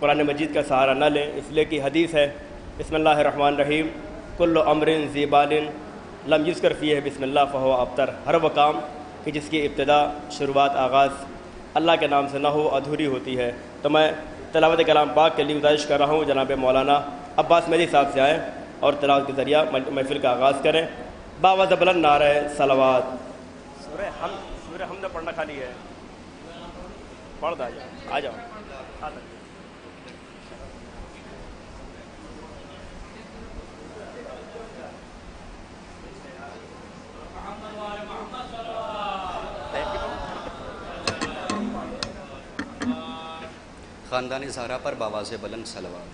قرآن مجید کا سہارا نہ لیں، اس لیے کہ حدیث ہے بسم اللہ الرحمن الرحیم کل امر ذی بال لم یذکر فیہ بسم اللہ فہو ابتر۔ ہر وہ کام کہ جس کی ابتدا، شروعات، آغاز اللہ کے نام سے نہ ہو ادھوری ہوتی ہے۔ تو میں تلاوت کلام پاک کے لیے گزارش کر رہا ہوں جناب مولانا عباس مہدی صاحب سے آئیں اور تلاوت کے ذریعہ محفل کا آغاز کریں۔ باوضع بلند نعرہ صلوات۔ سورہ حمد پڑھنا خالی ہے، پڑھ دو، آ جاؤ۔ خاندان زہرا پر باواز بلند صلوات۔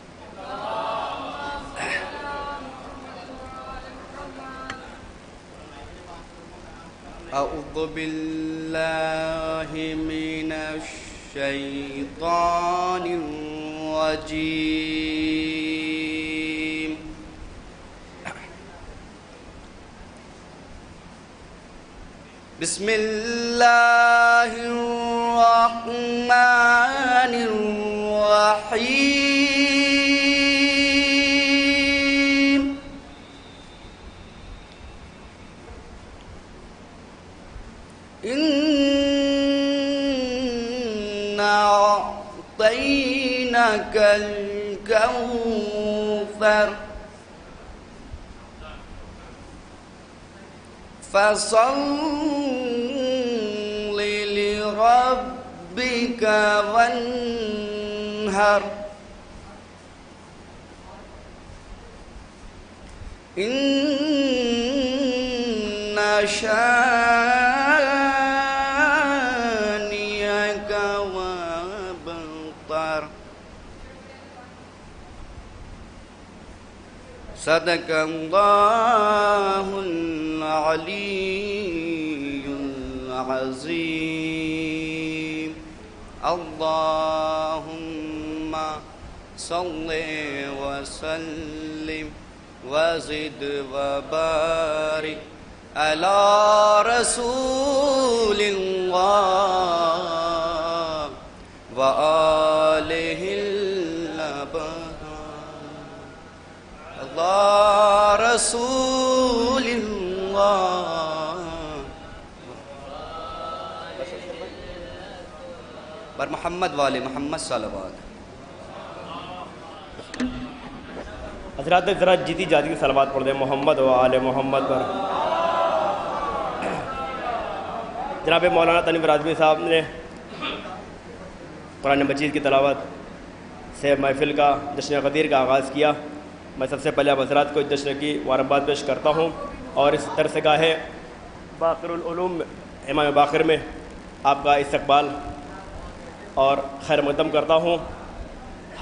اعوذ باللہ من الشیطان الرجیم۔ بسم اللہ الرحمن الرحیم۔ اِنَّا أَعْطَيْنَاكَ الْكَوْثَرَ فَصَلِّ لِرَبِّكَ وَانْحَرْ إِنَّ شَانِئَكَ وَأَبْتَرَ۔ صدق اللہ العلی العظیم۔ اللہم صل وسلم وزد وبارک علی رسول اللہ وآلہ الابرار۔ اللہ رسول اللہ بر محمد والے محمد صلوات۔ حضرات ذرا جیتی جاتی کی صلوات پڑھ دیں محمد و آل محمد پر۔ جناب مولانا تنویر اعظمی صاحب نے قرآن مجید کی تلاوت سے محفل کا جشن غدیر کا آغاز کیا۔ میں سب سے پہلے آپ حضرات کو اس جشن کی مبارکباد پیش کرتا ہوں اور اس درس گاہ باقر العلوم امام باقر میں آپ کا استقبال اور خیر مقدم کرتا ہوں۔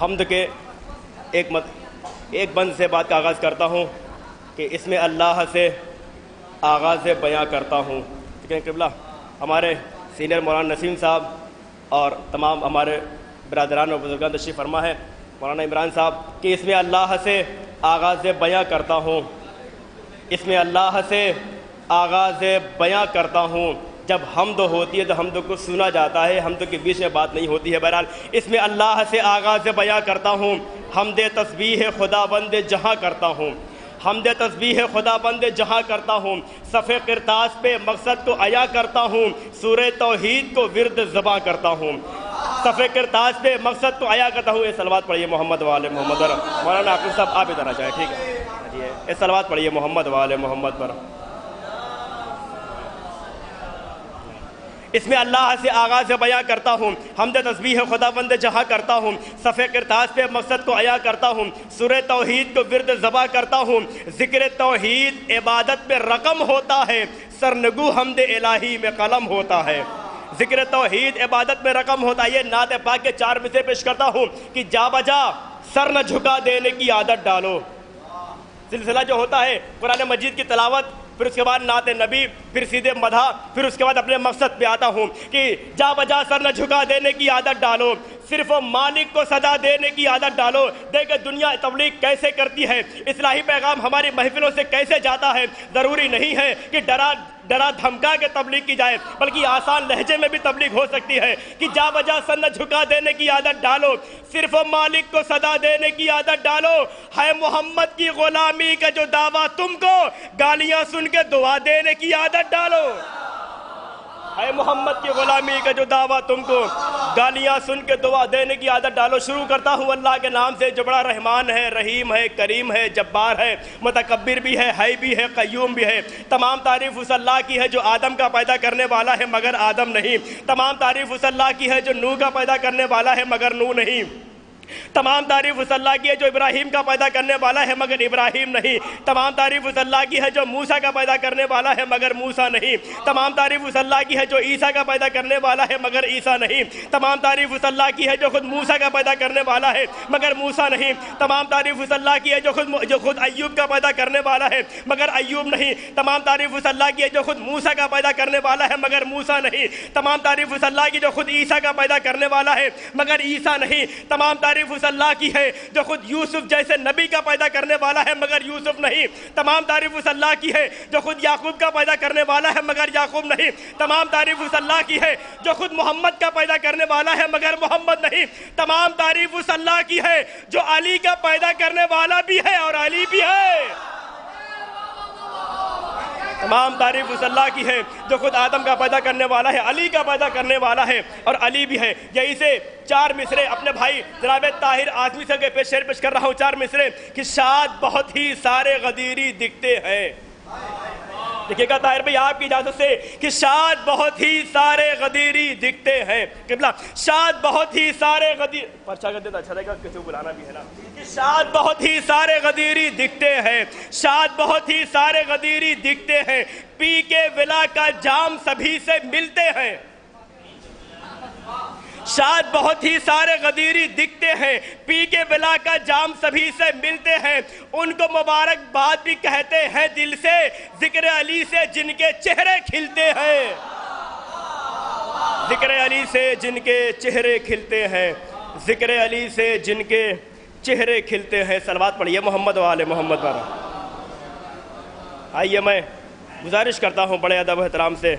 حمد کے ایک بند سے بات کا آغاز کرتا ہوں کہ اس میں اللہ سے آغاز بیاں کرتا ہوں۔ ٹھیک ہے قبلہ، ہمارے سینئر مولانا نسیم صاحب اور تمام ہمارے برادران و بزرگان تشریف فرما ہے، مولانا عمران صاحب، کہ اس میں اللہ سے آغاز بیاں کرتا ہوں، اس میں اللہ سے آغاز بیاں کرتا ہوں۔ جب حمد ہوتی ہے تو حمد کو سنا جاتا ہے، حمد کے بیچ میں بات نہیں ہوتی ہے۔ بہرحال اس میں اللہ سے آغاز بیاں کرتا ہوں، حمد تسبیح خدا بند جہاں کرتا ہوں، حمد تسبیح خدا بند جہاں کرتا ہوں، صفحہ قرطاس پہ مقصد کو عیا کرتا ہوں، سورہ توحید کو ورد زباں کرتا ہوں، صفحہ قرطاس پہ مقصد کو عیا کرتا ہوں۔ یہ صلوات پڑھیے محمد وآل محمد۔ مولانا عاقب صاحب آپ ادھر آ جائیں، ٹھیک ہے، یہ صلوات پڑھیے محمد وآل محمد پر۔ اس میں اللہ سے آغاز بیاں کرتا ہوں، حمد تسبیح خدا بند جہاں کرتا ہوں، صفحہ قرطاس پہ مقصد کو عیا کرتا ہوں، سورہ توحید کو ورد زباں کرتا ہوں۔ ذکر توحید عبادت میں رقم ہوتا ہے، سرنگو حمد الہی میں قلم ہوتا ہے۔ ذکر توحید عبادت میں رقم ہوتا ہے۔ یہ نعت پاک کے 4 مصرع پیش کرتا ہوں کہ جا بجا سر نہ جھکا دینے کی عادت ڈالو۔ سلسلہ جو ہوتا ہے قرآن مجید کی تلاوت، پھر اس کے بعد نعت نبی، پھر سیدھے مدح، پھر اس کے بعد اپنے مقصد پہ آتا ہوں کہ جا بجا سر نہ جھکا دینے کی عادت ڈالو، صرف و مالک کو صدا دینے کی عادت ڈالو۔ دیکھیں دنیا تبلیغ کیسے کرتی ہے، اصلاحی پیغام ہماری محفلوں سے کیسے جاتا ہے۔ ضروری نہیں ہے کہ ڈرا دھمکا کے تبلیغ کی جائے، بلکہ آسان لہجے میں بھی تبلیغ ہو سکتی ہے کہ جا بجا سر نہ جھکا دینے کی عادت ڈالو، صرف و مالک کو صدا دینے کی عادت ڈالو۔ ہے محمد کی غلامی کا جو دعویٰ تم کو، گالیاں سن کے دعا دینے کی عادت ڈالو۔ ہے محمد کی غلامی کا جو دعویٰ تم کو، گالیاں سن کے دعا دینے کی عادت ڈالو۔ شروع کرتا ہوں اللہ کے نام سے جو بڑا رحمان ہے، رحیم ہے، کریم ہے، جبار ہے، متکبر بھی ہے، حی بھی ہے، قیوم بھی ہے۔ تمام تعریف اس اللہ کی ہے جو آدم کا پیدا کرنے والا ہے مگر آدم نہیں۔ تمام تعریف اس اللہ کی ہے جو نوح کا پیدا کرنے والا ہے مگر نوح نہیں۔ تمام تعریف اس اللہ کی ہے جو ابراہیم کا پیدا کرنے والا ہے مگر ابراہیم نہیں۔ تمام تعریف اس اللہ کی ہے جو موسیٰ کا پیدا کرنے والا ہے مگر موسیٰ نہیں۔ تمام تعریف اس اللہ کی ہے جو عیسیٰ کا پیدا کرنے والا ہے مگر عیسیٰ نہیں۔ تمام تعریف اس اللہ کی ہے جو خود موسیٰ کا پیدا کرنے والا ہے مگر موسیٰ نہیں۔ تمام تعریف اس اللہ کی ہے جو خود ایوب کا پیدا کرنے والا ہے مگر ایوب نہیں۔ تمام تعریف اس اللہ کی ہے جو خود موسیٰ کا پیدا کرنے والا ہے مگر موسیٰ نہیں۔ تمام تعریف اس اللہ کی جو خود عیسیٰ کا پیدا کرنے والا ہے مگر عیسیٰ نہیں۔ تمام تعریف اس اللہ کی ہے جو خود یوسف جیسے نبی کا پیدا کرنے والا ہے مگر یوسف نہیں۔ تمام تعریف اس اللہ کی ہے جو خود یعقوب کا پیدا کرنے والا ہے مگر یعقوب نہیں۔ تمام تعریف اس اللہ کی ہے جو خود محمد کا پیدا کرنے والا ہے مگر محمد نہیں۔ تمام تعریف اس اللہ کی ہے جو علی کا پیدا کرنے والا بھی ہے اور علی بھی ہے۔ تمام تعریف اس اللہ کی ہے جو خود آدم کا پیدا کرنے والا ہے، علی کا پیدا کرنے والا ہے اور علی بھی ہے۔ یہی سے چار مصرے اپنے بھائی جناب طاہر اعظمی سے شعر پیش کر رہا ہوں۔ چار مصرے کہ شاد بہت ہی سارے غدیری دکھتے ہیں۔ دیکھیے گا طاہر بھائی آپ کی اجازت سے کہ شاد بہت ہی سارے غدیری دکھتے ہیں۔ قبلہ شاد بہت ہی سارے غدیر پرچہ کر دیتا اچھا رہے گا، کسی کو بلانا بھی ہے نا۔ شاد بہت ہی سارے غدیری دکھتے ہیں، شاد بہت ہی سارے غدیری دکھتے ہیں، پی کے ولا کا جام سبھی سے ملتے ہیں۔ شاد بہت ہی سارے غدیری دکھتے ہیں، پی کے ولا کا جام سبھی سے ملتے ہیں، ان کو مبارک باد بھی کہتے ہیں دل سے، ذکر علی سے جن کے چہرے کھلتے ہیں۔ ذکر علی سے جن کے چہرے کھلتے ہیں، ذکر علی سے جن کے چہرے کھلتے ہیں۔ صلوات پڑھیے محمد و آل محمد پر۔ آئیے میں گزارش کرتا ہوں بڑے ادب و احترام سے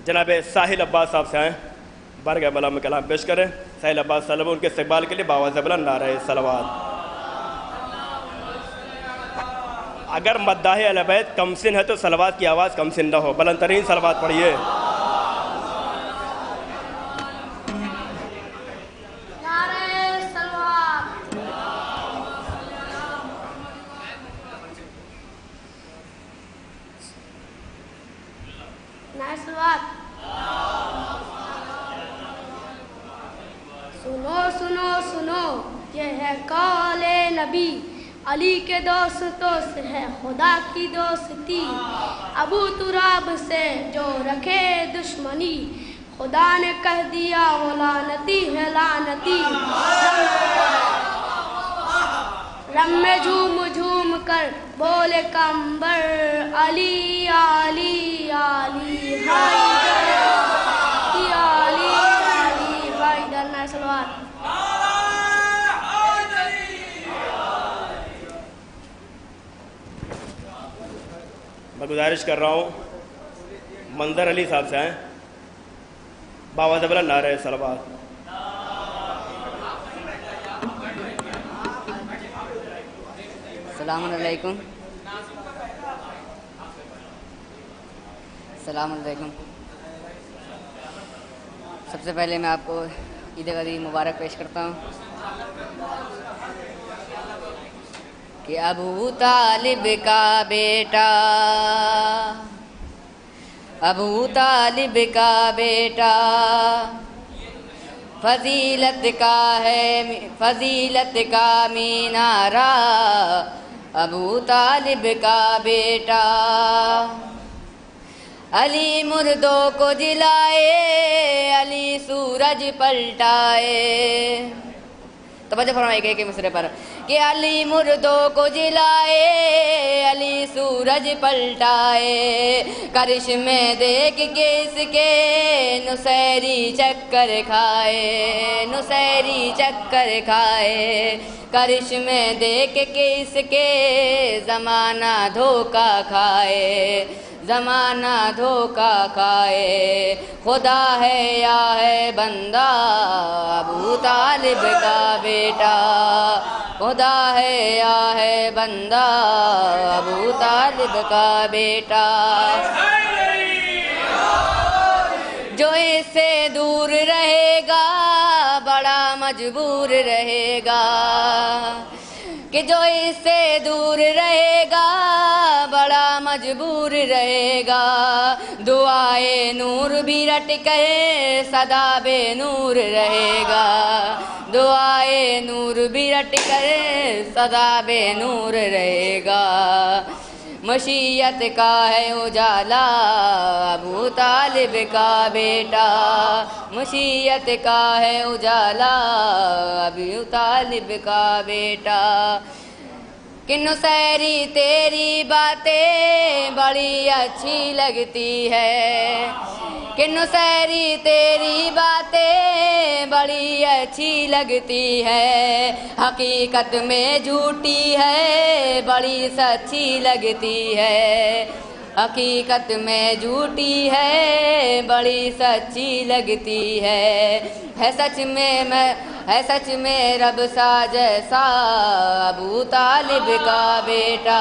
جناب ساحل عباس صاحب سے آئیں، بارگاہ مولا میں کلام پیش کریں۔ ساحل عباس صاحب ان کے استقبال کے لیے باواز بلند نعرہ صلوات۔ اگر مداح اہل بیت کم سن ہے تو صلوات کی آواز کم سن نہ ہو، بلند ترین صلوات پڑھیے۔ سنو سنو سنو یہ ہے قول نبی، علی کے دوستوں سے ہے خدا کی دوستی، ابو تراب سے جو رکھے دشمنی، خدا نے کہہ دیا وہ لعنتی ہے لعنتی۔ رم میں جھوم جھوم کر بولے کمبر، علی علی علی حیدر، علی علی حیدر۔ نعرہ صلوات۔ میں گزارش کر رہا ہوں منظر علی صاحب سے آئیں، باواز بلند نعرہ صلوات۔ السلام علیکم، السلام علیکم۔ سب سے پہلے میں آپ کو عید غدیر مبارک پیش کرتا ہوں کہ ابو طالب کا بیٹا، ابو طالب کا بیٹا فضیلت کا ہے، فضیلت کا مینارہ، ابو طالب کا بیٹا۔ علی مردوں کو جلائے، علی سورج پلٹائے، توجہ فرمائے گئے کہ مصرے پر کہ علی مردوں کو جلائے علی سورج پلٹائے کرشمے دیکھ کے اس کے نصیری چکر کھائے نصیری چکر کھائے کرشمے دیکھ کے اس کے زمانہ دھوکہ کھائے زمانہ دھوکہ کھائے خدا ہے یا ہے بندہ ابو طالب کا بیٹا خدا ہے یا ہے بندہ ابو طالب کا بیٹا جو اس سے دور رہے گا بڑا مجبور رہے گا کہ جو اس سے دور رہے گا بڑا مجبور رہے گا دعائے نور بھی رٹ کر صدا بے نور رہے گا دعائے نور بھی رٹ کر صدا بے نور رہے گا مشیت کا ہے اجالا ابو طالب کا بیٹا مشیت کا ہے اجالا ابو طالب کا بیٹا کہ نصیری تیری باتیں بڑی اچھی لگتی ہے کہ نصیری تیری باتیں بڑی اچھی لگتی ہے حقیقت میں جھوٹی ہے بڑی سچی لگتی ہے حقیقت میں جھوٹی ہے بڑی سچی لگتی ہے سچ میں رب سا جیسا ابو طالب کا بیٹا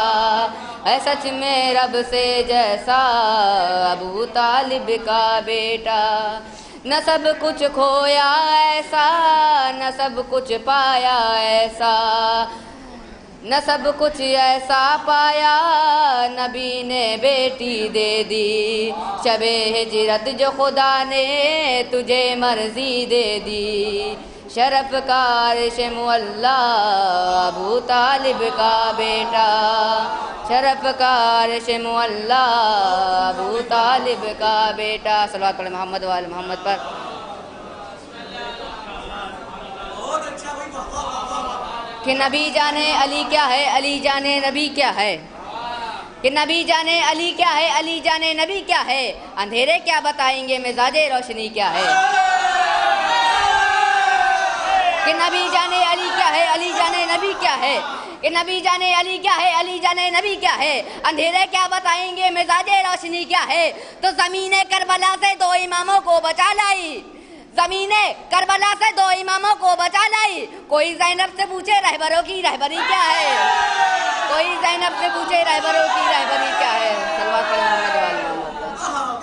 ہے سچ میں رب سے جیسا ابو طالب کا بیٹا نہ سب کچھ کھویا ایسا نہ سب کچھ پایا ایسا نہ سب کچھ ایسا پایا نبی نے بیٹی دے دی شب ہجرت جو خدا نے تجھے مرضی دے دی شرف کا عرش معلا ابو طالب کا بیٹا شرف کا عرش معلا ابو طالب کا بیٹا صلوات پڑھیں محمد و آل محمد پر کہ نبی جانے علی کیا ہے علی جانے نبی کیا ہے کہ نبی جانے علی کیا ہے علی جانے نبی کیا ہے اندھیرے کیا بتائیں گے مزاج روشنی کیا ہے کہ نبی جانے علی کیا ہے علی جانے نبی کیا ہے کہ نبی جانے علی کیا ہے علی جانے نبی کیا ہے اندھیرے کیا بتائیں گے مزاج روشنی کیا ہے تو زمین کربلا سے دو اماموں کو بچا لائی زمین کربلا سے دو اماموں کو بچا لائی کوئی زینب سے پوچھے رہبروں کی رہبری کیا ہے کوئی زینب سے پوچھے رہبروں کی رہبری کیا ہے صلوات پڑھیں محمد و آل محمد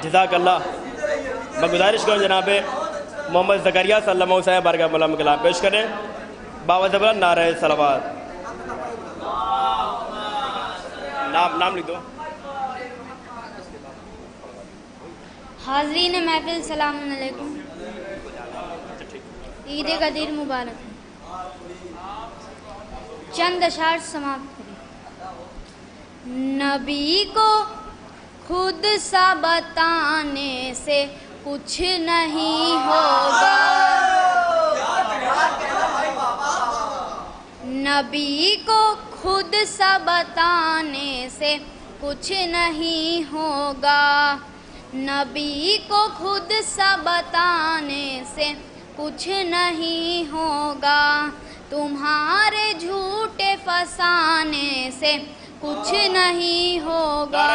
جزاک اللہ میں گزارش کروں جناب محمد زکریا صلی اللہ علیہ وسلم بارگاہ مولا میں کلام پیش کریں بابا زبر نعرہ صلوات نام لکھ دو حاضرین محفل سلام علیکم عید قدیر مبارک چند اشعار سماعت کریں نبی کو خود سا بتانے سے کچھ نہیں ہوگا نبی کو خود سا بتانے سے کچھ نہیں ہوگا نبی کو خود سا بتانے سے کچھ نہیں ہوگا تمہارے جھوٹے فسانے سے کچھ نہیں ہوگا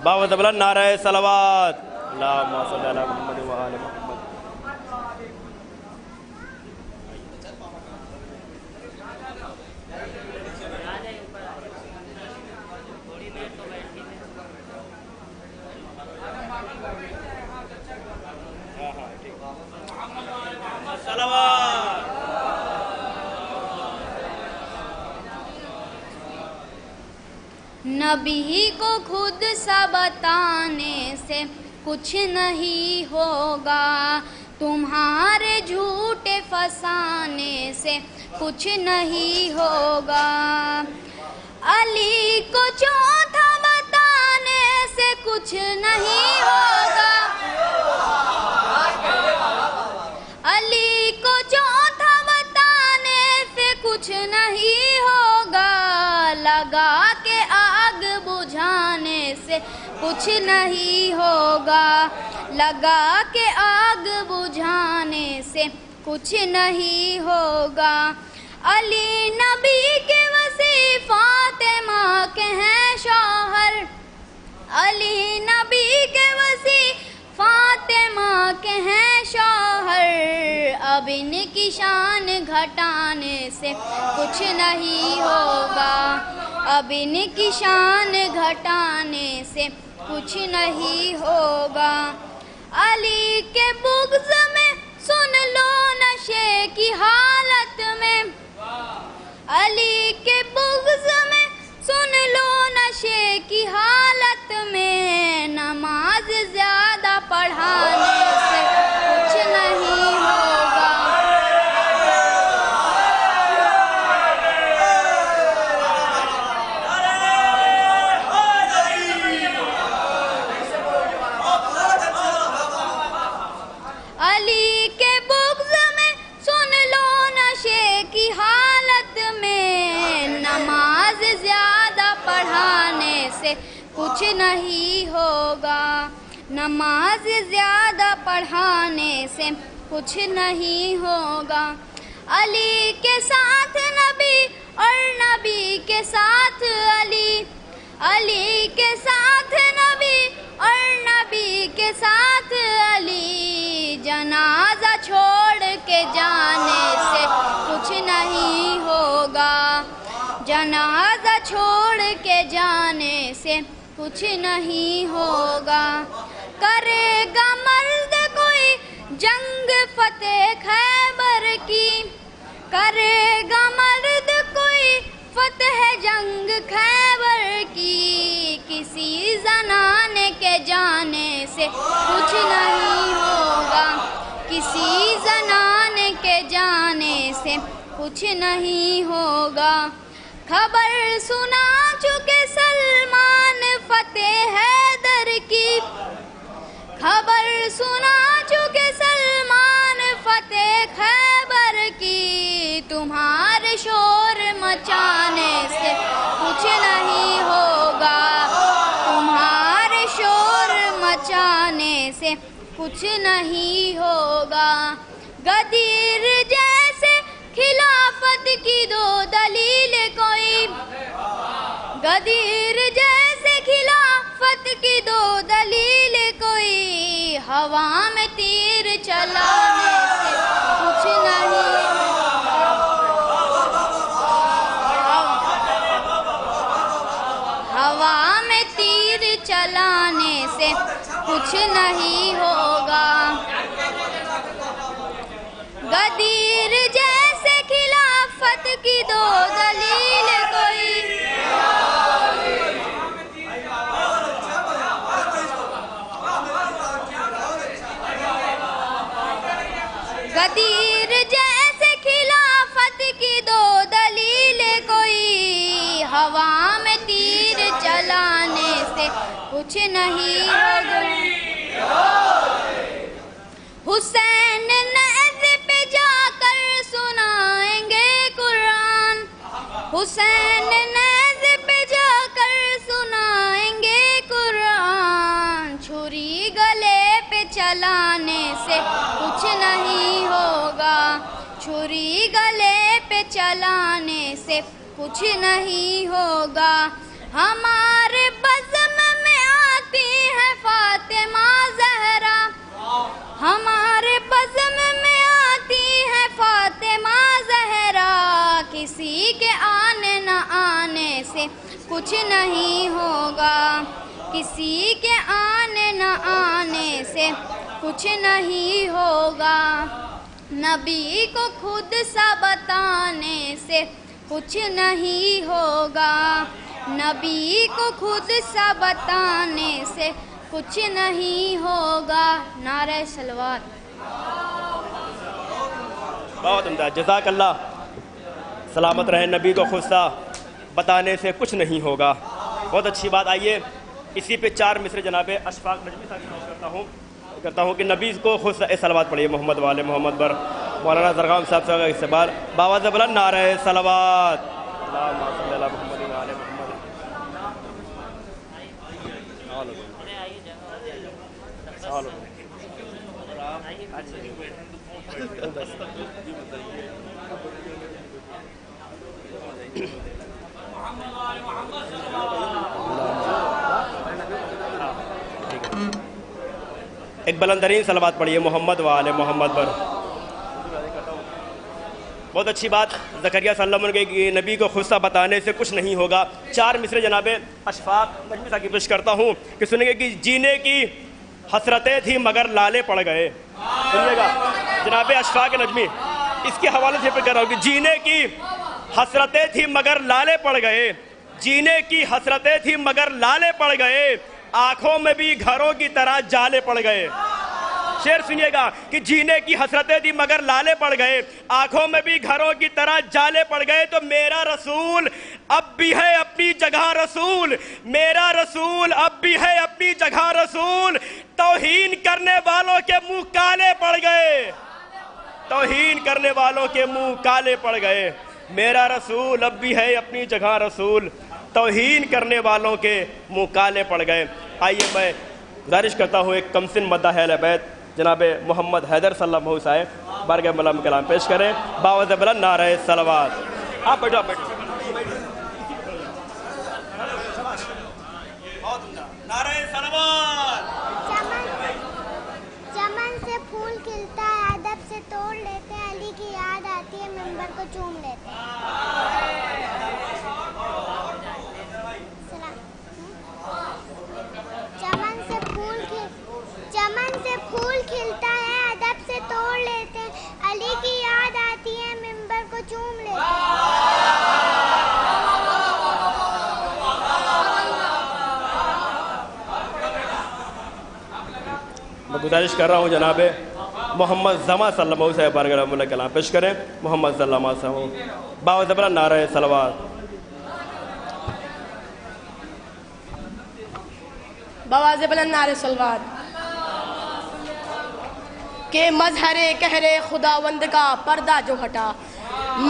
بابا زبر نعرہ صلوات اللہم صلی علی محمد و آل محمد نبی کو خود سا بتانے سے کچھ نہیں ہوگا تمہارے جھوٹے فسانے سے کچھ نہیں ہوگا، علی کو چوتھا بتانے سے کچھ نہیں ہوگا، علی کو چوتھا بتانے سے کچھ نہیں ہوگا، لگا کے آگ بجھانے سے کچھ نہیں ہوگا، لگا کے آگ بجھانے سے کچھ نہیں ہوگا، علی نبی کے وصی فاطمہ کے ہیں شوہر، علی نبی کے وصی فاطمہ کے ہیں شوہر، اب ان کی شان گھٹانے سے کچھ نہیں ہوگا، اب ان کی شان گھٹانے سے کچھ نہیں ہوگا، علی کے بغض میں سن لو نشے کی حالت میں، علی کے بغض میں سن لو نشے کی حالت میں، نماز زیادہ پڑھانے سے کچھ نہیں ہوگا، علی کے بغض میں سن لو نشے کی حالت میں، نماز زیادہ پڑھانے سے کچھ نہیں ہوگا، نماز زیادہ پڑھانے سے کچھ نہیں ہوگا، علی کے ساتھ نبی اور نبی کے ساتھ علی، علی کے ساتھ نبی اور نبی کے ساتھ علی، جنازہ چھوڑ کے جانے سے کچھ نہیں ہوگا، جنازہ چھوڑ کے جانے سے کچھ نہیں ہوگا، کرے گا مرد کوئی جنگ فتح خیبر کی، کرے گا مرد کوئی فتح جنگ خیبر کی، کسی زنانے کے جانے سے کچھ نہیں ہوگا، کسی زنانے کے جانے سے کچھ نہیں ہوگا، خبر سنا چکے سلمان فتح حیدر کی، خبر سنا چکے سلمان فتح خیبر کی، تمہارے شور مچانے سے کچھ نہیں ہوگا، تمہارے شور مچانے سے کچھ نہیں ہوگا، غدیر جیسے خلافت کی دو دلیل کوئی، غدیر جیسے خلافت کی دو دلیل کوئی، ہوا میں تیر چلانے سے کچھ نہیں ہوا میں تیر چلانے سے کچھ نہیں ہوگا، غدیر جیسے خلافت کی دو دلیل کوئی، غدیر جیسے خلافت کی دو دلیل کوئی، ہوا میں تیر چلانے سے کچھ نہیں ہوگا، حسین نیز پہ جا کر سنائیں گے قرآن، حسین نیز پہ جا کر سنائیں گے قرآن، چھری گلے پہ چلانے سے کچھ نہیں ہوگا، چھری گلے پہ چلانے سے کچھ نہیں ہوگا، ہمارے بزم میں آتی ہے فاطمہ زہرا، ہمارے بزم میں آتی ہے فاطمہ زہرا، کسی کے آنے نہ آنے سے کچھ نہیں ہوگا، کسی کے آنے نہ آنے سے کچھ نہیں ہوگا، نبی کو خود سا بتانے سے کچھ نہیں ہوگا، نبی کو خود سا بتانے سے کچھ نہیں ہوگا، نعرہ صلوات۔ بہت عمدہ، جزاک اللہ. سلامت رہے. نبی کو خصہ بتانے سے کچھ نہیں ہوگا. بہت اچھی بات. آئیے اسی پہ 4 مصرے جناب اشفاق نجمی صاحب کرتا ہوں کہ نبی کو خود صلوات پڑھیے محمد والے محمد پر. مولانا زرغام صاحب سے استقبال باواز بلند نعرہ صلوات. اللہم صلی علی محمد وعلی محمد. ایک بلندرین صلوات پڑھیے محمد وآل محمد پر. بہت اچھی بات. زکریا صلی اللہ علیہ وسلم کے نبی کو خصہ بتانے سے کچھ نہیں ہوگا. 4 مصرے جناب اشفاق نجمی صاحب کی پیش کرتا ہوں کہ سنیں گے کہ جینے کی حسرتیں تھیں مگر لالے پڑ گئے. سنیے گا جناب اشفاق نجمی اس کے حوالے سے کہہ رہا ہوں کہ جینے کی حسرتیں تھیں مگر لالے پڑ گئے. جینے کی حسرتیں تھیں مگر لالے پڑ گئے. آنکھوں میں بھی گھروں کی طرح جالے پڑ گئے. شعر سنیے گا کہ جینے کی حسرتیں تھیں مگر لالے پڑ گئے. آنکھوں میں بھی گھروں کی طرح جالے پڑ گئے. تو میرا رسول اب بھی ہے اپنی جگہ رسول. میرا رسول اب بھی ہے اپنی جگہ رسول. توہین کرنے والوں کے منہ کالے پڑ گئے. توہین کرنے والوں کے منہ کالے پڑ گئے. میرا رسول اب بھی ہے اپنی جگہ رسول. توہین کرنے والوں کے منہ کالے پڑ گئے. آئیے میں گزارش کرتا ہوں ایک کمسن مداح اہل بیت جناب محمد حیدر صلی اللہ علیہ وسلم صاحب بارگاہ مولا میں کلام پیش کریں. باوز بلند نعرہ صلوات. آپ بیٹھو نعرہ صلوات. چمن سے پھول کھلتا ہے ادب سے توڑ لیتے ہیں. علی کی یاد آتی ہے منبر کو چوم لیتے ہیں. چمن سے پھول کھلتا ہے ادب سے توڑ لیتے ہیں. علی کی یاد آتی ہے منبر کو چوم لیتے ہیں. میں گزارش کر رہا ہوں جناب محمد زما صلی اللہ علیہ وسلم بارگاہ مولا میں کلام پیش کریں. محمد صلی اللہ علیہ وسلم باوز بلند نعرہ صلوات. باواز بلند نعرہ صلوات. کہ مظہر قہر خداوند کا پردہ جو ہٹا.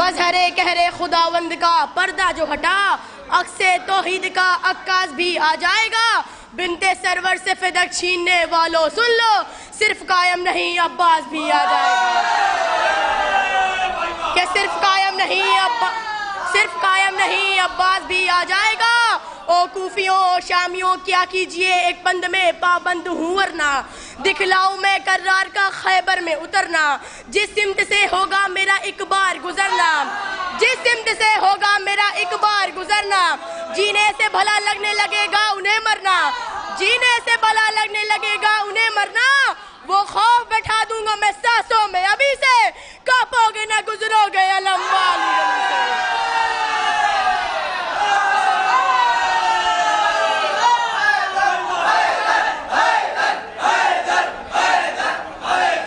مظہر قہر خداوند کا پردہ جو ہٹا. عکس توحید کا عکاس بھی آ جائے گا. بنت سرور سے فدق چھیننے والوں سن لو. صرف قائم نہیں عباس بھی آ جائے گا. کہ صرف قائم نہیں عباس بھی آ جائے گا. او کوفیوں شامیوں کیا کیجئے ایک بند میں پابند ہوں ورنہ. دکھلاؤں میں کرار کا خیبر میں اترنا. جس سمت سے ہوگا میرا ایک بار گزرنا. جس سمت سے ہوگا میرا ایک بار گزرنا. جینے سے بھلا لگنے لگے گا انہیں مرنا. جینے سے بھلا لگنے لگے گا انہیں مرنا. وہ خوف بٹھا دوں گا میں سانسوں میں ابھی سے. کاپو گے نہ گزرو گے علم والی گلی سے.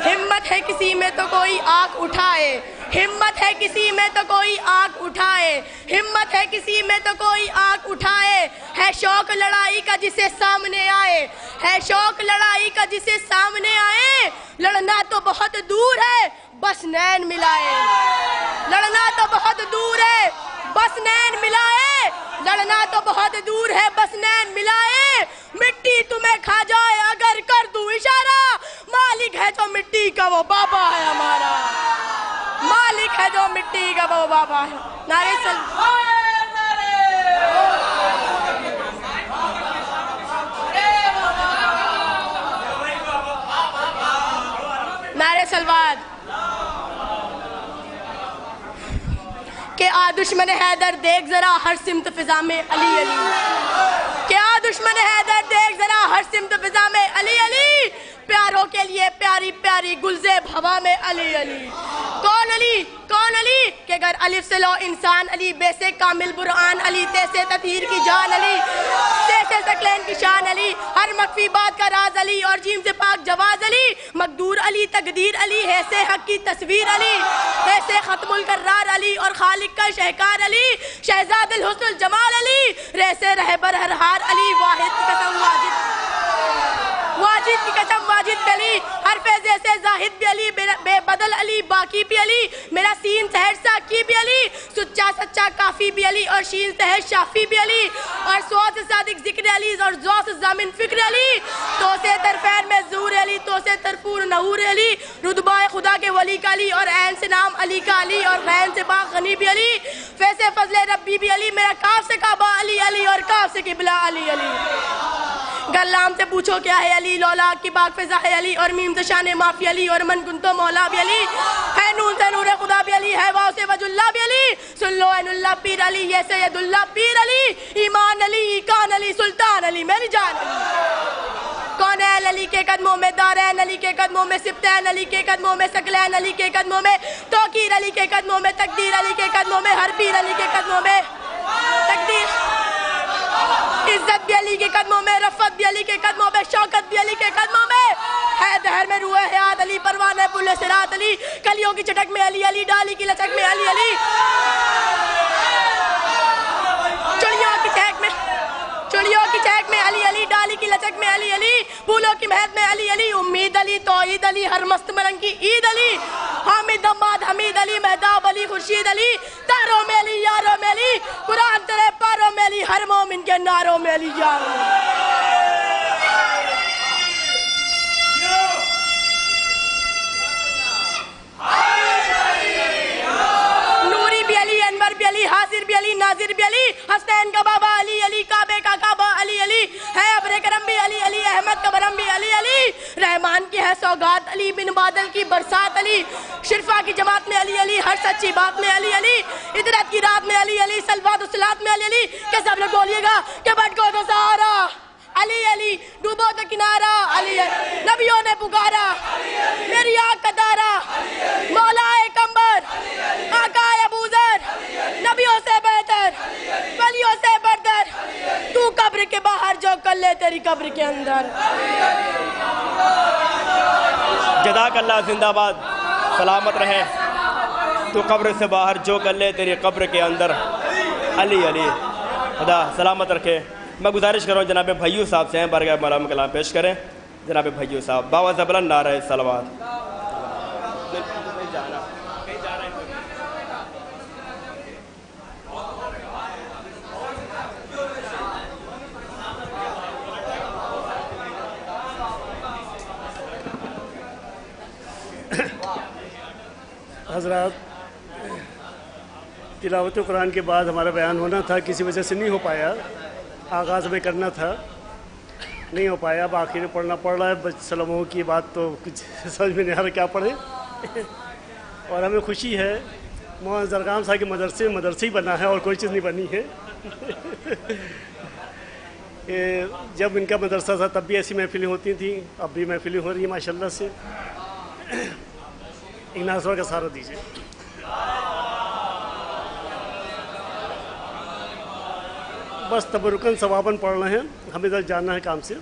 ہمت ہے کسی میں تو کوئی آنکھ اٹھائے. ہمت ہے کسی میں تو کوئی آنکھ اٹھائے. ہمت ہے کسی میں تو کوئی آنکھ اٹھائے. ہے شوق لڑائی کا جسے سامنے آئے. ہے شوق لڑائی کا جسے سامنے آئے. لڑنا تو بہت دور ہے بس نین ملائے. لڑنا تو بہت دور ہے بس نین ملائے. لڑنا تو بہت دور ہے بس نین ملائے. مٹی تمہیں کھا جائے اگر کر دوں اشارہ. مالک ہے جو مٹی کا وہ بابا ہے ہمارا. مالک ہے جو مٹی کا وہ بابا ہے. نعرہ صلوات. نعرہ صلوات. کہ آ دشمن حیدر دیکھ ذرا ہر سمت فضا میں علی علی. کہ آ دشمن حیدر دیکھ ذرا ہر سمت فضا میں علی علی. پیاروں کے لیے پیاری پیاری گلزیب ہوا میں علی علی. کون علی کون علی کہ اگر الف سے لو انسان علی. بے سے کامل برہان علی. تے سے تطہیر کی جان علی. سے سے ثقلین کی شان علی، ہر مخفی بات کا راز علی، اور جیم سے پاک جواز علی، مقدور علی، تقدیر علی، ہے سے حق کی تصویر علی، ہے سے ختم القرار علی، اور خالق کا شہکار علی، شہزاد الحسن الجمال علی، رہ سے رہبر ہر ہار علی، واحد کی قسم واجد کی قسم واجد علی، ہر فیض سے زاہد بھی علی، بے بدل علی، باقی بھی علی، میرا سین سہرسا کی بھی علی، سچا سچا کافی بھی علی، اور شین سہر شافی بھی علی، اور سواد صادق ذکر علی، اور ذوق ضامن فکر علی، تو سے ترفیر میں ظہور علی، تو سے ترپور نہور علی، رتبہ خدا کے ولی کا علی، اور عین سے نام علی کا علی، اور غین سے باغ غنی بھی علی، فیض فضل ربی بھی علی، میرا کاف سے کعبہ علی علی، اور کاف سے قبلہ علی علی، گلام سے پوچھو کیا ہے علی، لولا کی باغ فضا ہے علی، اور میم سے شان معافی علی، اور من کنتو مولا بھی علی، ہے نون سے نور خدا بھی علی، ہے واو سے وجہ اللہ بھی علی، سن لو عین اللہ پیر علی، یہ سید اللہ پیر علی، ایمان علی، ایقان علی، سلطان علی، میری جان علی، کونین علی کے قدموں میں، دارین علی کے قدموں میں، سبتین علی کے قدموں میں، ثقلین علی کے قدموں میں، توقیر علی کے قدموں میں، تقدیر علی کے قدموں میں، ہر پیر علی کے قدموں میں، تقدیر عزت بھی علی کے قدموں میں، رفت بھی علی کے قدموں میں، شوکت بھی علی کے قدموں میں، ہے دہر میں روح حیات علی، پروانے پل صراط علی، کلیوں کی چٹک میں علی علی، ڈالی کی لچک میں علی علی، چڑیوں کی چہک میں علی علی، ڈالی کی لچک میں علی علی، پھولوں کی مہک میں علی علی، امید علی، توحید علی، ہر مست ملنگ کی عید علی، حامد حماد حمید علی، مہتاب علی، خورشید علی، تاروں میں علی، یاروں میں علی، قرآن تیرے پاروں میں علی، ہر مومن کے ناروں میں علی یاروں میں نوری بھی علی، انور بھی علی، حاضر بھی علی، ناظر بھی علی، حسین کا بابا علی علی، کعبے کا کعبہ علی علی، ہے ابر کرم بھی علی علی، احمد کا برم بھی علی علی، رحمان کی ہے سوگات علی، بن بادل کی برسات علی، شرفا کی جماعت میں علی علی، ہر سچی بات میں علی علی، ادرت کی رات میں علی علی، سلوات و صلات میں علی علی، کہ سب لوگ بولیے گا کہ بٹ کو تو سہارا علی علی، ڈوبو تو کنارہ علی علی، نبیوں نے پکارا میری آنکھ کا تارا، مولا کمبر آقا ابو ذر، نبیوں سے بہتر ولیوں سے بردر، تو قبر کے باہر جو کر لے تیری قبر کے اندر، جزاک اللہ، زندہ باد، سلامت رہے، تو قبر سے باہر جو کر لے تیری قبر کے اندر علی علی، خدا سلامت رکھے۔ میں گزارش کروں جناب بھائیو صاحب سے ہیں بارگاہ مولا میں کلام پیش کریں، جناب بھائیو صاحب باوازہ بلند نعرہ صلوات۔ حضرات، تلاوت قرآن کے بعد ہمارا بیان ہونا تھا، کسی وجہ سے نہیں ہو پایا، آغاز میں کرنا تھا، نہیں ہو پایا، اب آخر میں پڑھنا پڑ رہا ہے، سلموں کی بات تو کچھ سمجھ میں نہیں آ رہا کیا پڑھیں، اور ہمیں خوشی ہے مولانا زرگام صاحب کے مدرسے ہی بنا ہے اور کوئی چیز نہیں بنی ہے۔ جب ان کا مدرسہ تھا تب بھی ایسی محفلیں ہوتی تھیں، اب بھی محفلیں ہو رہی ہیں ماشاءاللہ سے، ایک ناظرہ کا سہارا دیجیے۔ بس تبرکن ثواباً پڑھ رہے ہیں، ہمیں ادھر جانا ہے کام سے۔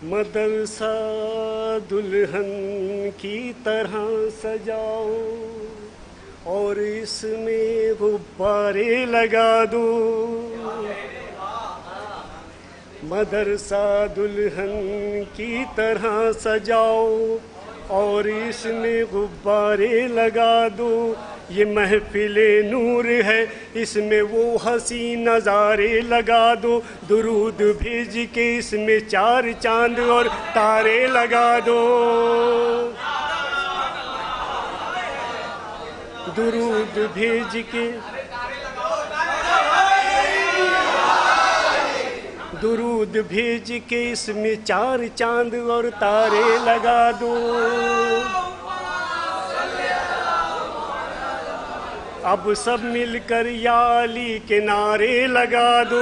مدرسہ دلہن کی طرح سجاؤ اور اس میں غبارے لگا دو، مدرسہ دلہن کی طرح سجاؤ اور اس میں غبارے لگا دو، یہ محفل نور ہے اس میں وہ حسین نظارے لگا دو، درود بھیج کے اس میں 4 چاند اور تارے لگا دو، درود بھیج کے اس میں 4 چاند اور تارے لگا دو، اب سب مل کر یا علی کے نعرے لگا دو،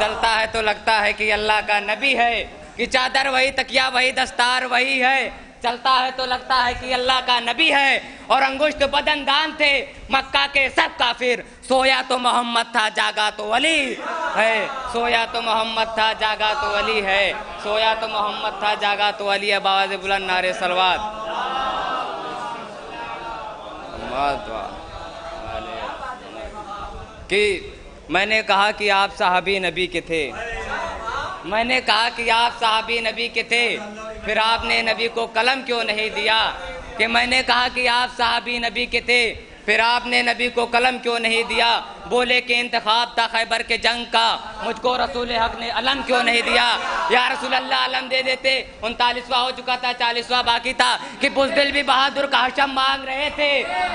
چلتا ہے تو لگتا ہے کہ اللہ کا نبی ہے، کہ چادر وہی، تکیا وہی، دستار وہی ہے، چلتا ہے تو لگتا ہے کہ اللہ کا نبی ہے۔ اور انگشت بدن دان تھے مکہ کے سب کافر، سویا تو محمد تھا جاگا تو ولی ہے، سویا تو محمد تھا جاگا تو ولی ہے، سویا تو محمد تھا جاگا تو ولی ہے۔ باواز بلند نعرے صلوات۔ کہ میں نے کہا کہ آپ صحابی نبی کے تھے، میں نے کہا کہ آپ صحابی نبی کے تھے، پھر آپ نے نبی کو قلم کیوں نہیں دیا؟ کہ میں نے کہا کہ آپ صحابی نبی کے تھے، پھر آپ نے نبی کو قلم کیوں نہیں دیا؟ بولے کہ انتخاب تھا خیبر کے جنگ کا، مجھ کو رسول حق نے علم کیوں نہیں دیا؟ یا رسول اللہ علم دے دیتے، 39واں ہو چکا تھا، 40واں باقی تھا، کہ بزدل بھی بہادر کا حشم مانگ رہے تھے،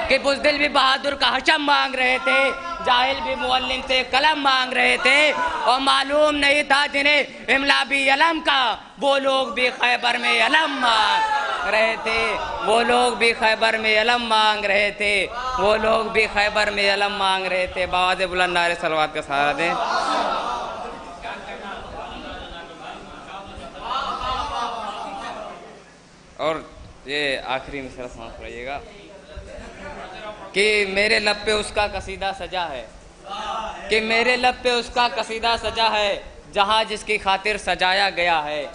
کہ بزدل بھی بہادر کا حشم مانگ رہے تھے، جاہل بھی معلم سے قلم مانگ رہے تھے، اور معلوم نہیں تھا جنہیں املا بھی علم کا، وہ لوگ بھی خیبر میں علم مانگ رہے تھے، وہ لوگ بھی خیبر میں علم مانگ رہے تھے، وہ لوگ بھی خیبر میں علم مانگ رہے تھے۔ باواز بلند نعرے صلوات کا سہارا دیں۔ اور یہ آخری مصرع سمجھ پڑھیے گا کہ میرے لب پہ اس کا قصیدہ سجا ہے، کہ میرے لب پہ اس کا قصیدہ سجا ہے، جہاں جس کی خاطر سجایا گیا ہے،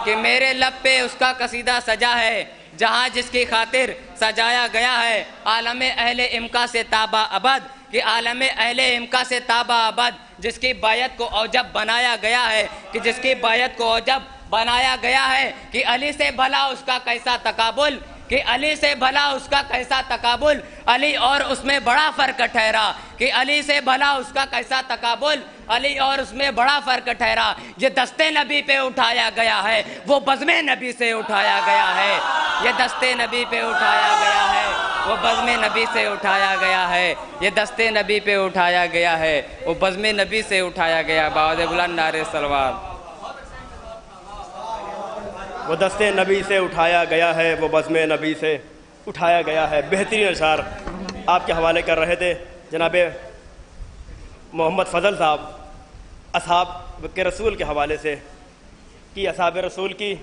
کہ میرے لب پہ اس کا قصیدہ سجا ہے، جہاں جس کی خاطر سجایا گیا ہے، عالم اہل امکا سے تابہ ابد، کہ عالم اہل امکا سے تابہ ابد، جس کی بیعت کو اوجب بنایا گیا ہے، کہ جس کی بیعت کو اوجب بنایا گیا ہے، کہ علی سے بھلا اس کا کیسا تقابل، کہ علی سے بھلا اس کا کیسا تقابل، علی اور اس میں بڑا فرق ٹھہرا، کہ علی سے بھلا اس کا کیسا تقابل، علی اور اس میں بڑا فرق ٹھہرا، یہ دستے نبی پہ اٹھایا گیا ہے، وہ بزم نبی سے اٹھایا گیا ہے، یہ دستے نبی پہ اٹھایا گیا ہے، وہ بزم نبی سے اٹھایا گیا ہے، یہ دستے نبی پہ اٹھایا گیا ہے، وہ بزم نبی سے اٹھایا گیا۔ باواز بلند نعرے صلوات۔ وہ دستے نبی سے اٹھایا گیا ہے، وہ بزم نبی سے اٹھایا گیا ہے۔ بہترین اشعار آپ کے حوالے کر رہے تھے جناب محمد فضل صاحب، اصحاب کے رسول کے حوالے سے، کہ اصحاب رسول کی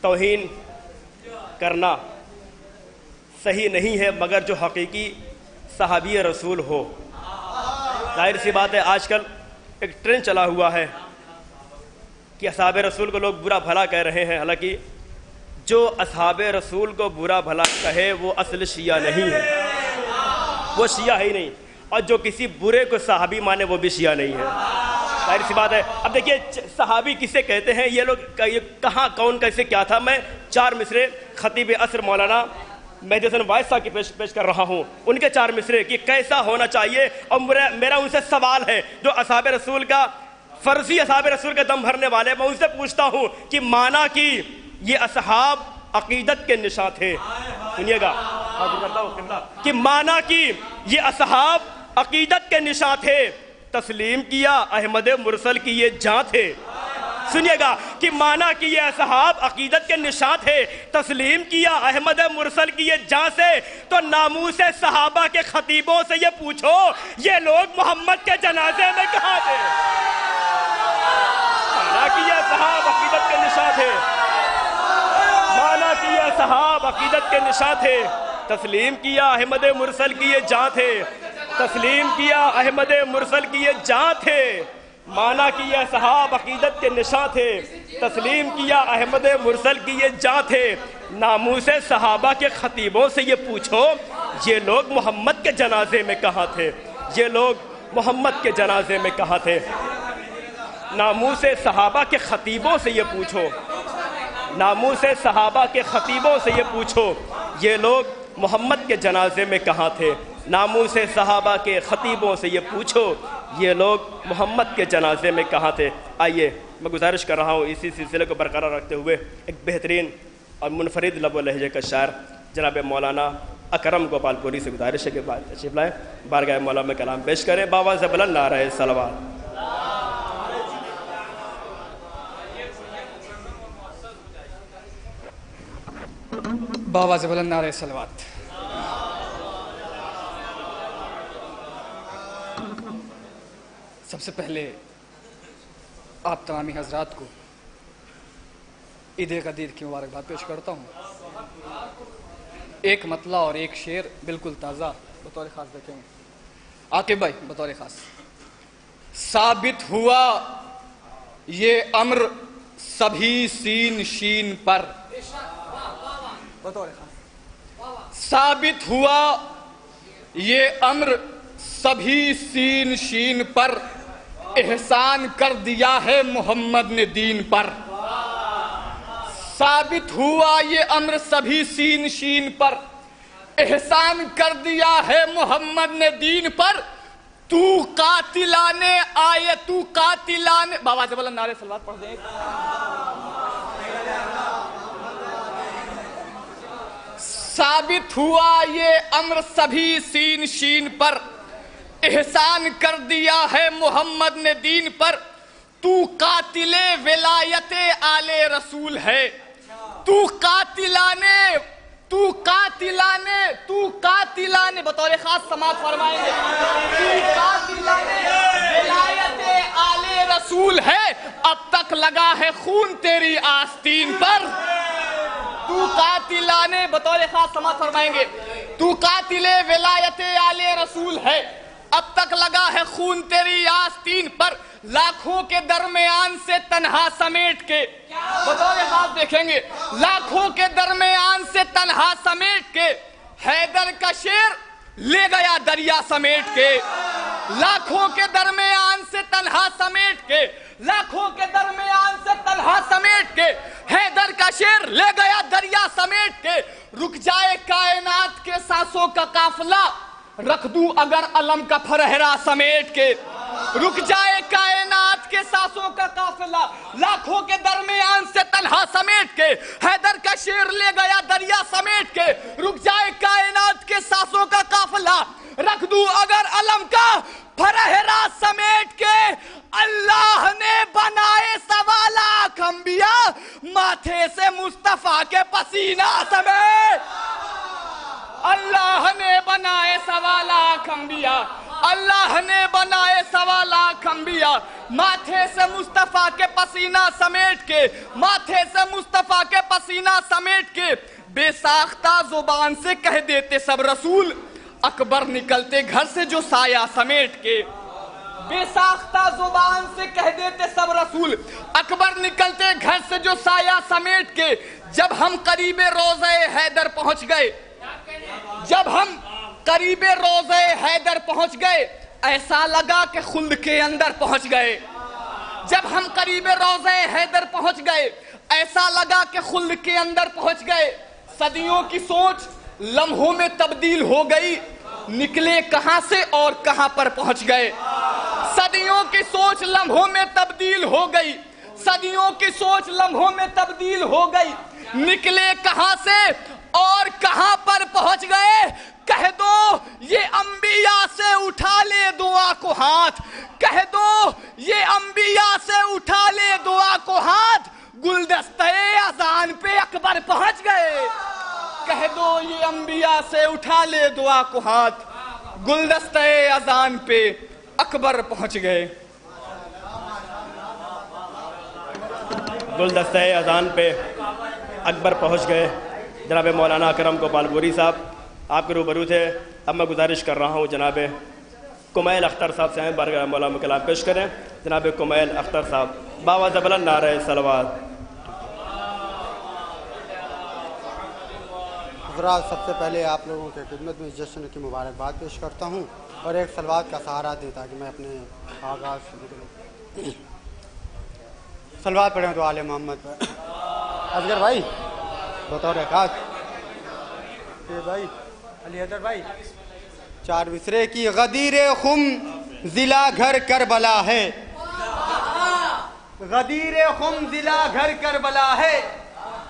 توہین کرنا صحیح نہیں ہے مگر جو حقیقی صحابی رسول ہو۔ ظاہر سی بات ہے آج کل ایک ٹرینڈ چلا ہوا ہے کہ اصحاب رسول کو لوگ برا بھلا کہہ رہے ہیں، حالانکہ جو اصحاب رسول کو برا بھلا کہے وہ اصل شیعہ نہیں ہے، وہ شیعہ ہے ہی نہیں، اور جو کسی برے کو صحابی مانے وہ بھی شیعہ نہیں ہے۔ ظاہر سی بات ہے۔ اب دیکھیے صحابی کسے کہتے ہیں، یہ لوگ کہاں کون کیسے کیا تھا۔ میں 4 مصرے خطیب عصر مولانا مہدی حسن وائس صاحب کی پیش کر رہا ہوں، ان کے 4 مصرے کہ کیسا ہونا چاہیے، اور میرا ان سے سوال ہے جو اصحاب رسول کا فرضی اصحاب رسول کا دم بھرنے والے، میں ان سے پوچھتا ہوں کہ مانا کہ یہ اصحاب عقیدت کے نشاں تھے، سنیے گا کہ مانا کہ یہ اصحاب عقیدت کے نشاں تھے، تسلیم کیا احمد مرسل کی یہ جاں تھے، سنیے گا کہ مانا کہ یہ اصحاب عقیدت کے نشاں تھے، تسلیم کیا احمد مرسل کی یہ جاں سے، تو ناموس صحابہ کے خطیبوں سے یہ پوچھو یہ لوگ محمد کے جنازے میں کہاں تھے؟ مانا کہ یہ اصحاب عقیدت کے نشاں تھے، مانا کہ یہ اصحاب عقیدت کے نشاں تھے، تسلیم کیا احمد مرسل کی یہ جاں تھے، تسلیم کیا احمد مرسل کی یہ جاں تھے، مانا کہ یہ اصحاب عقیدت کے نشاں تھے، تسلیم کیا احمد مرسل کی یہ جاں تھے، ناموس صحابہ کے خطیبوں سے یہ پوچھو یہ لوگ محمد کے جنازے میں کہاں تھے، یہ لوگ محمد کے جنازے میں کہاں تھے۔ ناموس صحابہ کے خطیبوں سے یہ پوچھو، ناموس صحابہ کے خطیبوں سے یہ پوچھو یہ لوگ محمد کے جنازے میں کہاں تھے، ناموس صحابہ کے خطیبوں سے یہ پوچھو یہ لوگ محمد کے جنازے میں کہاں تھے۔ آئیے میں گزارش کر رہا ہوں اسی سلسلے کو برقرار رکھتے ہوئے ایک بہترین اور منفرد لب و لہجے کا شاعر جناب مولانا اکرم گوپال پوری سے گزارش ہے کہ تشریف لائیں، بارگاہ مولا میں کلام پیش کریں، باواز بلند نعرہ صلوات۔ باواز بلند نعرہ صلوات۔ سب سے پہلے آپ تمامی حضرات کو عید غدیر کی مبارکباد پیش کرتا ہوں۔ ایک مطلع اور ایک شعر بالکل تازہ بطور خاص دیکھیں گے۔ عاقب بھائی بطور خاص۔ ثابت ہوا یہ امر سبھی سین شین پر، بطور خاص۔ ثابت ہوا یہ امر سبھی سین شین پر، احسان کر دیا ہے محمد نے دین پر۔ ثابت ہوا یہ امر سبھی سین شین پر، احسان کر دیا ہے محمد نے دین پر۔ تو قاتلانے آئے، تو قاتلانے، بابا سے بلند نعرے صلوات پڑھ دیں۔ ثابت ہوا یہ امر سبھی سین شین پر، احسان کر دیا ہے محمد نے دین پر۔ تو قاتل ولایت آل رسول ہے، تو قاتلانے، تو قاتلانے، تو قاتلانے، بطور خاص سماعت فرمائیں گے۔ تو قاتلانے ولایت آل رسول ہے، اب تک لگا ہے خون تیری آستین پر۔ تو قاتلانے، بطور خاص سماعت فرمائیں گے۔ تو قاتل ولایت آل رسول ہے، اب تک لگا ہے خون تیری آستین پر۔ لاکھوں کے درمیان سے تنہا سمیٹ کے، بطور خاص دیکھیں گے، لاکھوں کے درمیان سے تنہا سمیٹ کے، حیدر کا شیر لے گیا دریا سمیٹ کے۔ لاکھوں کے درمیان سے تنہا سمیٹ کے، لاکھوں کے درمیان سے تنہا سمیٹ کے، حیدر کا شیر لے گیا دریا سمیٹ کے۔ رک جائے کائنات کے سانسوں کا قافلہ، رکھ دوں اگر علم کا پھرہرا سمیٹ کے۔ رک جائے کائنات کے سانسوں کا قافلہ، لاکھوں کے درمیان سے تنہا سمیٹ کے، حیدر کا شیر لے گیا دریا سمیٹ کے۔ رک جائے کائنات کے سانسوں کا قافلہ، رکھ دوں اگر علم کا پھرہرا سمیٹ کے۔ اللہ نے بنائے سوا لاکھ انبیاء، ماتھے سے مصطفیٰ کے پسینہ سمیٹ۔ اللہ نے بنائے سوا لاکھ انبیاء، اللہ نے بنائے سوا لاکھ انبیاء، ماتھے سے مصطفیٰ کے پسینہ سمیٹ کے، ماتھے سے مصطفیٰ کے پسینہ سمیٹ کے۔ بے ساختہ زبان سے کہہ دیتے سب رسول، اکبر نکلتے گھر سے جو سایہ سمیٹ کے۔ بے ساختہ زبان سے کہہ دیتے سب رسول، اکبر نکلتے گھر سے جو سایہ سمیٹ کے۔ جب ہم قریب روضہ حیدر پہنچ گئے، جب ہم قریب روضہ حیدر پہنچ گئے، ایسا لگا کہ خلد کے اندر پہنچ گئے۔ جب ہم قریب روضہ حیدر پہنچ گئے، ایسا لگا کہ خلد کے اندر پہنچ گئے۔ صدیوں کی سوچ لمحوں میں تبدیل ہو گئی، نکلے کہاں سے اور کہاں پر پہنچ گئے۔ صدیوں کی سوچ لمحوں میں تبدیل ہو گئی، صدیوں کی سوچ لمحوں میں تبدیل ہو گئی، نکلے کہاں سے اور کہاں پر پہنچ گئے۔ کہہ دو یہ انبیاء سے اٹھا لے دعا کو ہاتھ، کہہ دو یہ انبیاء سے اٹھا لے دعا کو ہاتھ، گلدستہ اذان پہ اکبر پہنچ گئے۔ کہہ دو یہ انبیاء سے اٹھا لے دعا کو ہاتھ، گلدستہ اذان پہ اکبر پہنچ گئے۔ گلدستہ اذان پہ اکبر پہنچ گئے۔ جناب مولانا اکرم گوپال پوری صاحب آپ کے روبرو تھے۔ اب میں گزارش کر رہا ہوں جناب کمیل اختر صاحب سے بارگاہ مولا میں کلام پیش کریں۔ جناب کمیل اختر صاحب، باواز بلند نعرہ صلوات۔ حضرات، سب سے پہلے آپ لوگوں کے خدمت میں جشن کی مبارکباد پیش کرتا ہوں اور ایک صلوات کا سہارا دیں تاکہ میں اپنے آغاز شروع کروں۔ صلوات پڑھیں تو آل محمد پر۔ اصغر بھائی بطور خاص، بھائی علی حیدر بھائی، چار وسرے کی غدیر خم ضلع گھر کربلا ہے، غدیر خم ضلع گھر کربلا ہے،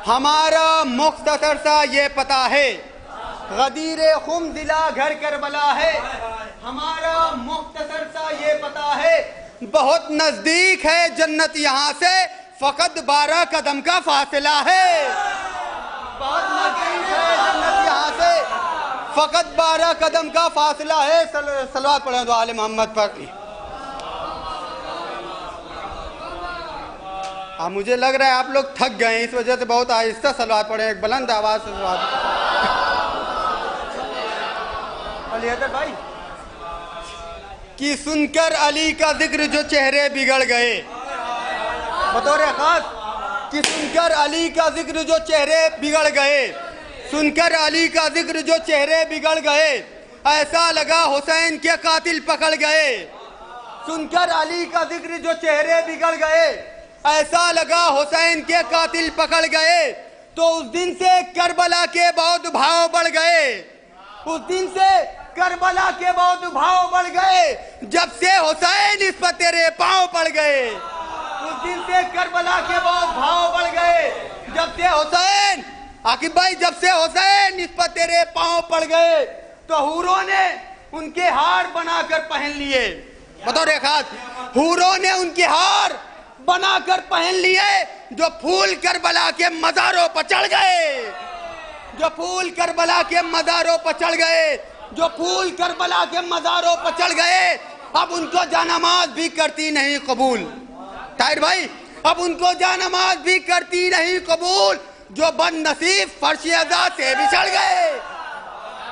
ہمارا مختصر سا یہ پتہ ہے، غدیر خم ضلع گھر کربلا ہے، ہمارا مختصر سا یہ پتہ ہے، بہت نزدیک ہے جنت یہاں سے، فقط 12 قدم کا فاصلہ ہے، بہت نزدیک ہے جنت یہاں سے، فقط 12 قدم کا فاصلہ ہے۔ صلوات پڑھیں تو آل محمد پر۔ مجھے لگ رہا ہے آپ لوگ تھک گئے ہیں، اس وجہ سے بہت آہستہ صلوات پڑھیں، ایک بلند آواز سے صلوات علی حیدر بھائی کہ سن کر علی کا ذکر جو چہرے بگڑ گئے، بطور خاص کہ سن کر علی کا ذکر جو چہرے بگڑ گئے، سن کر علی کا ذکر جو چہرے بگڑ گئے، ایسا لگا حسین کے قاتل پکڑ گئے۔ سن کر علی کا ذکر جو چہرے بگڑ گئے، ایسا لگا حسین کے قاتل پکڑ گئے، تو اس دن سے کربلا کے بہت بھاؤ بڑھ گئے، اس دن سے کربلا کے بہت بھاؤ بڑھ گئے، جب سے حسین اس پر تیرے پاؤں پڑ گئے، اس دن سے کربلا کے بہت بھاؤ بڑھ گئے، جب سے حسین عاقب بھائی جب سے حسین اس پر تیرے پاؤں پڑ گئے، تو حوروں نے ان کے ہار بنا کر پہن لیے، بطور خاص حوروں نے ان کے ہار بنا کر پہن لیے، جو پھول کربلا کے مزاروں پر چڑھ گئے، جو پھول کربلا کے مزاروں پر چڑھ گئے، جو پھول کربلا کے مزاروں پر چڑھ گئے، اب ان کو جانماز بھی کرتی نہیں قبول۔ طاہر بھائی اب ان کو جانماز بھی کرتی نہیں قبول، جو بد نصیب فرش عزا سے بچھڑ گئے،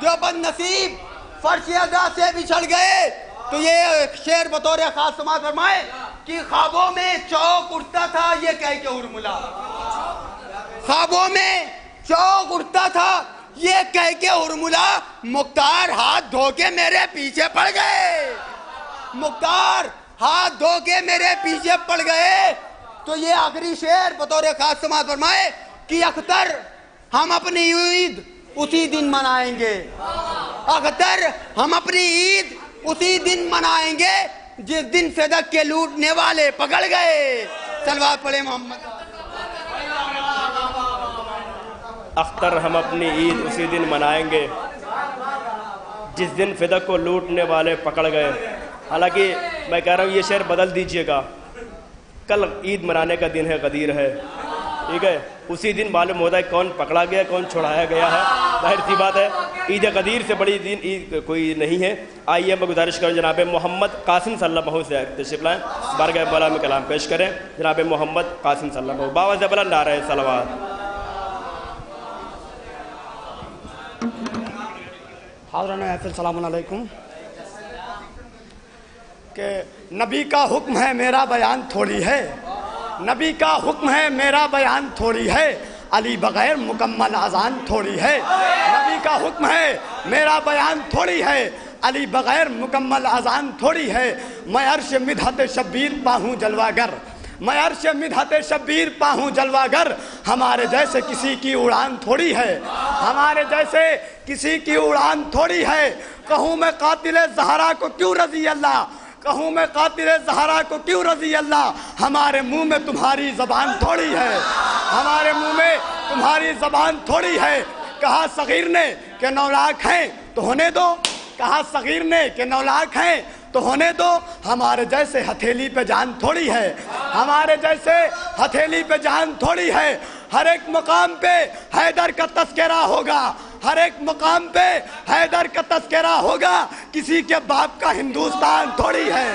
جو بد نصیب فرش عزا سے بچھڑ گئے۔ تو یہ شعر بطور خاص سماعت فرمائے کہ خوابوں میں چوک اٹھتا تھا یہ کہہ کے ہرملا، خوابوں میں چوک اٹھتا تھا یہ کہہ کے ہرملا، مختار ہاتھ دھو کے میرے پیچھے پڑ گئے، مختار ہاتھ دھو کے میرے پیچھے پڑ گئے۔ تو یہ آخری شعر بطور خاص سماعت فرمائے کہ اختر ہم اپنی عید اسی دن منائیں گے، اختر ہم اپنی عید اسی دن منائیں گے جس دن صدق کے لوٹنے والے پکڑ گئے۔ صلوات پڑھیں محمد۔ اختر ہم اپنی عید اسی دن منائیں گے جس دن فدق کو لوٹنے والے پکڑ گئے۔ حالانکہ میں کہہ رہا ہوں یہ شعر بدل دیجئے گا، کل عید منانے کا دن ہے، غدیر ہے، ٹھیک ہے، اسی دن معلوم ہوتا ہے کون پکڑا گیا کون چھڑایا گیا ہے۔ ظاہر سی بات ہے عید غدیر سے بڑی دن عید کوئی نہیں ہے۔ آئیے میں گزارش کروں جناب محمد قاسم صلی اللہ علیہ وسلم سے تشریف لائیں، بارگاہ مولا میں کلام پیش کریں۔ جناب محمد قاسم صلی اللہ علیہ وسلم، باوجہ بلند نعرہ صلوات۔ حاضران محفل السلام علیکم۔ کہ نبی کا حکم ہے میرا بیان تھوڑی ہے، نبی کا حکم ہے میرا بیان تھوڑی ہے، علی بغیر مکمل اذان تھوڑی ہے، نبی کا حکم ہے میرا بیان تھوڑی ہے، علی بغیر مکمل اذان تھوڑی ہے، میں عرش مدحت شبیر پاہوں جلوہ گر، میں عرش مدحت شبیر پاہوں جلوہ گر، ہمارے جیسے کسی کی اڑان تھوڑی ہے، ہمارے جیسے کسی کی اڑان تھوڑی ہے، کہوں میں قاتل زہرا کو کیوں رضی اللہ، کہوں میں قاتل زہرا کو کیوں رضی اللہ، ہمارے منہ میں تمہاری زبان تھوڑی ہے، ہمارے منہ میں تمہاری زبان تھوڑی ہے۔ کہا صغیر نے کہ 9 لاکھ ہیں تو ہونے دو، کہا صغیر نے کہ 9 لاکھ ہیں تو ہونے دو، ہمارے جیسے ہتھیلی پہ جان تھوڑی ہے، ہمارے جیسے ہتھیلی پہ جان تھوڑی ہے، ہر ایک مقام پہ حیدر کا تذکرہ ہوگا، ہر ایک مقام پہ حیدر کا تذکرہ ہوگا، کسی کے باپ کا ہندوستان تھوڑی ہے،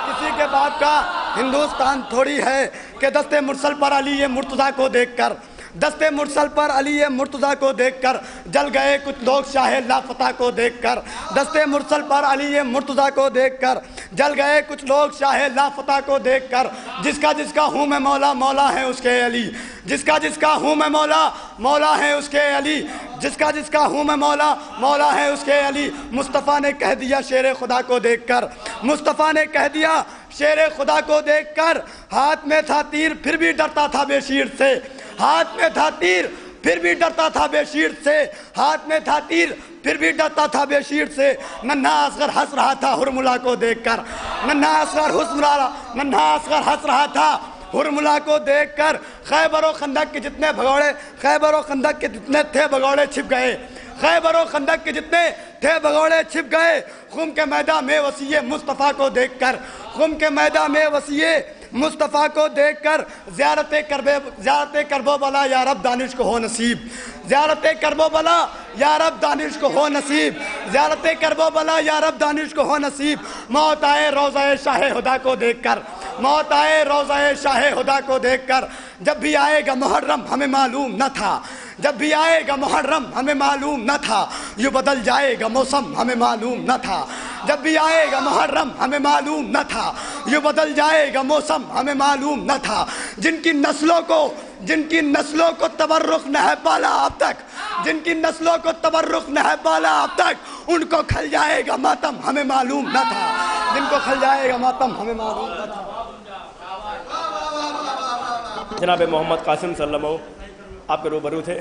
کسی کے باپ کا ہندوستان تھوڑی ہے۔ کہ دست مرسل پر علی مرتضیٰ کو دیکھ کر، دست مرسل پر علی مرتضیٰ کو دیکھ کر جل گئے کچھ لوگ شاہ لافتہ کو دیکھ کر، دست مرسل پر علی مرتضیٰ کو دیکھ کر جل گئے کچھ لوگ شاہ لافتہ کو دیکھ کر، جس کا ہوں میں مولا مولا ہے اس کے علی، جس کا ہوں میں مولا مولا ہے اس کے علی، جس کا ہوں میں مولا مولا ہے اس کے علی، مصطفیٰ نے کہہ دیا شیر خدا کو دیکھ کر، مصطفیٰ نے کہہ دیا شیر خدا کو دیکھ کر، ہاتھ میں تھا تیر پھر بھی ڈرتا تھا بے شیر سے، ہاتھ میں تھا تیر پھر بھی ڈرتا تھا بے شیر سے، ہاتھ میں تھا تیر پھر بھی ڈرتا تھا بے شیر سے، ننھا اصغر ہنس رہا تھا ہرملا کو دیکھ کر، ننھا اصغر ہنس رہا تھا ہرملا کو دیکھ کر، خیبر و خندق کے جتنے بھگوڑے، خیبر و خندق کے جتنے تھے بھگوڑے چھپ گئے، خیبر و خندق کے جتنے تھے بھگوڑے چھپ گئے، خم کے میدان میں وسیع مصطفیٰ کو دیکھ کر، خم کے میدان میں وسیع مصطفیٰ کو دیکھ کر، زیارت کرب و بلا یا رب دانش کو ہو نصیب، زیارت کرب و بلا یا رب دانش کو ہو نصیب، زیارت کرب و بلا یا رب دانش کو ہو نصیب، موت آئے روضہ شاہ ہدا کو دیکھ کر، موت آئے روضہ شاہ خدا کو دیکھ کر، جب بھی آئے گا محرم ہمیں معلوم نہ تھا، جب بھی آئے گا محرم ہمیں معلوم نہ تھا، یوں بدل جائے گا موسم ہمیں معلوم نہ تھا، جب بھی آئے گا محرم ہمیں معلوم نہ تھا، یوں بدل جائے گا موسم ہمیں معلوم نہ تھا۔ جن کی نسلوں کو تبرک نہ ہے پالا اب تک، جن کی نسلوں کو تبرک نہ ہے پالا اب تک، ان کو کھل جائے گا ماتم ہمیں معلوم نہ تھا، جن کو کھل جائے گا ماتم ہمیں معلوم نہ تھا۔ جناب محمد قاسم صلی اللہ علیہ وسلم آپ کے روبرو تھے۔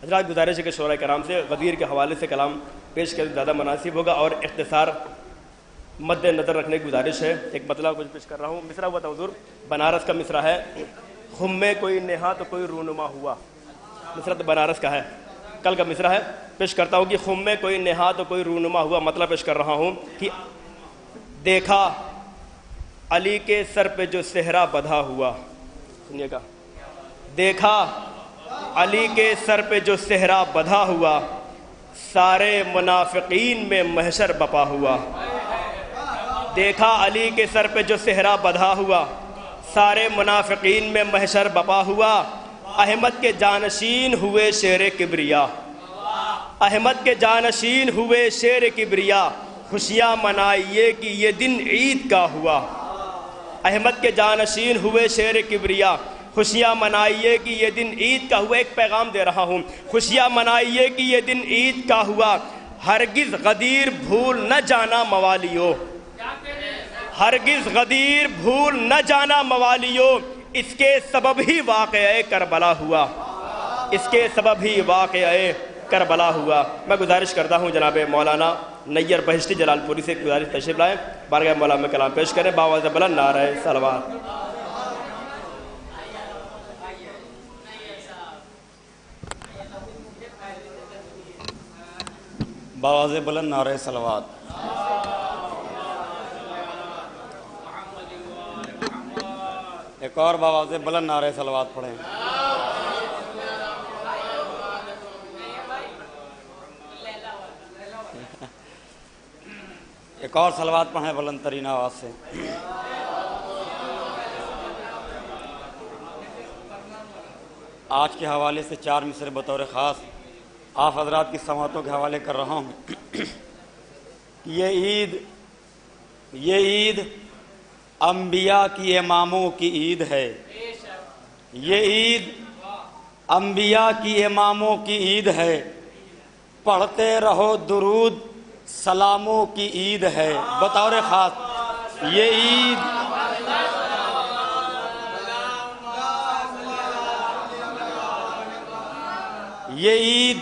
حضرات گزارش ہے کہ شورا کرام سے غدیر کے حوالے سے کلام پیش کرنا زیادہ مناسب ہوگا اور اختصار مد نظر رکھنے کی گزارش ہے۔ ایک مطلب کچھ پیش کر رہا ہوں، مصرع ہوا تھا حضور، بنارس کا مصرع ہے، خم میں کوئی نہا تو کوئی رونما ہوا، مصرع تو بنارس کا ہے، کل کا مصرع ہے، پیش کرتا ہوں کہ خم میں کوئی نہا تو کوئی رونما ہوا۔ مطلب پیش کر رہا ہوں کہ دیکھا علی کے سر پہ جو صحرا بدھا ہوا، سنیے گا، دیکھا علی کے سر پہ جو صحرا بدھا ہوا، سارے منافقین میں محشر بپا ہوا۔ دیکھا علی کے سر پہ جو صحرا بدھا ہوا، سارے منافقین میں محشر بپا ہوا۔ احمد کے جانشین ہوئے شیر کبریا، احمد کے جانشین ہوئے شیر کبریا، خوشیاں منائیے کہ یہ دن عید کا ہوا۔ احمد کے جانشین ہوئے شیر کبریا، خوشیاں منائیے کہ یہ دن عید کا ہوا۔ ایک پیغام دے رہا ہوں، خوشیاں منائیے کہ یہ دن عید کا ہوا، ہرگز غدیر بھول نہ جانا موالیو، ہرگز غدیر بھول نہ جانا موالیو، اس کے سبب ہی واقعہ کربلا ہوا، اس کے سبب ہی واقعہ کربلا ہوا۔ میں گزارش کرتا ہوں جناب مولانا نیر بہشتی جلال پوری سے گزارش تشریف لائیں، بارگاہ مولا میں کلام پیش کریں، باواز بلند نعرہ صلوات۔ باواز بلند نعرہ صلوات۔ ایک اور باواز بلند نعرہ صلوات پڑھیں۔ ایک اور صلوات پڑھیں بلند ترین آواز سے۔ آج کے حوالے سے 4 مصرع بطور خاص آپ حضرات کی سماعتوں کے حوالے کر رہا ہوں۔ یہ عید انبیاء کی اماموں کی عید ہے، یہ عید انبیاء کی اماموں کی عید ہے، پڑھتے رہو درود سلاموں کی عید ہے بطور خاص۔ یہ عید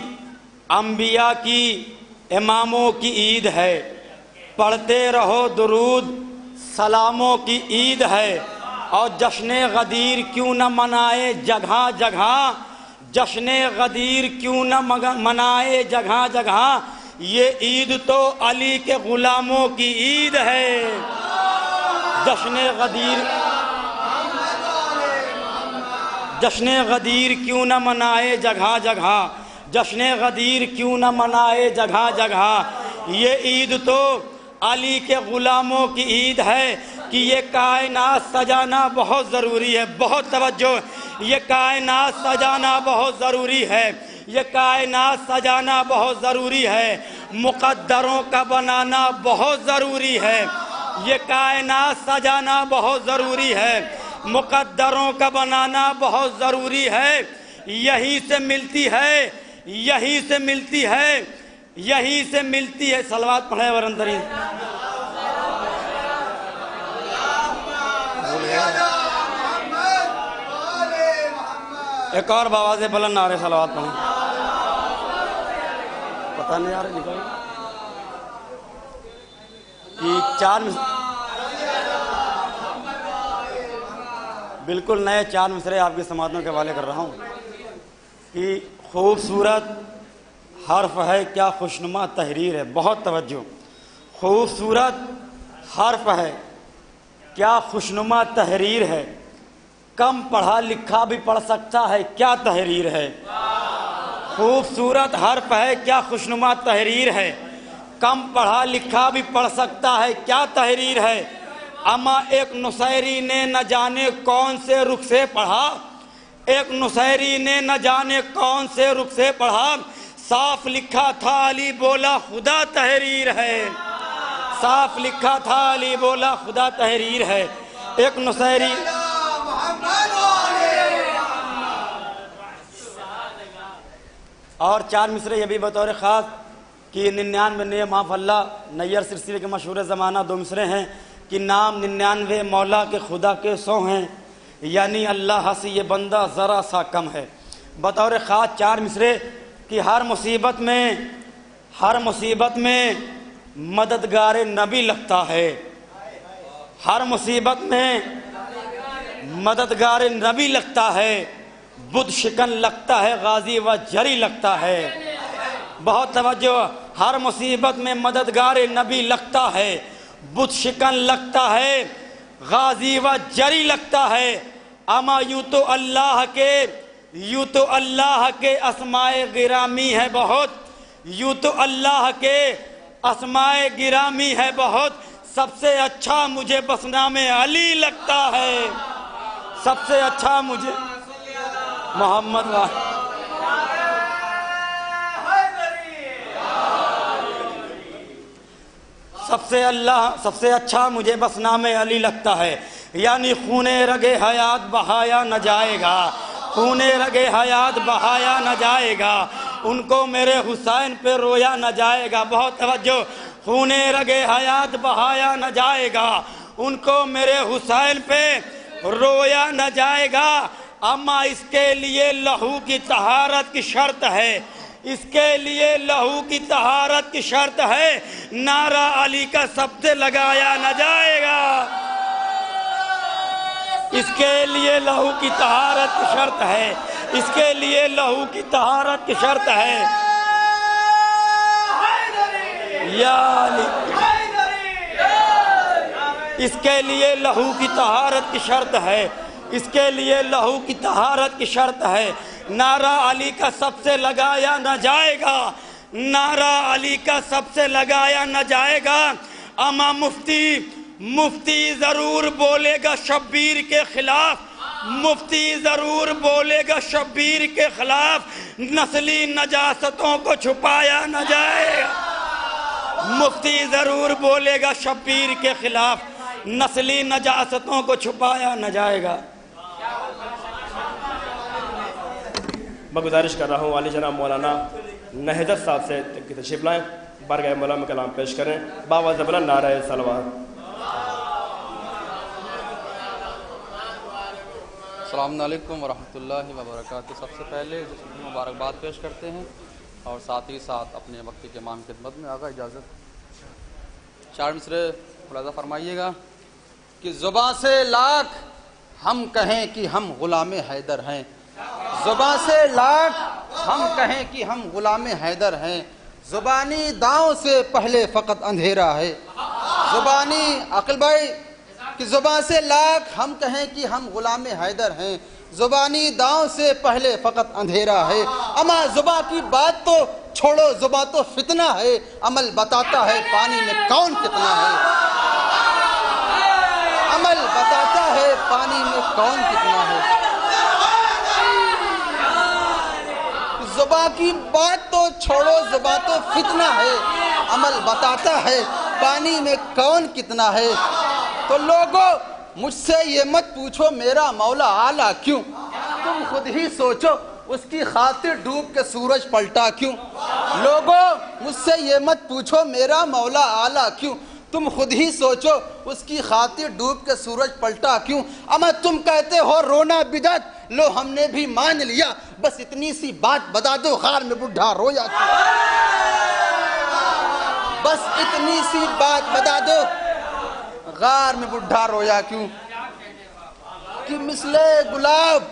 انبیاء کی اماموں کی عید ہے، پڑھتے رہو درود سلاموں کی عید ہے، اور جشن غدیر کیوں نہ منائے جگہ جگہ، جشن غدیر کیوں نہ منائے جگہ جگہ، یہ عید تو علی کے غلاموں کی عید ہے۔ جشن غدیر کیوں نہ منائے جگہ جگہ، جشن غدیر کیوں نہ منائے جگہ جگہ، یہ عید تو علی کے غلاموں کی عید ہے کہ یہ کائنات سجانا بہت ضروری ہے۔ بہت توجہ، یہ کائنات سجانا بہت ضروری ہے، یہ کائنات سجانا بہت ضروری ہے، مقدروں کا بنانا بہت ضروری ہے، یہ کائنات سجانا بہت ضروری ہے، مقدروں کا بنانا بہت ضروری ہے، یہیں سے ملتی ہے، یہیں سے ملتی ہے، یہیں سے ملتی ہے۔ صلوات پڑھیں ورندرین۔ ایک اور باواز بلند نعرہ صلوات پڑھیں۔ پتہ نہیں آ رہا نکل کہ 4 بالکل نئے 4 مصرعے آپ کی سماعتوں کے حوالے کر رہا ہوں کہ خوبصورت حرف ہے کیا خوشنما تحریر ہے۔ بہت توجہ، خوبصورت حرف ہے کیا خوشنما تحریر ہے، کم پڑھا لکھا بھی پڑھ سکتا ہے کیا تحریر ہے۔ خوبصورت حرف ہے کیا خوشنما تحریر ہے، کم پڑھا لکھا بھی پڑھ سکتا ہے کیا تحریر ہے۔ اما ایک نصیری نے نہ جانے کون سے رخ سے پڑھا، ایک نصیری نے نہ جانے کون سے رخ سے پڑھا، صاف لکھا تھا علی بولا خدا تحریر ہے، صاف لکھا تھا علی بولا خدا تحریر ہے۔ ایک نصیری اور 4 مصرے یہ بھی بطور خاص کہ 99 معاف اللہ نیر سلسلے کے مشہور زمانہ 2 مصرے ہیں کہ نام 99 مولا کے خدا کے 100 ہیں، یعنی اللہ سے یہ بندہ ذرا سا کم ہے۔ بطور خاص 4 مصرے کہ ہر مصیبت میں مددگار نبی لگتا ہے، ہر مصیبت میں مددگار نبی لگتا ہے، بدھ شکن لگتا ہے غازی و جری لگتا ہے۔ بہت توجہ، ہر مصیبت میں مددگار نبی لگتا ہے، بدھ شکن لگتا ہے، غازی و جری لگتا ہے۔ اما یوں تو اللہ کے اسماء گرامی ہے بہت، یوں تو اللہ کے اسماء گرامی ہے بہت، سب سے اچھا مجھے بس نام علی لگتا ہے، سب سے اچھا مجھے محمد سب سے اچھا مجھے بس نام علی لگتا ہے، یعنی خون رگے حیات بہایا نہ جائے گا، خون رگے حیات بہایا نہ جائے گا، ان کو میرے حسین پہ رویا نہ جائے گا۔ بہت توجہ، خون رگے حیات بہایا نہ جائے گا، ان کو میرے حسین پہ رویا نہ جائے گا۔ اما اس کے لیے لہو کی طہارت کی شرط ہے، اس کے لیے لہو کی طہارت کی شرط ہے، نعرہ علی کا سب سے لگایا نہ جائے گا، اس کے لیے لہو کی طہارت کی شرط ہے، اس کے لیے لہو کی طہارت کی شرط ہے۔ یا علی، اس کے لیے لہو کی طہارت کی شرط ہے، اس کے لیے لہو کی طہارت کی شرط ہے، نعرہ علی کا سب سے لگایا نہ جائے گا، نعرہ علی کا سب سے لگایا نہ جائے گا۔ اما مفتی ضرور بولے گا شبیر کے خلاف، مفتی ضرور بولے گا شبیر کے خلاف، نسلی نجاستوں کو چھپایا نہ جائے گا، مفتی ضرور بولے گا شبیر کے خلاف، نسلی نجاستوں کو چھپایا نہ جائے گا۔ میں گزارش کر رہا ہوں عالی جناب مولانا نہضت صاحب سے تشریف لائیں، بارگاہ مولا میں کلام پیش کریں، باوازِ بلند نعرہ صلوات۔ السلام علیکم ورحمۃ اللہ وبرکاتہ۔ سب سے پہلے مبارکباد پیش کرتے ہیں اور ساتھ ہی ساتھ اپنے وقت کے امام کی خدمت میں آقا اجازت 4 مصرے ملاحظہ فرمائیے گا کہ زباں سے لاکھ ہم کہیں کہ ہم غلام حیدر ہیں، زباں سے لاکھ ہم کہیں کہ ہم غلام حیدر ہیں، زبانی داؤں سے پہلے فقط اندھیرا ہے، زبانی عقل بھائی کہ زباں سے لاکھ ہم کہیں کہ ہم غلام حیدر ہیں، زبانی داؤں سے پہلے فقط اندھیرا ہے۔ اما زباں کی بات تو چھوڑو، زباں تو فتنہ ہے، عمل بتاتا ہے پانی میں کون کتنا ہے، عمل بتاتا ہے پانی میں کون کتنا ہے۔ زباں کی بات تو چھوڑو، زباں تو فتنہ ہے، عمل بتاتا ہے پانی میں کون کتنا ہے۔ تو لوگوں مجھ سے یہ مت پوچھو میرا مولا اعلیٰ کیوں، تم خود ہی سوچو اس کی خاطر ڈوب کے سورج پلٹا کیوں۔ لوگوں مجھ سے یہ مت پوچھو میرا مولا اعلیٰ کیوں، تم خود ہی سوچو اس کی خاطر ڈوب کے سورج پلٹا کیوں۔ اما تم کہتے ہو رونا بدعت، لو ہم نے بھی مان لیا، بس اتنی سی بات بتا دو غار میں بڈھا رویا کیوں، بس اتنی سی بات بتا دو غار میں بڈھا رویا کیوں۔ کہ مثل گلاب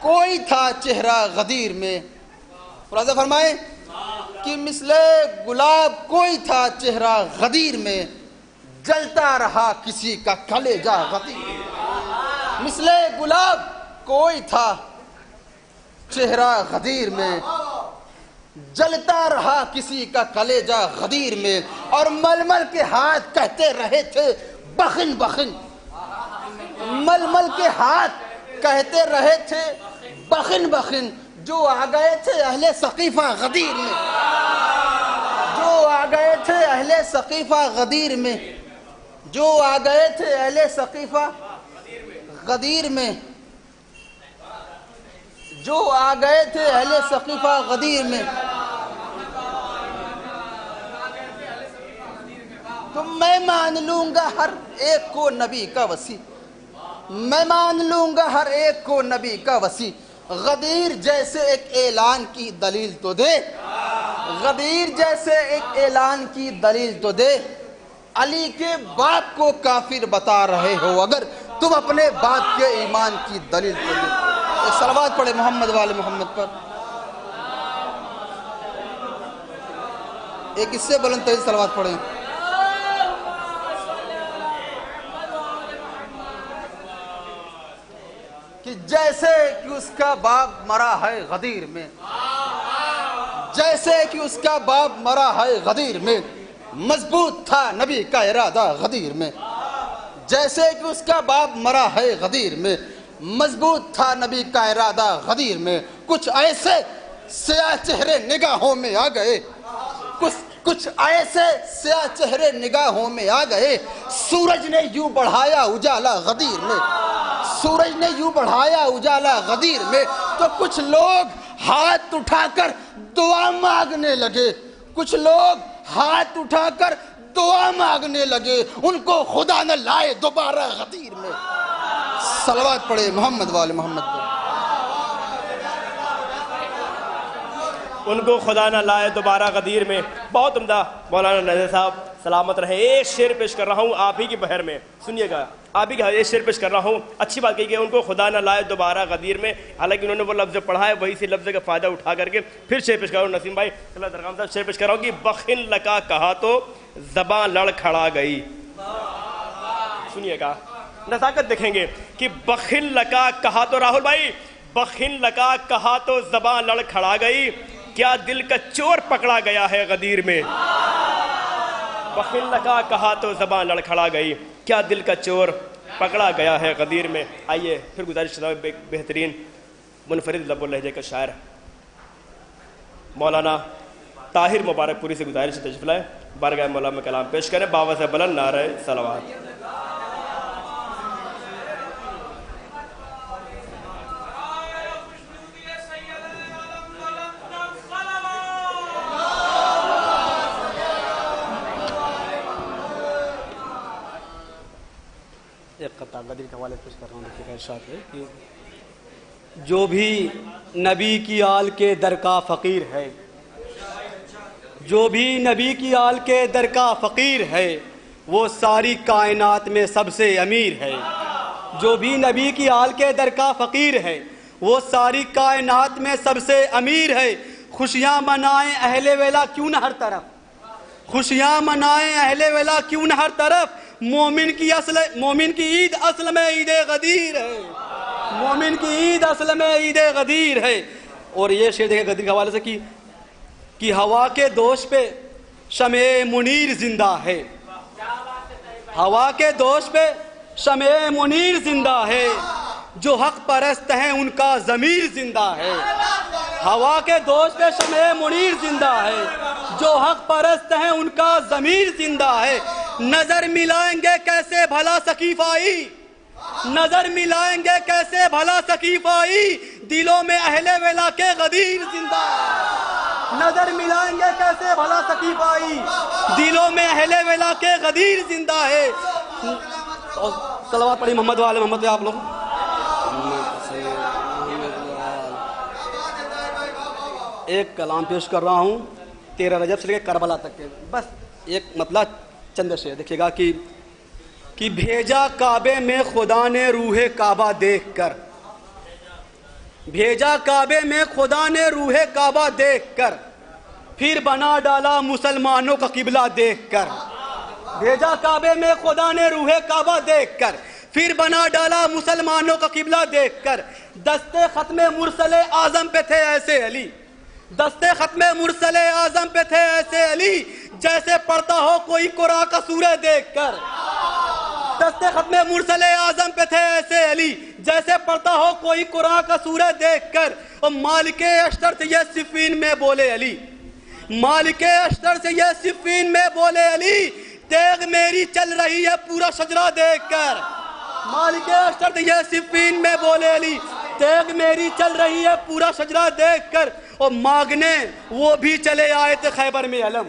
کوئی تھا چہرہ غدیر میں، ملاحظہ فرمائیں کہ مثل گلاب کوئی تھا چہرہ غدیر میں، جلتا رہا کسی کا کلیجہ غدیر، مثل گلاب کوئی تھا چہرہ غدیر میں، جلتا رہا کسی کا کلیجہ غدیر میں، اور ململ کے ہاتھ کہتے رہے تھے بخن بخن، ململ کے ہاتھ کہتے رہے تھے بخن بخن، جو آ گئے تھے اہل ثقیفہ غدیر میں، جو آ گئے تھے اہل ثقیفہ غدیر میں، جو آ گئے تھے اہل ثقیفہ غدیر میں، جو آ گئے تھے اہل ثقیفہ غدیر میں۔ تو میں مان لوں گا ہر ایک کو نبی کا وصی، میں مان لوں گا ہر ایک کو نبی کا وصی، غدیر جیسے ایک اعلان کی دلیل تو دے، غدیر جیسے ایک اعلان کی دلیل تو دے، علی کے باپ کو کافر بتا رہے ہو اگر تم اپنے باپ کے ایمان کی دلیل تو دے۔ ایک صلوات پڑھے محمد والے محمد پر، ایک اس سے بلند ترین صلوات پڑھیں۔ کہ جیسے کہ اس کا باپ مرا ہے غدیر میں، جیسے کہ اس کا باپ مرا ہے غدیر میں، مضبوط تھا نبی کا ارادہ غدیر میں، جیسے کہ اس کا باپ مرا ہے غدیر میں، مضبوط تھا نبی کا ارادہ غدیر میں۔ کچھ ایسے سیاہ چہرے نگاہوں میں آ گئے، کچھ ایسے سیاہ چہرے نگاہوں میں آ گئے، سورج نے یوں بڑھایا اجالا غدیر میں، سورج نے یوں بڑھایا اجالا غدیر میں، تو کچھ لوگ ہاتھ اٹھا کر دعا مانگنے لگے، کچھ لوگ ہاتھ اٹھا کر دعا مانگنے لگے، ان کو خدا نہ لائے دوبارہ غدیر میں۔ صلوات پڑھے محمد والے محمد پر، ان کو خدا نہ لائے دوبارہ غدیر میں۔ بہت عمدہ مولانا نذیر صاحب، سلامت رہیں۔ ایک شعر پیش کر رہا ہوں آپ ہی کی بہر میں، سنیے گا، آپ ہی کا ایک شعر پیش کر رہا ہوں۔ اچھی بات کہی کہ ان کو خدا نہ لائے دوبارہ غدیر میں، حالانکہ انہوں نے وہ لفظ پڑھا ہے، وہی سے لفظ کا فائدہ اٹھا کر کے پھر شعر پیش کر رہا ہوں۔ نسیم بھائی اللہ درگاہ صاحب شعر پیش کر رہا ہوں کہ بخن لکا کہا تو زباں لڑ کھڑا گئی۔ سنیے گا، نزاکت دیکھیں گے کہ بخن لکا کہا تو، راہل بھائی بخن لکا کہا تو زباں لڑ کھڑا گئی، کیا دل کا چور پکڑا گیا ہے غدیر میں۔ بخن لکا کہا تو زباں لڑ کھڑا گئی، کیا دل کا چور پکڑا گیا ہے غدیر میں۔ آئیے پھر گزارش کرتا ہوں بہترین منفرد لب و لہجے کا شاعر مولانا طاہر مبارک پوری سے گزارش سے تشریف لائے، بارگاہ مولا میں کلام پیش کریں، باوضع بلند نعرہ صلوات۔ ایک قطع غدیر کے حوالے پیش کر رہا ہوں، دیکھیے ارشاد ہے کہ جو بھی نبی کی آل کے در کا فقیر ہے، جو بھی نبی کی آل کے در کا فقیر ہے، وہ ساری کائنات میں سب سے امیر ہے۔ جو بھی نبی کی آل کے در کا فقیر ہے، وہ ساری کائنات میں سب سے امیر ہے۔ خوشیاں منائیں اہل ویلا کیوں نہ ہر طرف، خوشیاں منائیں اہل ویلا کیوں نہ ہر طرف، مومن کی عید اصل میں عید غدیر ہے، مومن کی عید اصل میں عید غدیر ہے۔ اور یہ شعر دیکھیں غدیر کے حوالے سے کہ ہوا کے دوش پہ شمع منیر زندہ ہے، ہوا کے دوش پہ شمع منیر زندہ ہے، جو حق پرست ہیں ان کا ضمیر زندہ ہے۔ ہوا کے دوش پہ شمع منیر زندہ ہے، جو حق پرست ہیں ان کا ضمیر زندہ ہے۔ نظر ملائیں گے کیسے بھلا سقیفائی، نظر ملائیں گے کیسے بھلا سقیفائی، دلوں میں اہل ولا کے غدیر زندہ ہے۔ نظر ملائیں گے کیسے بھلا سقیفائی، دلوں میں اہل ولا کے غدیر زندہ ہے۔ صلوات پڑھی محمد والے محمد پہ آپ لوگ۔ ایک کلام پیش کر رہا ہوں 13 رجب سے لے کے کربلا تک کے، بس ایک مطلب چند شعر دیکھیے گا کہ بھیجا کعبے میں خدا نے روح کعبہ دیکھ کر، بھیجا کعبے میں خدا نے روح کعبہ دیکھ کر، پھر بنا ڈالا مسلمانوں کا قبلہ دیکھ کر۔ بھیجا کعبے میں خدا نے روح کعبہ دیکھ کر، پھر بنا ڈالا مسلمانوں کا قبلہ دیکھ کر۔ دستے ختم مرسل اعظم پہ تھے ایسے علی، دستے ختم مرسل اعظم پہ تھے ایسے علی جیسے پڑھتا ہو کوئی قرآن کا سورہ دیکھ کر. دستے ختم مرسل اعظم پہ تھے ایسے علی جیسے پڑھتا ہو کوئی قرآن کا سورہ دیکھ کر. اور مالک اشتر سے یہ صفین میں بولے علی, مالک اشتر سے یہ صفین میں بولے علی, تیغ میری چل رہی ہے پورا شجرہ دیکھ کر. مالک اشتر سے یہ صفین میں بولے علی, تیغ میری چل رہی ہے پورا شجرہ دیکھ کر. اور مانگنے وہ بھی چلے آئے تھے خیبر میں علم,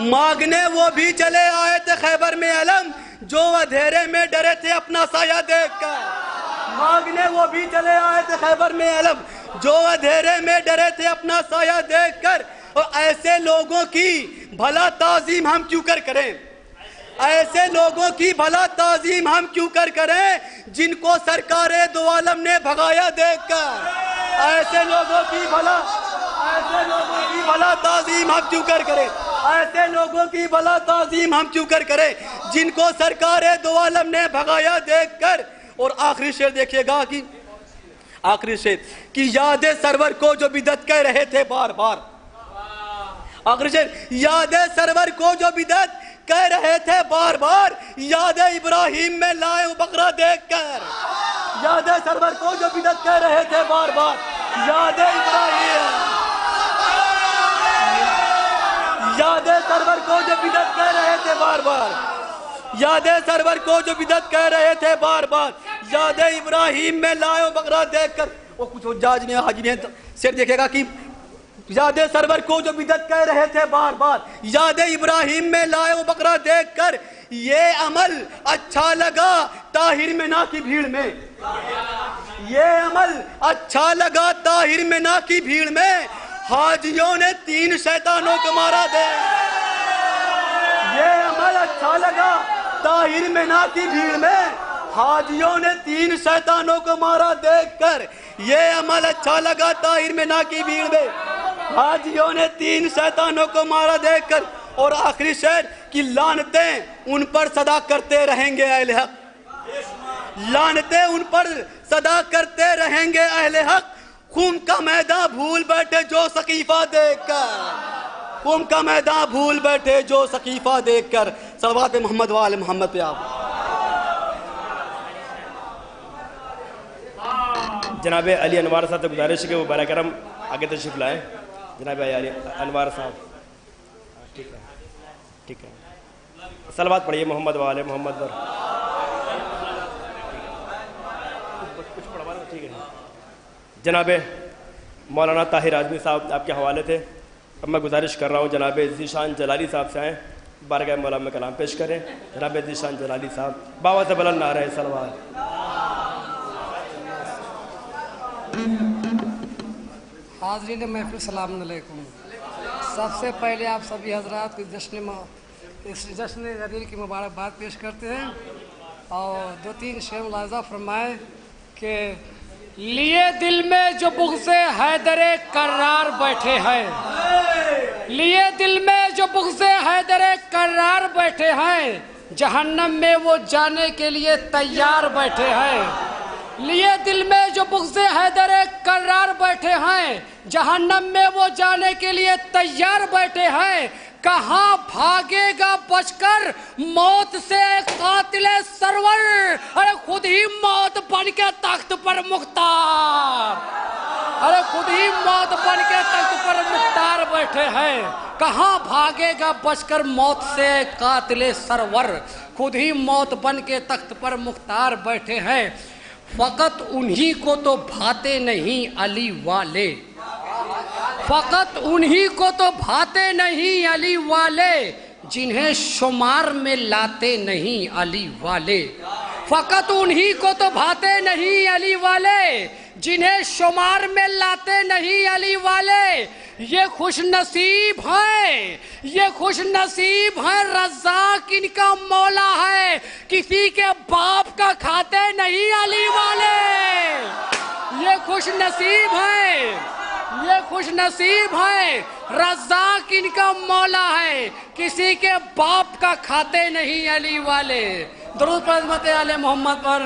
مانگنے وہ بھی چلے آئے تھے خیبر میں علم, جو اندھیرے میں ڈرے تھے اپنا سایہ دیکھ کر. مانگنے وہ بھی چلے آئے تھے خیبر میں علم, جو اندھیرے میں ڈرے تھے اپنا سایہ دیکھ کر. اور ایسے لوگوں کی بھلا تعظیم ہم کیوں کر کریں, ایسے لوگوں کی بھلا تعظیم ہم کیوں کر کریں جن کو سرکار دو عالم نے بھگایا دیکھ کر. ایسے لوگوں کی بھلا تعظیم ہم کیوں کر کریں, ایسے لوگوں کی بھلا تعظیم ہم کیوں کر کریں جن کو سرکار دو عالم نے بھگایا دیکھ کر. اور آخری شعر دیکھیے گا کہ آخری شعر کہ یاد سرور کو جو بدعت کہہ رہے تھے بار بار. آخری شعر یاد سرور کو جو بدعت کہہ رہے تھے بار بار, یاد ابراہیم میں لائے بقرہ دیکھ کر. یاد سرور کو جو بدعت کہہ رہے تھے بار بار, یاد ابراہیم, یاد سرور کو جو بدعت کہہ رہے تھے بار بار, یاد سرور کو جو بدعت کہہ رہے تھے بار بار, یاد ابراہیم میں لائے بقرہ دیکھ کر. وہ کچھ حجاج نے حاجی نے شعر دیکھے گا کہ یاد سرور کو جو بدعت کہہ رہے تھے بار بار, یاد ابراہیم میں لائے بقرہ دیکھ کر. یہ عمل اچھا لگا طاہر منا کی بھیڑ میں, یہ عمل اچھا لگا طاہر منا کی بھیڑ میں, حاجیوں نے 3 شیطانوں کو مارا دے. یہ عمل اچھا لگا طاہر منا کی بھیڑ میں, حاجیوں نے 3 شیطانوں کو مارا دیکھ کر. یہ عمل اچھا لگا طاہر منا کی بھیڑ میں, حاجیوں نے 3 شیطانوں کو مارا دیکھ کر. اور آخری شعر کہ لعنتیں ان پر صدا کرتے رہیں گے اہل حق, لعنتیں ان پر صدا کرتے رہیں گے اہل حق. خون کا میدان بھول بیٹھے جو سقیفہ دیکھ کر, خون کا میدان بھول بیٹھے جو سقیفہ دیکھ کر. صلوات محمد و آل محمد پہ آپ. جناب علی انوار صاحب سے گزارش ہے کہ وہ براہ کرم آگے تشریف لائیں. جناب علی انوار صاحب, ٹھیک ہے ٹھیک ہے, صلوات پڑھیے محمد و آل محمد پر. کچھ پڑھوا ٹھیک ہے. جناب مولانا طاہر اعظمی صاحب آپ کے حوالے تھے. اب میں گزارش کر رہا ہوں جناب ذیشان جلالی صاحب سے آئیں, بارگاہ مولا میں کلام پیش کریں. جناب ذیشان جلالی صاحب بابا سے بلند نعرہ صلوات. حاضرین محفل السلام علیکم. سب سے پہلے آپ سبھی حضرات کو جشن غدیر کی مبارکباد پیش کرتے ہیں, اور 2-3 شعر ملاحظہ فرمائیں کہ لیے دل میں جو بغض حیدر کرار بیٹھے ہیں, لیے دل میں جو بغض حیدر کرار بیٹھے ہیں, جہنم میں وہ جانے کے لیے تیار بیٹھے ہیں. لیے دل میں جو بغض حیدر کرار بیٹھے ہیں, جہنم میں وہ جانے کے لیے تیار بیٹھے ہیں. کہاں بھاگے گا بچ کر موت سے قاتل سرور, ارے خود ہی موت بن کے تخت پر مختار, ارے خود ہی موت بن کے تخت پر مختار بیٹھے ہیں. کہاں بھاگے گا بچ کر موت سے قاتل سرور, خود ہی موت بن کے تخت پر مختار بیٹھے ہیں. فقط انہی کو تو بھاتے نہیں علی والے, فقط انہی کو تو بھاتے نہیں علی والے, جنہیں شمار میں لاتے نہیں علی والے. فقط انہی کو تو بھاتے نہیں علی والے, جنہیں شمار میں لاتے نہیں علی والے. یہ خوش نصیب ہیں, یہ خوش نصیب ہیں, رزاق ان کا مولا ہے, کسی کے باپ کا کھاتے نہیں علی والے. یہ خوش نصیب ہیں, یہ خوش نصیب ہیں, رزاق ان کا مولا ہے, کسی کے باپ کا کھاتے نہیں علی والے. درود پر عظمت آل محمد پر.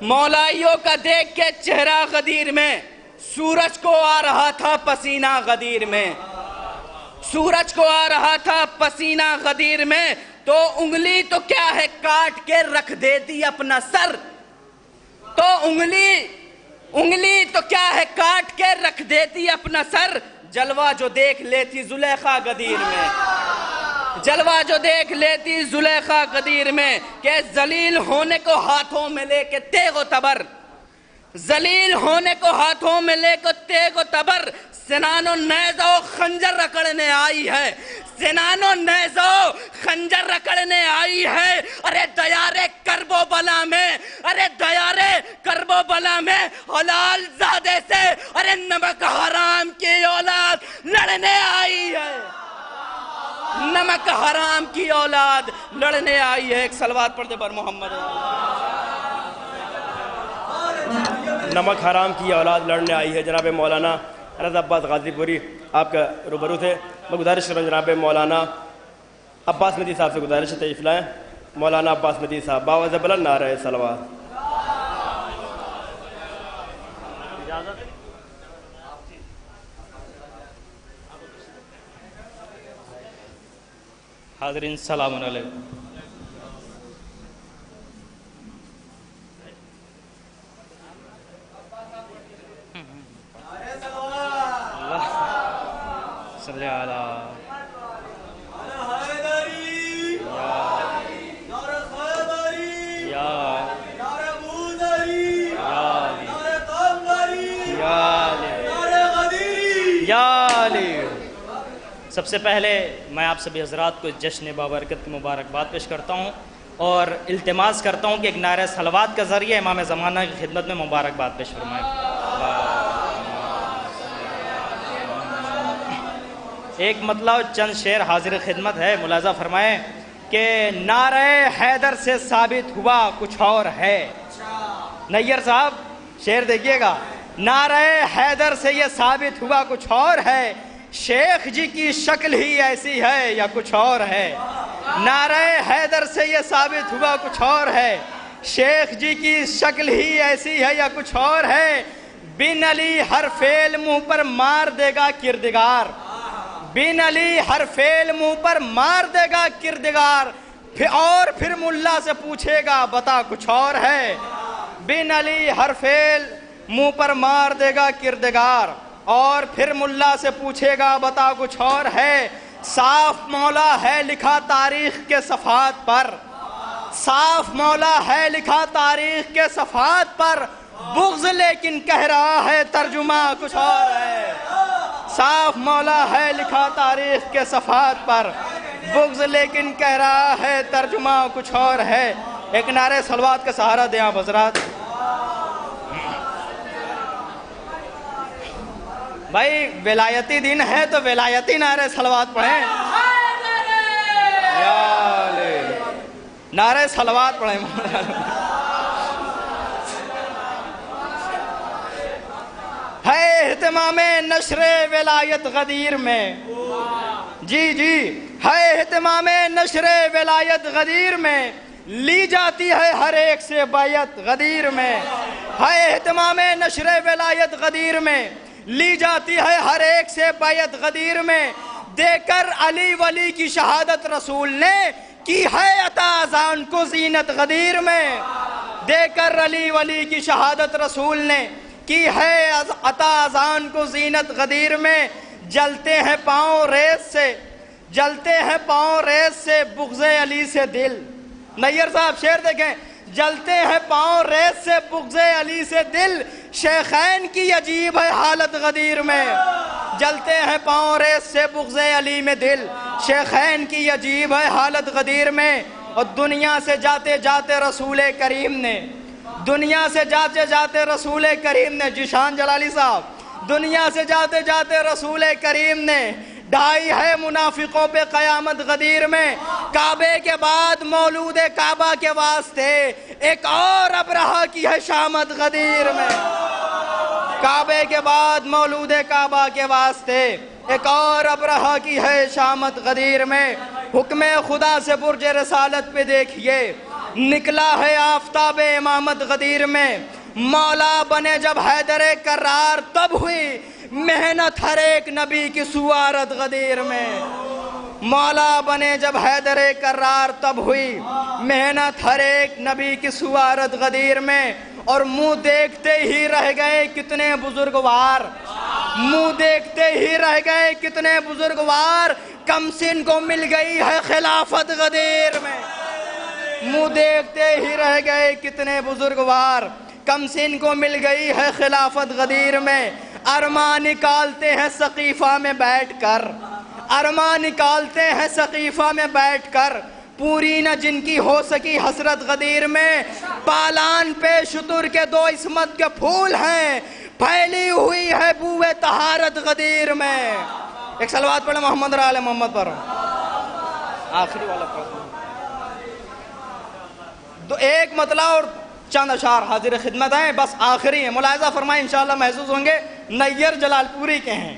مولائیوں کا دیکھ کے چہرہ غدیر میں، سورج کو آ رہا تھا پسینہ غدیر میں، سورج کو آ رہا تھا پسینہ غدیر میں، تو انگلی تو کیا ہے کاٹ کے رکھ دیتی اپنا سر، تو انگلی تو کیا ہے کاٹ کے رکھ دیتی اپنا سر، جلوہ جو دیکھ لیتی زلیخا غدیر میں، جلوہ جو دیکھ لیتی زلیخا غدیر میں، کہ ذلیل ہونے کو ہاتھوں میں لے کے تیغ و تبر، ذلیل ہونے کو ہاتھوں میں لے کے تیغ و تبر، سنان و نیزہ و خنجر رکڑنے آئی ہے، سنان و نیزہ و خنجر رکڑنے آئی ہے، ارے دیار کرب و بلا میں، ارے دیار کرب و بلا میں حلال زادے سے، ارے نمک حرام کی اولاد لڑنے آئی ہے، نمک حرام کی اولاد لڑنے آئی ہے۔ ایک صلوات پڑھ دے بر محمد۔ نمک حرام کی اولاد لڑنے آئی ہے۔ جناب مولانا رضا عباس غازی پوری آپ کا روبرو تھے، میں گزارش کروں جناب مولانا عباس مدی صاحب سے گزارش تشریف لائیں۔ مولانا عباس مدی صاحب باوض بلند نعرہ صلوات۔ حاضرین السلام علیکم۔ صلی اللہ سب سے پہلے میں آپ سبھی حضرات کو جشن بابرکت کی مبارکباد پیش کرتا ہوں اور التماس کرتا ہوں کہ ایک نعرہ صلوات کا ذریعہ امام زمانہ کی خدمت میں مبارکباد پیش فرمائیں۔ ایک مطلب چند شعر حاضر خدمت ہے، ملاحظہ فرمائیں کہ نعرہ حیدر سے ثابت ہوا کچھ اور ہے۔ نیر صاحب شعر دیکھیے گا، نعرہ حیدر سے یہ ثابت ہوا کچھ اور ہے، شیخ جی کی شکل ہی ایسی ہے یا کچھ اور ہے۔ نعرہ حیدر سے یہ ثابت ہوا کچھ اور ہے، شیخ جی کی شکل ہی ایسی ہے یا کچھ اور ہے، بن علی ہر فعل منہ پر مار دے گا کردگار، بن علی ہر فعل منہ پر مار دے گا کردگار، اور پھر ملا سے پوچھے گا بتا کچھ اور ہے، بن علی ہر فعل منہ پر مار دے گا کردگار، اور پھر ملا سے پوچھے گا بتا کچھ اور ہے۔ صاف مولا ہے لکھا تاریخ کے صفحات پر، صاف مولا ہے لکھا تاریخ کے صفحات پر، بغض لیکن کہہ رہا ہے ترجمہ کچھ اور ہے۔ صاف مولا ہے لکھا تاریخ کے صفحات پر، بغض لیکن کہہ رہا ہے ترجمہ کچھ اور ہے۔ ایک نعرہ صلوات کا سہارا دیں آپ حضرات۔ بھائی ولایتی دن ہے تو ولایتی نعرہ صلوات پڑھیں، نعرہ صلوات پڑھیں۔ ہے اہتمام نشر ولایت غدیر میں، جی جی ہے اہتمام نشر ولایت غدیر میں، لی جاتی ہے ہر ایک سے بیعت غدیر میں، ہے اہتمام نشر ولایت غدیر میں، لی جاتی ہے ہر ایک سے بیعت غدیر میں، دے کر علی ولی کی شہادت رسول نے کی ہے عطا اذان کو زینت غدیر میں، دے کر علی ولی کی شہادت رسول نے کی ہے عطا اذان کو زینت غدیر میں، جلتے ہیں پاؤں ریت سے، جلتے ہیں پاؤں ریت سے بغض علی سے دل۔ نیر صاحب شعر دیکھیں، جلتے ہیں پاؤں ریت سے بغض علی سے دل، شیخین کی عجیب ہے حالت غدیر میں، جلتے ہیں پاؤں ریت سے بغض علی میں دل، شیخین کی عجیب ہے حالت غدیر میں۔ اور دنیا سے جاتے جاتے رسول کریم نے، دنیا سے جاتے جاتے رسول کریم نے، جشان جلالی صاحب، دنیا سے جاتے جاتے رسول کریم نے ڈھائی ہے منافقوں پہ قیامت غدیر میں، کعبے کے بعد مولود کعبہ کے واسطے ایک اور ابرہہ کی ہے شامت غدیر میں، کعبے کے بعد مولود کعبہ کے واسطے ایک اور ابرہہ کی ہے شامت غدیر میں۔ حکم خدا سے برج رسالت پہ دیکھیے، نکلا ہے آفتاب امامت غدیر میں، مولا بنے جب حیدر کرار تب ہوئی محنت ہر ایک نبی کی سوارت غدیر میں، مولا بنے جب حیدر کرار تب ہوئی محنت ہر ایک نبی کی سوارت غدیر میں، اور منہ دیکھتے ہی رہ گئے کتنے بزرگوار، منہ دیکھتے ہی رہ گئے کتنے بزرگوار، کم سن کو مل گئی ہے خلافت غدیر میں، منہ دیکھتے ہی رہ گئے کتنے بزرگوار، کم سن کو مل گئی ہے خلافت غدیر میں، ارمان نکالتے ہیں سقیفہ میں بیٹھ کر، ارمان نکالتے ہیں سقیفہ میں بیٹھ کر، پوری نہ جن کی ہو سکی حسرت غدیر میں، پالان پہ شتر کے دو عصمت کے پھول ہیں، پھیلی ہوئی ہے بوئے طہارت غدیر میں۔ ایک صلوات پڑھیں محمد اور آل محمد پر، آخری والا تو ایک مطلع اور چند اشعار حاضر خدمت ہیں، بس آخری ہیں، ملاحظہ فرمائیں انشاءاللہ محسوس ہوں گے نیر جلال پوری کے ہیں۔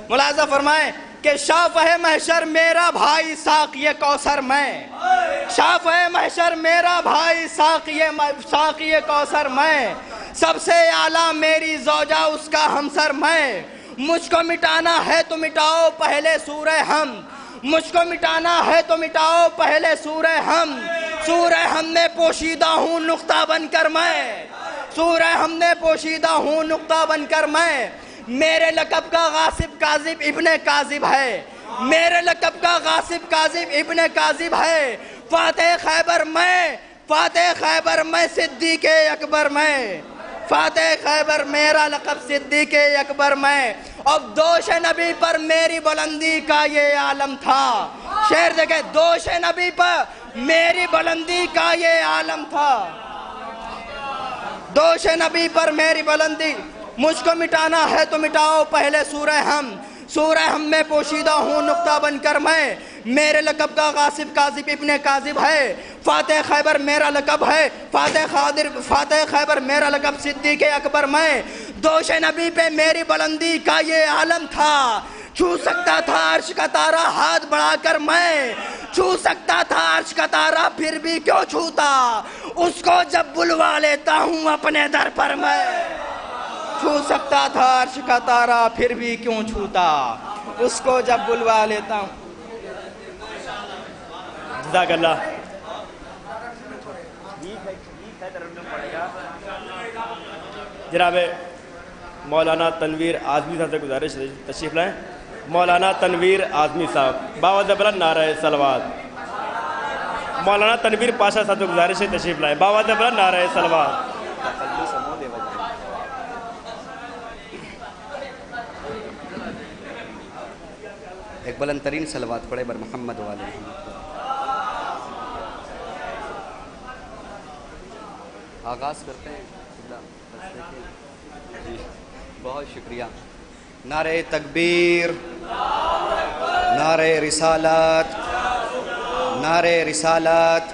ملاحظہ فرمائیں کہ شافع محشر میرا بھائی ساقی کوثر میں، شافع محشر میرا بھائی ساقی کوثر میں، سب سے اعلیٰ میری زوجہ اس کا ہمسر میں، مجھ کو مٹانا ہے تو مٹاؤ پہلے سورہ حمد، مجھ کو مٹانا ہے تو مٹاؤ پہلے سورہ حمد، سورہ حمد میں پوشیدہ ہوں نقطہ بن کر میں، سورہ حمد میں پوشیدہ ہوں نقطہ بن کر میں، میرے لقب کا غاصب کاذب ابن کاذب ہے، میرے لقب کا غاصب کاذب ابن کاذب ہے، فاتح خیبر میں، فاتح خیبر میں صدیق اکبر میں، فاتح خیبر میرا لقب صدیق اکبر میں، اب دوش نبی پر میری بلندی کا یہ عالم تھا، شعر دیکھیں، دوش نبی پر میری بلندی کا یہ عالم تھا، دوش نبی پر میری بلندی، مجھ کو مٹانا ہے تو مٹاؤ پہلے سورہ حمد، سورہ حمد میں پوشیدہ ہوں نقطہ بن کر میں، میرے لقب کا غاصب کاذب ابن کاذب ہے، فاتح خیبر میرا لقب ہے، فاتح خیبر میرا لقب صدیق اکبر میں، دوش نبی پہ میری بلندی کا یہ عالم تھا، چھو سکتا تھا عرش کا تارا ہاتھ بڑھا کر میں، چھو سکتا تھا عرش کا تارا پھر بھی کیوں چھوتا، اس کو جب بلوا لیتا ہوں اپنے در پر میں، چھو سکتا تھا عرش کا تارا پھر بھی کیوں چھوتا، اس کو جب بلوا لیتا ہوں۔ جزاک اللہ۔ جناب مولانا تنویر اعظمی صاحب سے گزارش تشریف لائیں، مولانا تنویر اعظمی صاحب باوجہ بلند نعرہ صلوات، مولانا تنویر پاشا صاحب سے گزارش تشریف لائیں، باوجہ بلند نعرہ صلوات۔ ایک بلند ترین صلوات پڑھے بر محمد والے محمد۔ آغاز کرتے ہیں، بہت شکریہ۔ نعرہ تکبیر، نعرہ رسالت، نعرہ رسالت،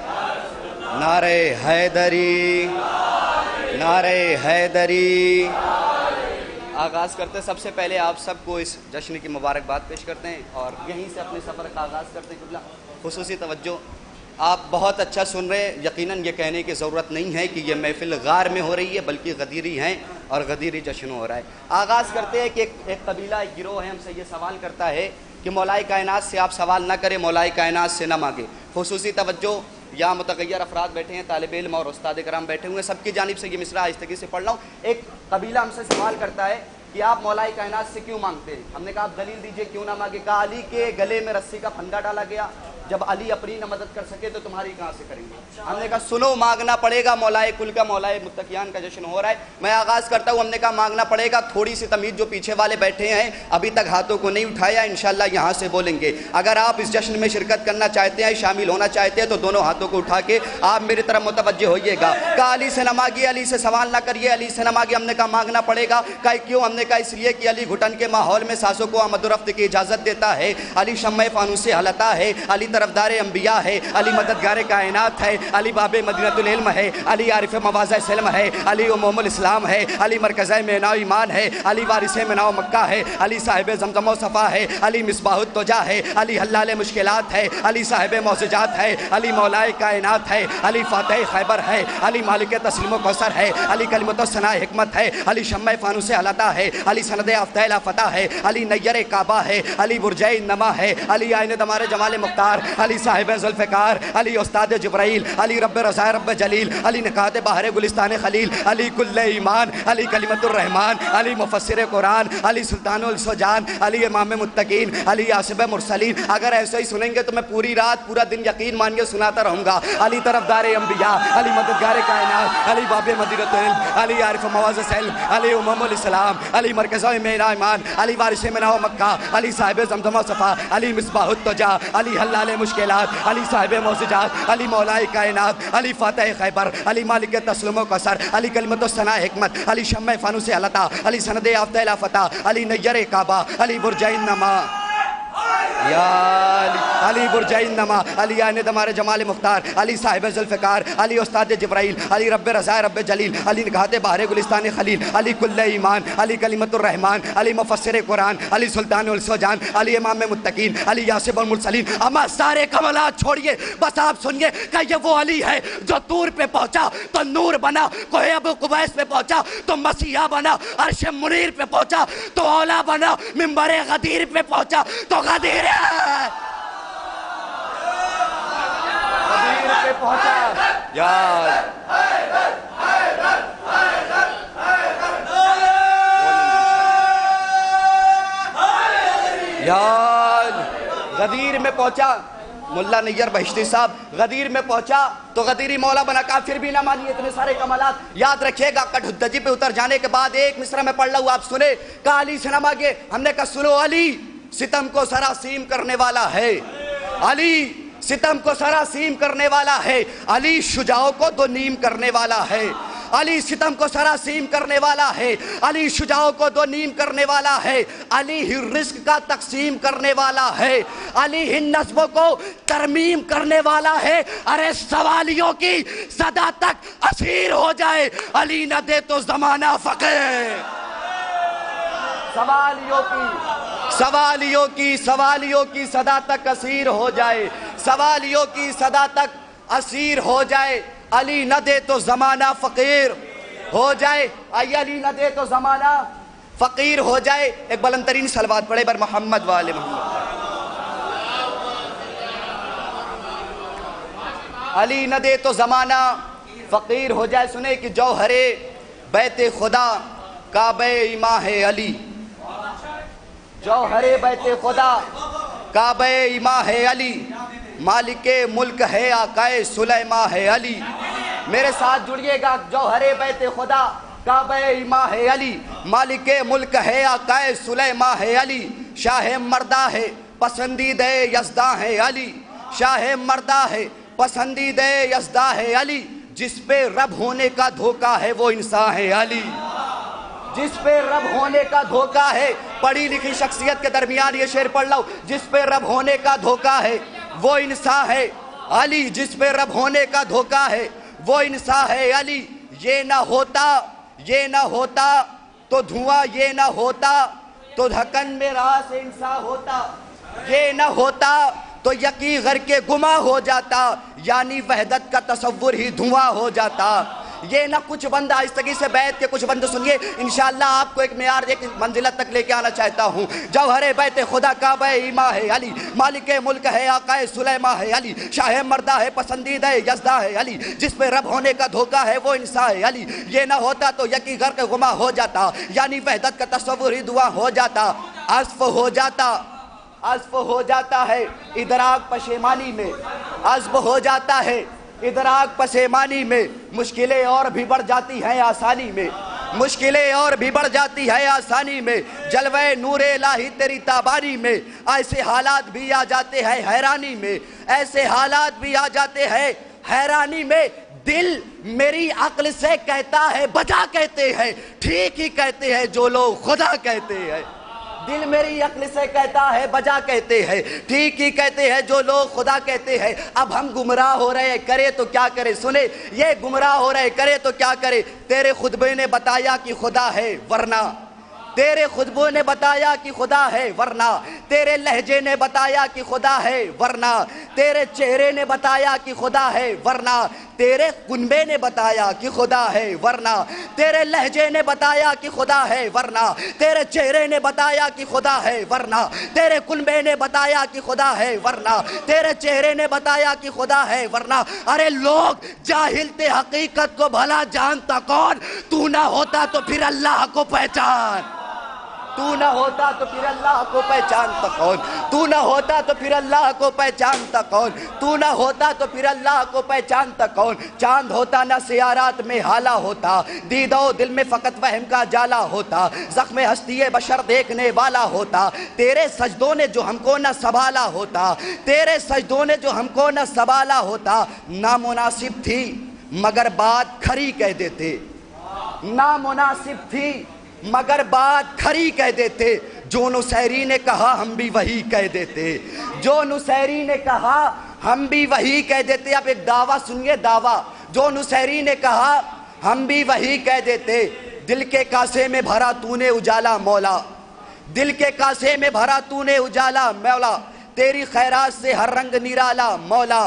نعرہ حیدری، نعرہ حیدری۔ آغاز کرتے ہیں، سب سے پہلے آپ سب کو اس جشن کی مبارکباد پیش کرتے ہیں اور یہیں سے اپنے سفر کا آغاز کرتے ہیں۔ خصوصی توجہ، آپ بہت اچھا سن رہے ہیں، یقیناً یہ کہنے کی ضرورت نہیں ہے کہ یہ محفل غار میں ہو رہی ہے، بلکہ غدیری ہیں اور غدیری جشن ہو رہا ہے۔ آغاز کرتے ہیں کہ ایک قبیلہ، ایک گروہ ہے، ہم سے یہ سوال کرتا ہے کہ مولائے کائنات سے آپ سوال نہ کریں، مولائے کائنات سے نہ مانگیں۔ خصوصی توجہ، یہاں متغیر افراد بیٹھے ہیں، طالب علم اور استاد کرام بیٹھے ہوئے ہیں، سب کی جانب سے یہ مصرع آہستگی سے پڑھ رہا ہوں۔ ایک قبیلہ ہم سے سوال کرتا ہے کہ آپ مولائے کائنات سے کیوں مانگتے ہیں؟ ہم نے کہا آپ دلیل دیجئے کیوں نہ مانگے۔ کہا علی کے گلے میں رسی کا پھندا ڈالا گیا، جب علی اپنی نہ مدد کر سکے تو تمہاری کہاں سے کریں گے؟ ہم نے کہا سنو، مانگنا پڑے گا، مولائے کل کا، مولائے متقیان کا جشن ہو رہا ہے۔ میں آغاز کرتا ہوں، ہم نے کہا مانگنا پڑے گا، تھوڑی سی تمیز جو پیچھے والے بیٹھے ہیں ابھی تک ہاتھوں کو نہیں اٹھایا، انشاءاللہ یہاں سے بولیں گے۔ اگر آپ اس جشن میں شرکت کرنا چاہتے ہیں، شامل ہونا چاہتے ہیں تو دونوں ہاتھوں کو اٹھا کے آپ میری طرف متوجہ ہوئیے گا۔ کہا علی سے نہ مانگیے، علی سے سوال نہ کریے، علی سے نہ مانگیے۔ ہم نے کہا مانگنا پڑے گا، کہا کیوں؟ ہم نے کہا اس لیے کہ علی گھٹن کے ماحول میں سانسوں کو آمد و رفت کی اجازت دیتا ہے، علی شمع فانوس سے ہلتا ہے، علی طرفدار انبیاء ہے، علی مددگار کائنات ہے، علی باب مدینۃ العلم ہے، علی عارف مواضع سلم ہے، علی امام الاسلام ہے، علی مرکز مینا ایمان ہے، علی وارث مینا مکہ ہے، علی صاحب زمزم و صفا ہے، علی مصباح التجا ہے، علی حلال مشکلات ہے، علی صاحب معجزات ہے، علی مولائے کائنات ہے، علی فاتح خیبر ہے، علی مالک تسلیم و کوثر ہے، علی کلمت و ثناء حکمت ہے، علی شمع فانوس علاتا ہے، علی سند افتح فتح ہے، علی نیر کعبہ ہے، علی برج نما ہے، علی آئین دمار جمال مختار، علی صاحب ذوالفقار، علی استاد جبرائیل، علی رب رضا رب جلیل، علی نکات بحر گلستان خلیل، علی کل ایمان، علی کلمت الرحمن، علی مفسر قرآن، علی سلطان السجان، علی امام متقین، علی آصف مرسلین۔ اگر ایسے ہی سنیں گے تو میں پوری رات پورا دن یقین مانیے سناتا رہوں گا۔ علی طرفدار انبیاء، علی مددگار کائنات، علی باب مدینۃ العلم، علی عارف مواضع سلم، علی امام الاسلام، علی مرکز مینا ایمان، علی وارث مینا مکہ، علی صاحب زمزم و صفا، علی مصباح التجا، علی حلال مشکلات، علی صاحب معجزات، علی مولائے کائنات، علی فاتح خیبر، علی مالک تسلیم و کوثر، علی کلمت و ثناء حکمت، علی شمع فانوس علاتا، علی سند افتح فتح، علی نیر کعبہ، علی برج نما، یا علی برج نما، علی آئین دمار جمال مختار، علی صاحب ذوالفقار، علی استاد جبرائیل، علی رب رضا رب جلیل، علی نکات بحر گلستان خلیل، علی کل ایمان، علی کلمت الرحمن، علی مفسر قرآن، علی سلطان السجان، علی امام متقین، علی یاسب المرسلین۔ اما سارے کمالات چھوڑیے، بس آپ سنیے کہ یہ وہ علی ہے جو طور پہ پہنچا تو نور بنا، کوہ ابو قبیس پہ پہنچا تو مسیحا بنا، عرش منیر پہ پہنچا تو اولا بنا، منبر غدیر پہ پہنچا تو غدیر ہے، غدیر پہ پہنچا یار۔ یار غدیر میں پہنچا، ملا نیر بہشتی صاحب غدیر میں پہنچا تو غدیری مولا بنا، کافر بھی نہ مانی، اتنے سارے کمالات یاد رکھیے گا۔ کٹھدجی پہ اتر جانے کے بعد ایک مصرع میں پڑھ لوں، آپ سنے، کہا علی سے نہ مانگے، ہم نے کہا سنو، علی ستم کو سراسیم کرنے والا ہے، علی ستم کو سراسیم کرنے والا ہے، علی شجاعوں کو دو نیم کرنے والا ہے، علی ستم کو سراسیم کرنے والا ہے، علی شجاعوں کو دو نیم کرنے والا ہے، علی ہی رزق کا تقسیم کرنے والا ہے، علی ہی نظموں کو ترمیم کرنے والا ہے۔ ارے سوالیوں کی صدا تک اسیر ہو جائے، علی نہ دے تو زمانہ فقیر۔ سوالیوں کی صدا تک اسیر ہو جائے، سوالیوں کی صدا تک اسیر ہو جائے، علی نہ دے تو زمانہ فقیر ہو جائے، علی نہ دے تو زمانہ فقیر ہو جائے۔ ایک بلند ترین صلوات پڑھے بر محمد وآل محمد۔ علی نہ دے تو زمانہ فقیر ہو جائے۔ سنے کہ جوہر بیت خدا کعبہ امام ہے علی، جوہر بیت خدا کعبہ امام ہے علی، مالک ملک ہے آقائے سلیمان ہے علی۔ میرے ساتھ جڑیے گا، جوہر بیت خدا کعبہ امام ہے علی، مالک ملک ہے آقائے سلیمان ہے علی، شاہ مردہ ہے پسندیدہ یزداں ہے علی، شاہ مردہ ہے پسندیدہ یزداں ہے علی، جس پہ رب ہونے کا دھوکہ ہے وہ انسان ہے علی، جس پہ رب ہونے کا دھوکہ ہے۔ پڑھی لکھی شخصیت کے درمیان یہ شعر پڑھ لو، جس پہ رب ہونے کا دھوکہ ہے وہ انسان ہے علی، جس پہ رب ہونے کا دھوکہ ہے وہ انسان ہے علی۔ یہ نہ ہوتا تو دھواں، یہ نہ ہوتا تو دھکن میں راہ سے انسان ہوتا، یہ نہ ہوتا تو یقین غر کے گماں ہو جاتا، یعنی وحدت کا تصور ہی دھواں ہو جاتا۔ یہ نہ کچھ بند آہستگی سے بیت کے کچھ بند سنیے، انشاءاللہ آپ کو ایک معیار ایک منزلت تک لے کے آنا چاہتا ہوں۔ جوہر بیت خدا کعبہ امام ہے علی، مالک ملک ہے آقائے سلیمان ہے علی، شاہ مردہ ہے پسندیدہ یزداں ہے علی، جس پہ رب ہونے کا دھوکہ ہے وہ انسان ہے علی۔ یہ نہ ہوتا تو یقین غر کے گماں ہو جاتا، یعنی وحدت کا تصور ہی دعا ہو جاتا، عزف ہو جاتا ہے ادراک پشیمانی میں، عزف ہو جاتا ہے ادراک پشیمانی میں، مشکلیں اور بھی بڑھ جاتی ہیں آسانی میں، مشکلیں اور بھی بڑھ جاتی ہے آسانی میں، جلوہ نور الہی تیری تابانی میں، ایسے حالات بھی آ جاتے ہیں حیرانی میں، ایسے حالات بھی آ جاتے ہیں حیرانی میں۔ دل میری عقل سے کہتا ہے بجا کہتے ہیں، ٹھیک ہی کہتے ہیں جو لوگ خدا کہتے ہیں، دل میری عقل سے کہتا ہے بجا کہتے ہیں، ٹھیک ہی کہتے ہیں جو لوگ خدا کہتے ہیں۔ اب ہم گمراہ ہو رہے کرے تو کیا کرے، سنے یہ گمراہ ہو رہے کرے تو کیا کرے۔ تیرے خطبے نے بتایا کہ خدا ہے ورنہ، تیرے خطبوں نے بتایا کہ خدا ہے ورنہ، تیرے لہجے نے بتایا کہ خدا ہے ورنہ، تیرے چہرے نے بتایا کہ خدا ہے ورنہ، تیرے کنبے نے بتایا کہ خدا ہے ورنہ، تیرے لہجے نے بتایا کہ خدا ہے ورنہ، تیرے چہرے نے بتایا کہ خدا ہے ورنہ، تیرے کنبے نے بتایا کہ خدا ہے ورنہ، تیرے چہرے نے بتایا کہ خدا ہے ورنہ۔ ارے لوگ جاہل تھے حقیقت کو بھلا جانتا کون، تو نہ ہوتا تو پھر اللہ کو پہچان، تو نہ ہوتا تو پھر اللہ کو پہچانتا کون، تو نہ ہوتا تو پھر اللہ کو پہچانتا کون، تو نہ ہوتا تو پھر اللہ کو پہچانتا کون۔ چاند ہوتا نہ سیارات میں حالا ہوتا، دیدہ و دل میں فقط وہم کا جالا ہوتا، زخم ہستی بشر دیکھنے والا ہوتا، تیرے سجدوں نے جو ہم کو نہ سنبھالا ہوتا، تیرے سجدوں نے جو ہم کو نہ سنبھالا ہوتا۔ نامناسب تھی مگر بات کھری کہہ دیتے، نامناسب تھی مگر بات کھری کہہ دیتے، جو نصیری نے کہا ہم بھی وہی کہہ دیتے، جو نصیری نے کہا ہم بھی وہی کہہ دیتے۔ اب ایک دعویٰ سنیے، دعویٰ جو نصیری نے کہا ہم بھی وہی کہہ دیتے۔ دل کے کاسے میں بھرا تو نے اجالا مولا، دل کے کاسے میں بھرا تو نے اجالا مولا، تیری خیرات سے ہر رنگ نرالا مولا،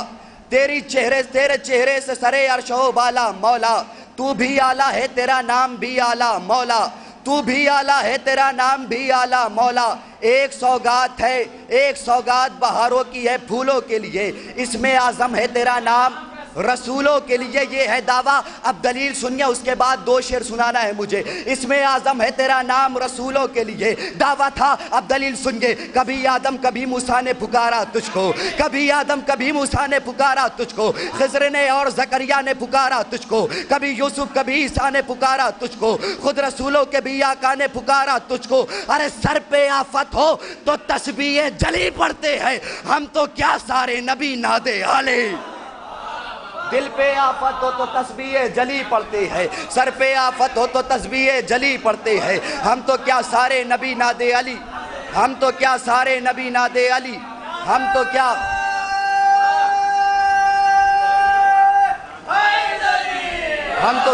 تیرے چہرے سے سرے عرش و بالا مولا، تو بھی اعلیٰ ہے تیرا نام بھی اعلیٰ مولا، تو بھی اعلیٰ ہے تیرا نام بھی اعلیٰ مولا۔ ایک سوگات ہے، ایک سوگات بہاروں کی ہے پھولوں کے لیے، اس میں اعظم ہے تیرا نام رسولوں کے لیے۔ یہ ہے دعویٰ، اب دلیل سنیے، اس کے بعد دو شعر سنانا ہے مجھے۔ اس میں اعظم ہے تیرا نام رسولوں کے لیے، دعویٰ تھا، اب دلیل سنیے۔ کبھی آدم کبھی موسیٰ نے پکارا تجھ کو، کبھی آدم کبھی موسیٰ نے پکارا تجھ کو، خضر نے اور زکریا نے پکارا تجھ کو، کبھی یوسف کبھی عیسیٰ نے پکارا تجھ کو، خود رسولوں کے بھی آقا نے پکارا تجھ کو۔ ارے سر پہ آفت ہو تو تسبیح جلی پڑتے ہیں، ہم تو کیا سارے نبی نادے علی۔ دل پہ آفت ہو تو تسبیح جلی پڑتے ہیں، سر پہ آفت ہو تو تسبیح جلی پڑتے ہیں، ہم تو کیا سارے نبی نادے علی، ہم تو کیا سارے نبی نادے علی، ہم تو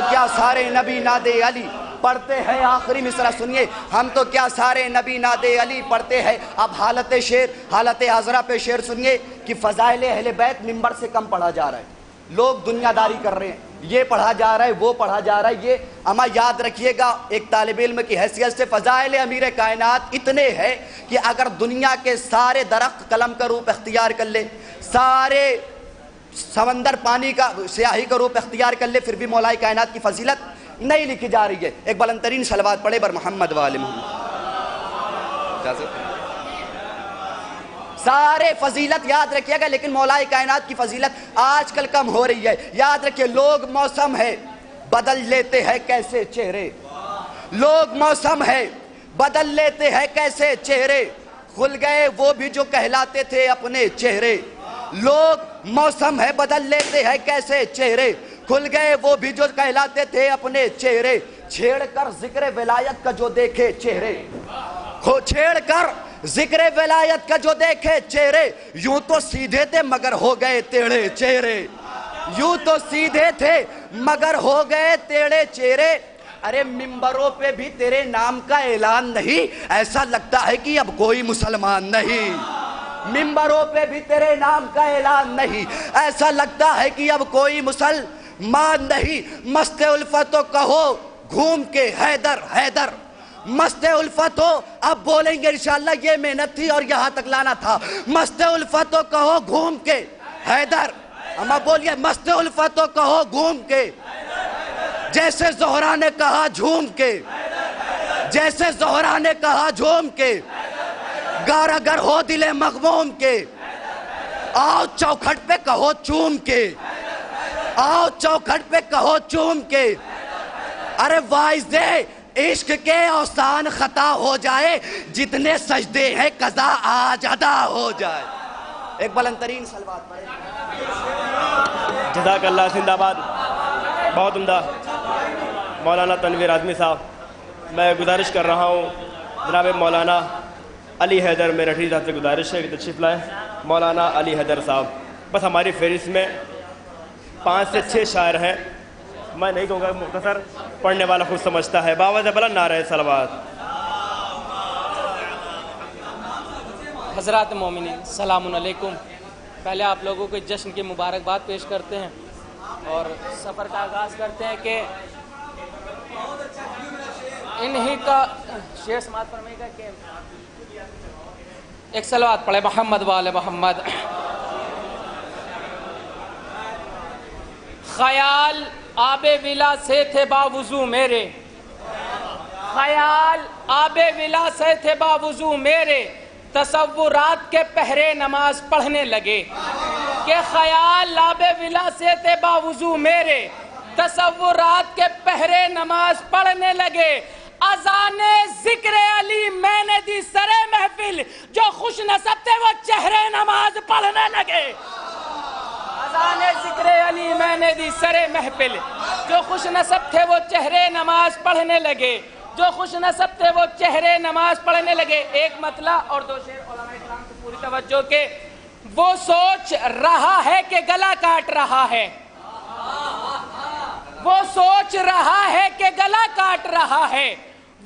کیا سارے نبی نادے علی پڑھتے ہیں۔ آخری مصرع سنیے، ہم تو کیا سارے نبی نادے علی پڑھتے ہیں۔ اب حالت شعر، حالت حاضرہ پہ شعر سنیے کہ فضائل اہل بیت منبر سے کم پڑھا جا رہا ہے، لوگ دنیا داری کر رہے ہیں، یہ پڑھا جا رہا ہے وہ پڑھا جا رہا ہے۔ یہ اما یاد رکھیے گا، ایک طالب علم کی حیثیت سے فضائل امیر کائنات اتنے ہیں کہ اگر دنیا کے سارے درخت قلم کا روپ اختیار کر لے، سارے سمندر پانی کا سیاہی کا روپ اختیار کر لے، پھر بھی مولا کائنات کی فضیلت نہیں لکھی جا رہی ہے۔ ایک بلند ترین صلوات پڑھے بر محمد و آل محمد۔ سارے فضیلت یاد رکھیے گا، لیکن مولا کائنات کی فضیلت آج کل کم ہو رہی ہے۔ یاد رکھیے، لوگ موسم ہے بدل لیتے ہیں کیسے چہرے، لوگ موسم ہے بدل لیتے ہیں کیسے چہرے، کھل گئے وہ بھی جو کہلاتے تھے اپنے چہرے، لوگ موسم ہے بدل لیتے ہیں کیسے چہرے، کھل گئے وہ بھی جو کہلاتے تھے اپنے چہرے، چھیڑ کر ذکر ولایت کا جو دیکھے چہرے، چھیڑ کر ذکر ولایت کا جو دیکھے چہرے، یوں تو سیدھے تھے مگر ہو گئے ٹیڑھے چہرے، یوں تو سیدھے تھے مگر ہو گئے ٹیڑھے چہرے۔ ارے ممبروں پہ بھی تیرے نام کا اعلان نہیں، ایسا لگتا ہے کہ اب کوئی مسلمان نہیں، ممبروں پہ بھی تیرے نام کا اعلان نہیں، ایسا لگتا ہے کہ اب کوئی مسلمان نہیں۔ مست الفت و کہو گھوم کے حیدر حیدر، مست الفت ہو، اب بولیں گے انشاءاللہ، یہ محنت تھی اور یہاں تک لانا تھا۔ مست الفت ہو کہو گھوم کے حیدر، اما بولیے مست الفت ہو کہو گھوم کے، جیسے زہرا نے کہا جھوم کے، جیسے زہرا نے کہا جھوم کے، گار اگر ہو دل مغموم کے، آؤ چوکھٹ پہ کہو چوم کے، آؤ چوکھٹ پہ کہو چوم کے۔ ارے وائز دے عشق کے اوسان خطا ہو جائے، جتنے سجدے ہیں قضا آج ادا ہو جائے۔ ایک بلند ترین صلوات پڑھیں۔ جزاک اللہ، زندہ باد، بہت عمدہ مولانا تنویر اعظمی صاحب۔ میں گزارش کر رہا ہوں جناب مولانا علی حیدر میرٹھی صاحب سے گزارش ہے کہ تشریف لائیں. مولانا علی حیدر صاحب. بس ہماری فہرست میں 5 سے 6 شاعر ہیں. میں نہیں کہوں گا مختصر, پڑھنے والا خود سمجھتا ہے. باوجہ بلند نعرہ صلوات. حضرات مومنین السلام علیکم. پہلے آپ لوگوں کو جشن کی مبارکباد پیش کرتے ہیں اور سفر کا آغاز کرتے ہیں کہ انہی کا شعر سماعت فرمائے گا کہ ایک صلوات پڑھے محمد وآل محمد. خیال آب ولا سے تھے باوضو میرے, خیال آب ولا سے تھے باوضو میرے, تصورات کے پہرے نماز پڑھنے لگے. کہ خیال آب ولا سے تھے باوضو میرے, تصورات کے پہرے نماز پڑھنے لگے. اذان ذکر علی میں نے دی سرے محفل, جو خوش نصب تھے وہ چہرے نماز پڑھنے لگے. اذان ذکر علی میں نے دی سرے محفل, جو خوش نصب تھے وہ چہرے نماز پڑھنے لگے. جو خوش نصب تھے وہ چہرے نماز پڑھنے لگے. ایک مطلع اور 2 شعر علماء کرام کو پوری توجہ کے. وہ سوچ رہا ہے کہ گلا کاٹ رہا ہے, وہ سوچ رہا ہے کہ گلا کاٹ رہا ہے,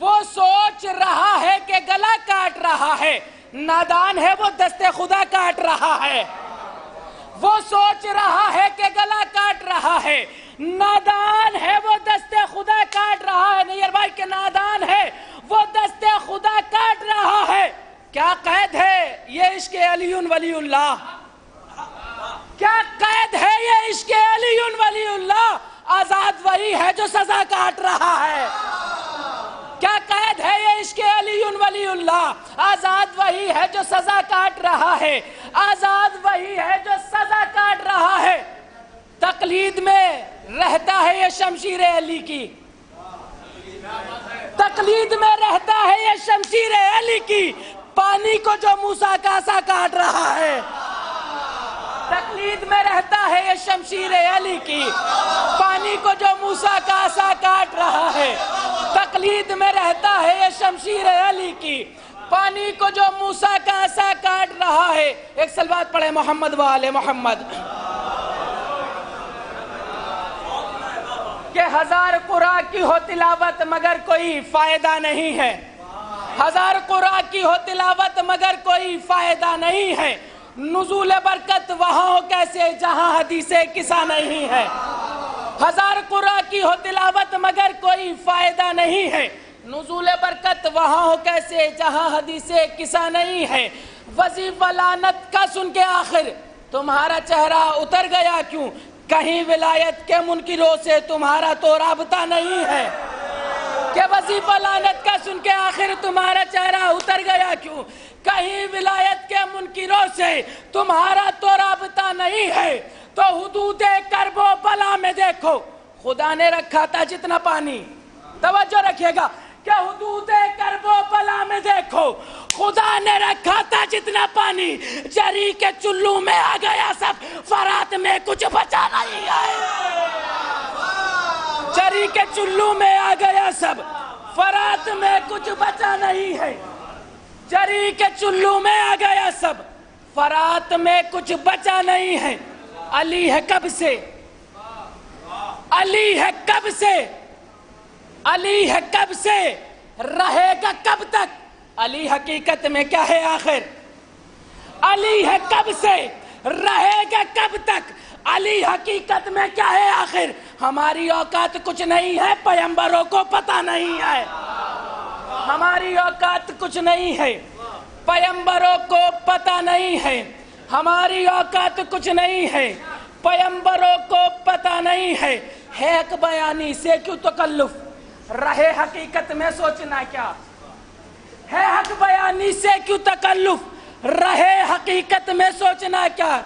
وہ سوچ رہا ہے کہ گلا کاٹ رہا ہے. نادان ہے وہ دست خدا کاٹ رہا ہے, وہ سوچ رہا ہے کہ گلا کاٹ رہا ہے. نادان ہے وہ دست خدا کاٹ رہا ہے. نیر بھائی کہ نادان ہے وہ دست خدا کاٹ رہا ہے. کیا قید ہے یہ عشق علی ولی اللہ, کیا قید ہے یہ عشق علی ولی اللہ. آزاد وہی ہے جو سزا کاٹ رہا ہے. کیا قید ہے یہ عشق علی ولی اللہ. آزاد وہی ہے جو سزا کاٹ رہا ہے. آزاد وہی ہے جو سزا کاٹ رہا ہے. تقلید میں رہتا ہے یہ شمشیر علی کی, تقلید میں رہتا ہے یہ شمشیر علی کی. پانی کو جو موسیٰ کاسا کاٹ رہا ہے. تقلید میں رہتا ہے یہ شمشیر علی کی, پانی کو جو موسیٰ کاسا کاٹ رہا ہے. تقلید میں رہتا ہے یہ شمشیر علی کی, پانی کو جو موسیٰ کاسا کاٹ رہا ہے. ایک صلوات پڑھے محمد وآل محمد. کہ 1000 قرآن کی ہو تلاوت مگر کوئی فائدہ نہیں ہے, 1000 قرآن کی ہو تلاوت مگر کوئی فائدہ نہیں ہے. نزول برکت وہاں ہو کیسے جہاں حدیث قصہ نہیں ہے. 1000 قرآن کی ہو تلاوت مگر کوئی فائدہ نہیں ہے. نزول برکت وہاں ہو کیسے جہاں حدیث قصہ نہیں ہے. وظیفہ لعنت کا سن کے آخر تمہارا چہرہ اتر گیا کیوں, کہیں ولایت کے منکروں سے تمہارا تو رابطہ نہیں ہے. کہ وظیفہ لعنت کا سن کے آخر تمہارا چہرہ اتر گیا کیوں, کہیں ولایت کے منکروں سے تمہارا تو رابطہ نہیں ہے. تو حدود کرب و بلا میں دیکھو خدا نے رکھا تھا جتنا پانی. توجہ رکھیے گا کہ حدود کرب و بلا میں دیکھو خدا نے رکھا تھا جتنا پانی. جری کے چلو میں آ گیا سب, فرات میں کچھ بچا نہیں ہے. جری کے چلو میں آ گیا سب, فرات میں کچھ بچا نہیں ہے. جری کے چلو میں آ گیا سب, فرات میں کچھ بچا نہیں ہے. علی ہے کب سے, علی ہے کب سے, علی ہے کب سے, رہے گا کب تک. علی حقیقت میں کیا ہے آخر, علی ہے کب سے, رہے گا کب تک. علی حقیقت میں کیا ہے آخر. ہماری اوقات کچھ نہیں ہے, پیغمبروں کو پتہ نہیں ہے. ہماری اوقات کچھ نہیں ہے, پیغمبروں کو پتہ نہیں ہے. ہماری اوقات کچھ نہیں ہے, پیغمبروں کو پتہ نہیں ہے. حق بیانی سے کیوں تکلف, رہے حقیقت میں سوچنا کیا. ہے حق بیانی سے کیوں تکلف, رہے حقیقت میں سوچنا کیا.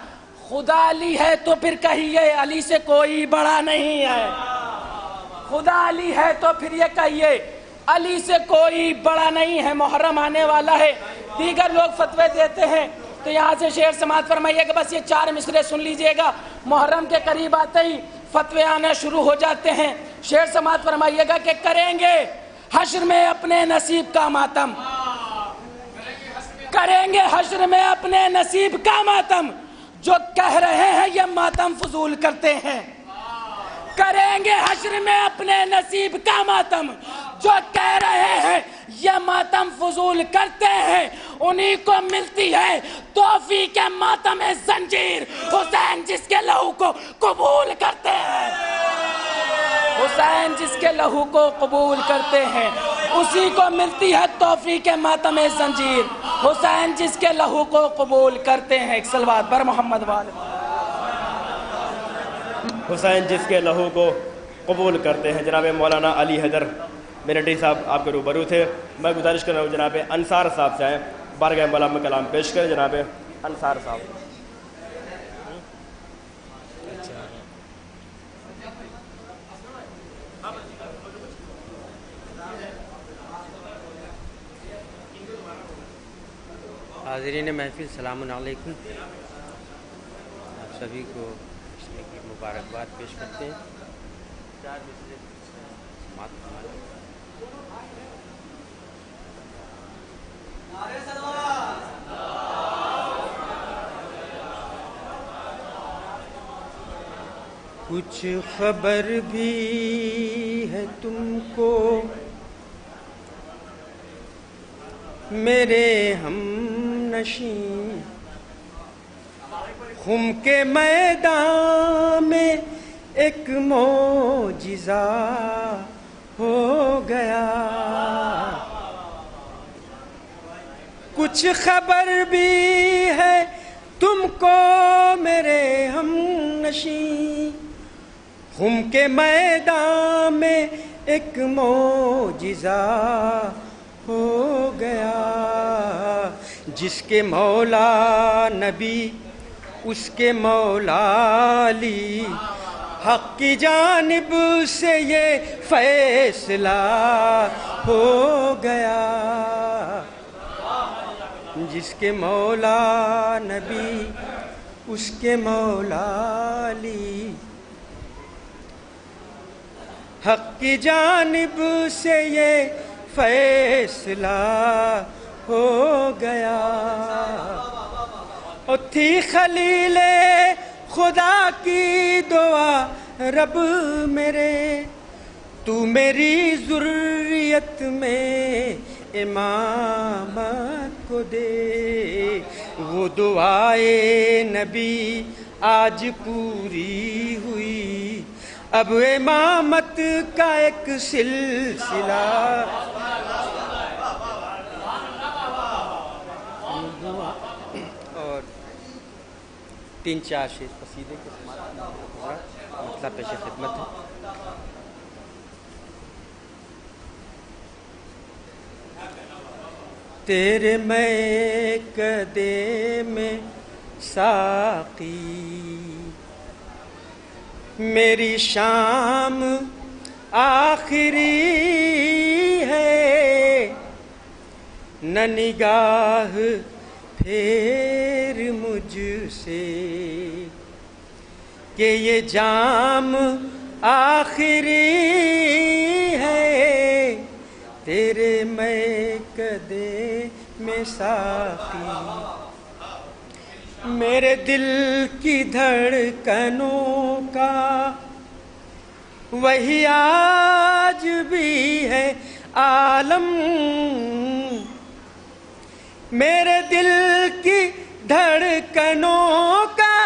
خدا علی ہے تو پھر کہیے علی سے کوئی بڑا نہیں ہے. خدا علی ہے تو پھر یہ کہیے علی سے کوئی بڑا نہیں ہے. محرم آنے والا ہے, دیگر لوگ فتوے دیتے ہیں تو یہاں سے شعر سماعت فرمائیے گا. بس یہ 4 مصرے سن لیجئے گا. محرم کے قریب آتے ہی فتوے آنا شروع ہو جاتے ہیں. شعر سماعت فرمائیے گا کہ کریں گے حشر میں اپنے نصیب کا ماتم, کریں گے حشر میں اپنے نصیب کا ماتم، جو کہہ رہے ہیں یہ ماتم فضول کرتے ہیں۔ کریں گے حشر میں اپنے نصیب کا ماتم، جو کہہ رہے ہیں یہ ماتم فضول کرتے ہیں، انہی کو ملتی ہے توفیق ماتم زنجیر، حسین جس کے لہو کو قبول کرتے ہیں۔ حسین جس کے لہو کو قبول کرتے ہیں اسی کو ملتی ہے توفیق ماتم زنجیر، حسین جس کے لہو کو قبول کرتے ہیں۔ ایک صلوات بر محمد والے۔ حسین جس کے لہو کو قبول کرتے ہیں۔ جناب مولانا علی حیدر منٹی صاحب آپ کے روبرو تھے، میں گزارش کر رہا ہوں جناب انصار صاحب سے آئیں، بارگاہ مولا میں کلام پیش کریں۔ جناب انصار صاحب۔ حاضرین محفل سلام علیکم، آپ سبھی کو عشرے کی مبارکباد پیش کرتے ہیں۔ کچھ خبر بھی ہے تم کو میرے ہم نشین، خم کے میدان میں ایک معجزہ ہو گیا۔ کچھ خبر بھی ہے تم کو میرے ہم نشین، خم کے میدان میں ایک معجزہ ہو گیا۔ جس کے مولا نبی اس کے مولا علی، حق کی جانب سے یہ فیصلہ ہو گیا۔ جس کے مولا نبی اس کے مولا علی، حق کی جانب سے یہ فیصلہ ہو گیا۔ اور تھی خلیل خدا کی دعا، رب میرے تو میری ذریت میں امامت کو دے۔ وہ دعائے نبی آج پوری ہوئی، اب امامت کا ایک سلسلہ۔ اور 3-4 شعر قصیدے کے مسئلہ پیش خدمت ہے۔ تیرے میں کدے میں ساقی، میری شام آخری ہے، نہ نگاہ پھیر مجھ سے کہ یہ جام آخری ہے۔ تیرے میں کدے میں ساقی، میرے دل کی دھڑکنوں کا وہی آج بھی ہے عالم، میرے دل کی دھڑکنوں کا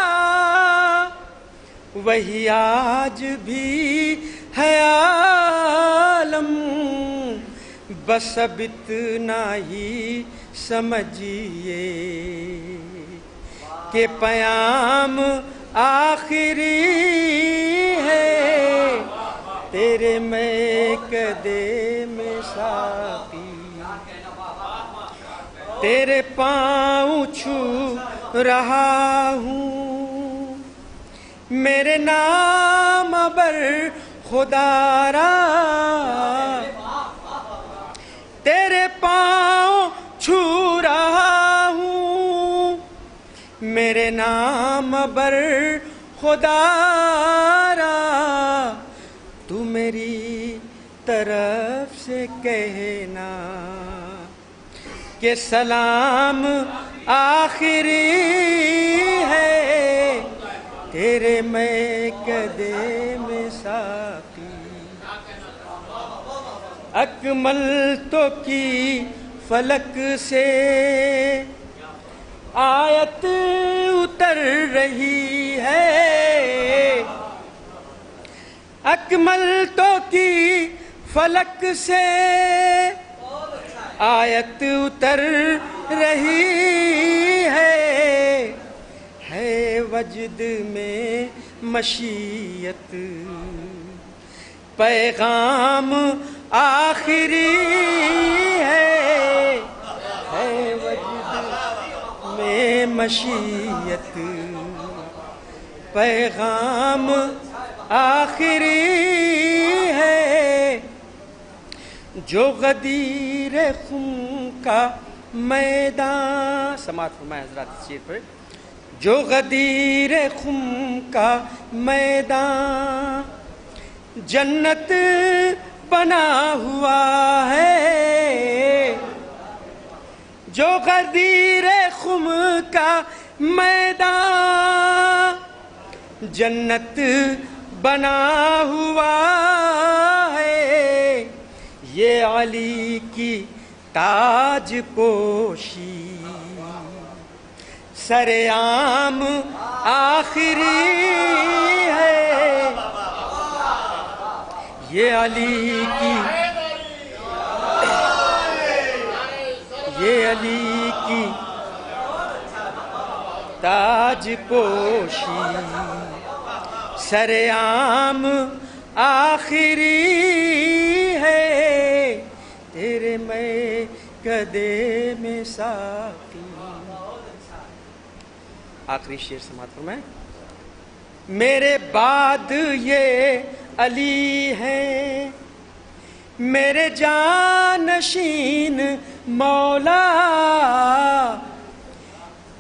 وہی آج بھی ہے عالم۔ بس اب اتنا ہی سمجھیے کہ پیام آخری ہے، تیرے میں کدے میں ساقی، تیرے پاؤں چھو رہا ہوں، میرے نام بر خدا را، تیرے پاؤں چھو رہا ہوں، میرے نام بر خدا را، تو میری طرف سے کہنا کہ سلام آخری ہے تیرے میں کدے میں ساقی اکمل تو کی فلک سے آیت اتر رہی ہے اکمل تو کی فلک سے آیت اتر رہی ہے وجد میں مشیت پیغام آخری ہے وجد میں مشیت پیغام آخری ہے جو غدیر خم کا میدان سماعت فرمائے حضرات اس شعر پر جو غدیر خم کا میدان جنت بنا ہوا ہے جو غدیر خم کا میدان جنت بنا ہوا ہے یہ علی کی تاج پوشی سر عام آخری ہے یہ علی کی تاج پوشی سر عام آخری ہے تیرے میں کدے میں ساقی آخری شعر سماعت فرمائیں میرے بعد یہ علی ہیں میرے جانشین مولا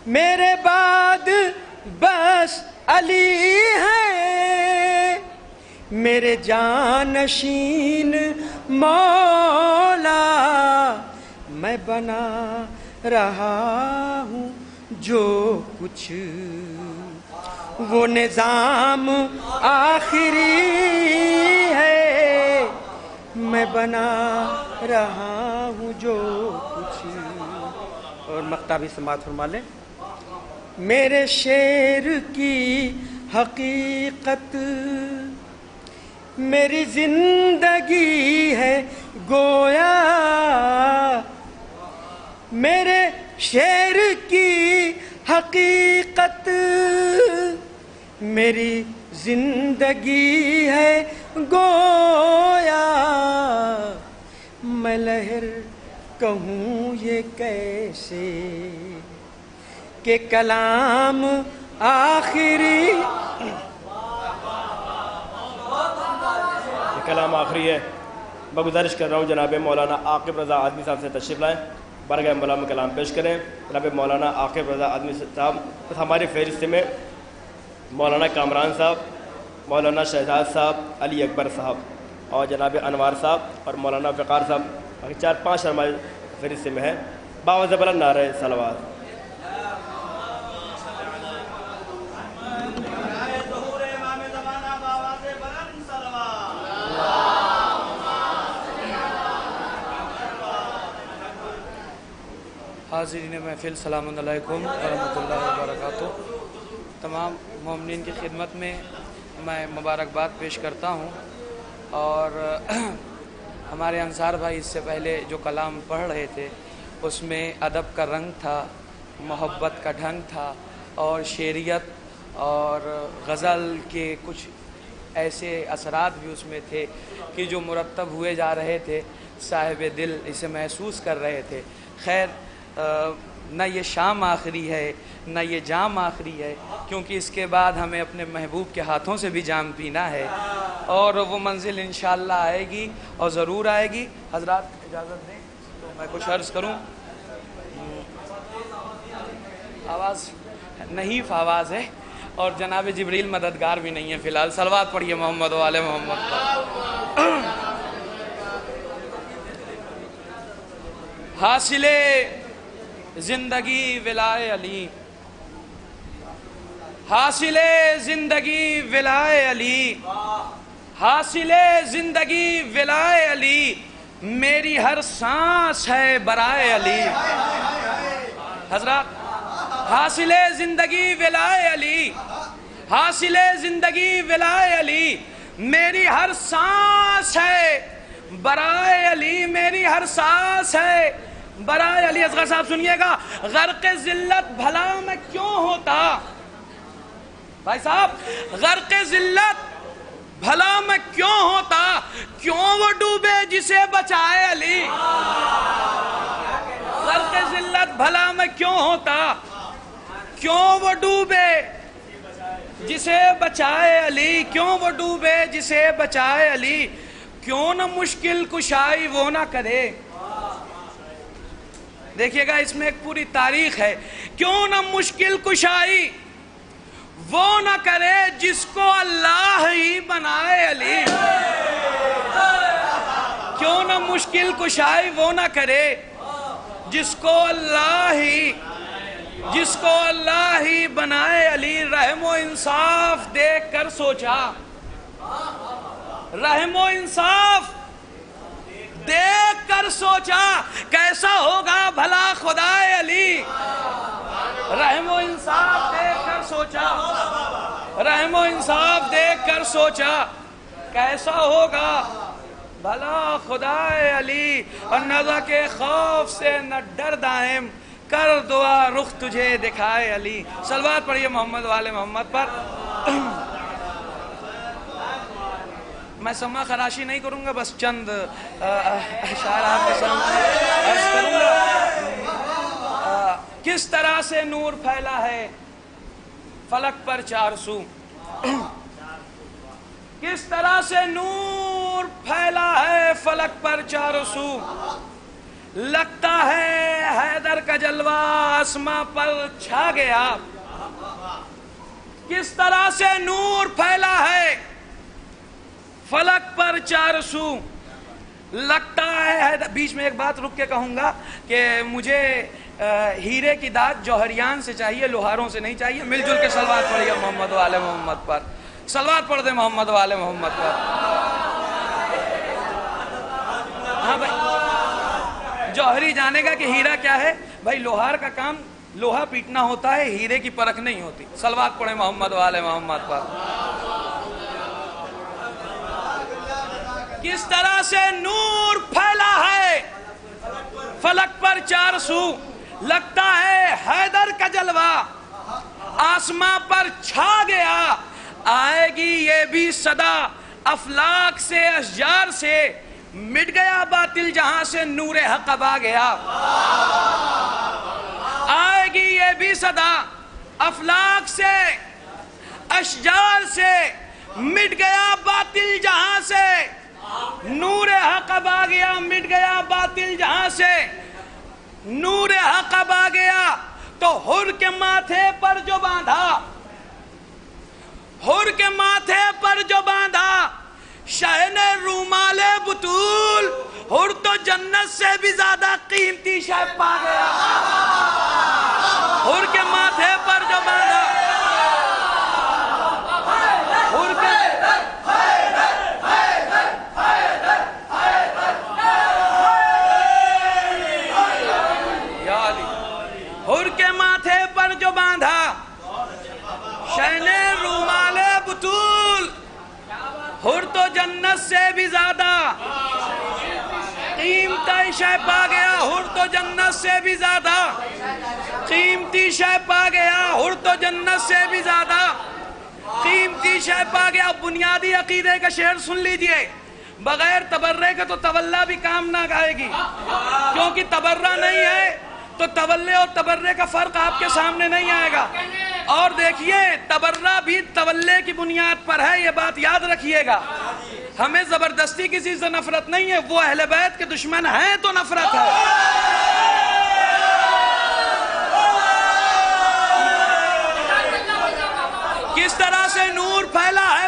میرے بعد بس علی ہیں میرے جانشین مولا میں بنا رہا ہوں جو کچھ وہ نظام آخری ہے میں بنا رہا ہوں جو کچھ اور مقطع بھی سماعت فرما لیں میرے شعر کی حقیقت میری زندگی ہے گویا میرے شعر کی حقیقت میری زندگی ہے گویا میں لہر کہوں یہ کیسے کہ کلام آخری کلام آخری ہے میں گزارش کر رہا ہوں جناب مولانا عاقب رضا آدمی صاحب سے تشریف لائیں بارگاہ مولا میں کلام پیش کریں جناب مولانا عاقب رضا آدمی صاحب ہماری فہرست میں مولانا کامران صاحب مولانا شہزاد صاحب علی اکبر صاحب اور جناب انوار صاحب اور مولانا وقار صاحب باقی 4-5 ہماری فہرست میں ہیں باوجہ بلند نعرہ صلوات حاضرین محفل سلام علیکم ورحمۃ اللہ وبرکاتہ تمام مومنین کی خدمت میں میں مبارکباد پیش کرتا ہوں اور ہمارے انصار بھائی اس سے پہلے جو کلام پڑھ رہے تھے اس میں ادب کا رنگ تھا محبت کا ڈھنگ تھا اور شعریت اور غزل کے کچھ ایسے اثرات بھی اس میں تھے کہ جو مرتب ہوئے جا رہے تھے صاحب دل اسے محسوس کر رہے تھے خیر نہ یہ شام آخری ہے نہ یہ جام آخری ہے کیونکہ اس کے بعد ہمیں اپنے محبوب کے ہاتھوں سے بھی جام پینا ہے اور وہ منزل انشاءاللہ آئے گی اور ضرور آئے گی حضرات اجازت دیں تو میں کچھ عرض کروں آواز نحیف آواز ہے اور جناب جبریل مددگار بھی نہیں ہے فی الحال صلوات پڑھیے محمد و آل محمد حاصل زندگی ولائے علی، حاصل زندگی ولائے علی، حاصل زندگی ولائے علی، میری ہر سانس ہے برائے علی۔ حضرات، حاصل زندگی ولائے علی، حاصل زندگی ولائے علی، میری ہر سانس ہے برائے علی، میری ہر سانس ہے برائے علی۔ اصغر صاحب سنیے گا، غرق ذلت بھلا میں کیوں ہوتا، بھائی صاحب، غرق ذلت بھلا میں کیوں ہوتا، کیوں وہ ڈوبے جسے بچائے علی۔ غرق ذلت بھلا میں کیوں ہوتا، کیوں وہ ڈوبے جسے بچائے علی، کیوں وہ ڈوبے جسے بچائے علی، کیوں نہ مشکل کشائی وہ نہ کرے۔ دیکھیے گا، اس میں ایک پوری تاریخ ہے۔ کیوں نہ مشکل کشائی وہ نہ کرے جس کو اللہ ہی بنائے علی۔ کیوں نہ مشکل کشائی وہ نہ کرے جس کو اللہ ہی بنائے علی۔ رحم و انصاف دیکھ کر سوچا، رحم و انصاف دیکھ کر سوچا، کیسا ہوگا بھلا خدائے علی۔ رحم و انصاف دیکھ کر سوچا، رحم و انصاف دیکھ کر سوچا، کیسا ہوگا بھلا خدائے علی۔ اور نہ کے خوف سے نہ ڈر دائم، کر دعا رخ تجھے دکھائے علی۔ صلوات پڑھیے محمد والے محمد پر۔ میں سما خراشی نہیں کروں گا، بس چند اشعار آپ کے سامنے عرض کروں گا۔ کس طرح سے نور پھیلا ہے فلک پر چار سو، کس طرح سے نور پھیلا ہے فلک پر چار سو، لگتا ہے حیدر کا جلوہ آسماں پر چھا گیا۔ کس طرح سے نور پھیلا ہے فلک پر چار سو، لگتا ہے۔ بیچ میں ایک بات رک کے کہوں گا کہ مجھے ہیرے کی داد جوہریان سے چاہیے، لوہاروں سے نہیں چاہیے۔ مل جل کے صلوات پڑھیے محمد والے محمد پر، صلوات پڑھ دیں محمد والے محمد پر۔ ہاں بھائی، جوہری جانے گا کہ ہیرا کیا ہے۔ بھائی لوہار کا کام لوہا پیٹنا ہوتا ہے، ہیرے کی پرکھ نہیں ہوتی۔ صلوات پڑھیں محمد والے محمد پر۔ کس طرح سے نور پھیلا ہے فلک پر چار سو، لگتا ہے حیدر کا جلوہ آسماں پر چھا گیا۔ آئے گی یہ بھی صدا افلاک سے اشجار سے، مٹ گیا باطل جہاں سے نور حق اب آ گیا۔ آئے گی یہ بھی صدا افلاک سے اشجار سے، مٹ گیا باطل جہاں سے نور حق اب آ گیا۔ مٹ گیا باطل جہاں سے نور حق اب آ گیا۔ تو حر کے ماتھے پر جو باندھا، حر کے ماتھے پر جو باندھا شہن رومال بطول، حر تو جنت سے بھی زیادہ قیمتی شے پا گیا۔ حر کے ماتھے پر جو باندھا، حر کے حر کے ماتھے پر جو باندھا شہن رومال بطول، حر تو جنت سے بھی زیادہ قیمتی شے پا گیا۔ حر تو جنت سے بھی زیادہ قیمتی شے پا گیا۔ حر تو جنت سے بھی زیادہ قیمتی شے پا گیا۔ بنیادی عقیدے کا شعر سن لیجئے، بغیر تبرے کے تو تولا بھی کام نہ آئے گی، کیونکہ تبرہ نہیں ہے تو تولے اور تبرے کا فرق آپ کے سامنے نہیں آئے گا۔ اور دیکھیے، تبرہ بھی تولے کی بنیاد پر ہے، یہ بات یاد رکھیے گا۔ ہمیں زبردستی کسی سے نفرت نہیں ہے، وہ اہل بیت کے دشمن ہیں تو نفرت ہے۔ کس طرح سے نور پھیلا ہے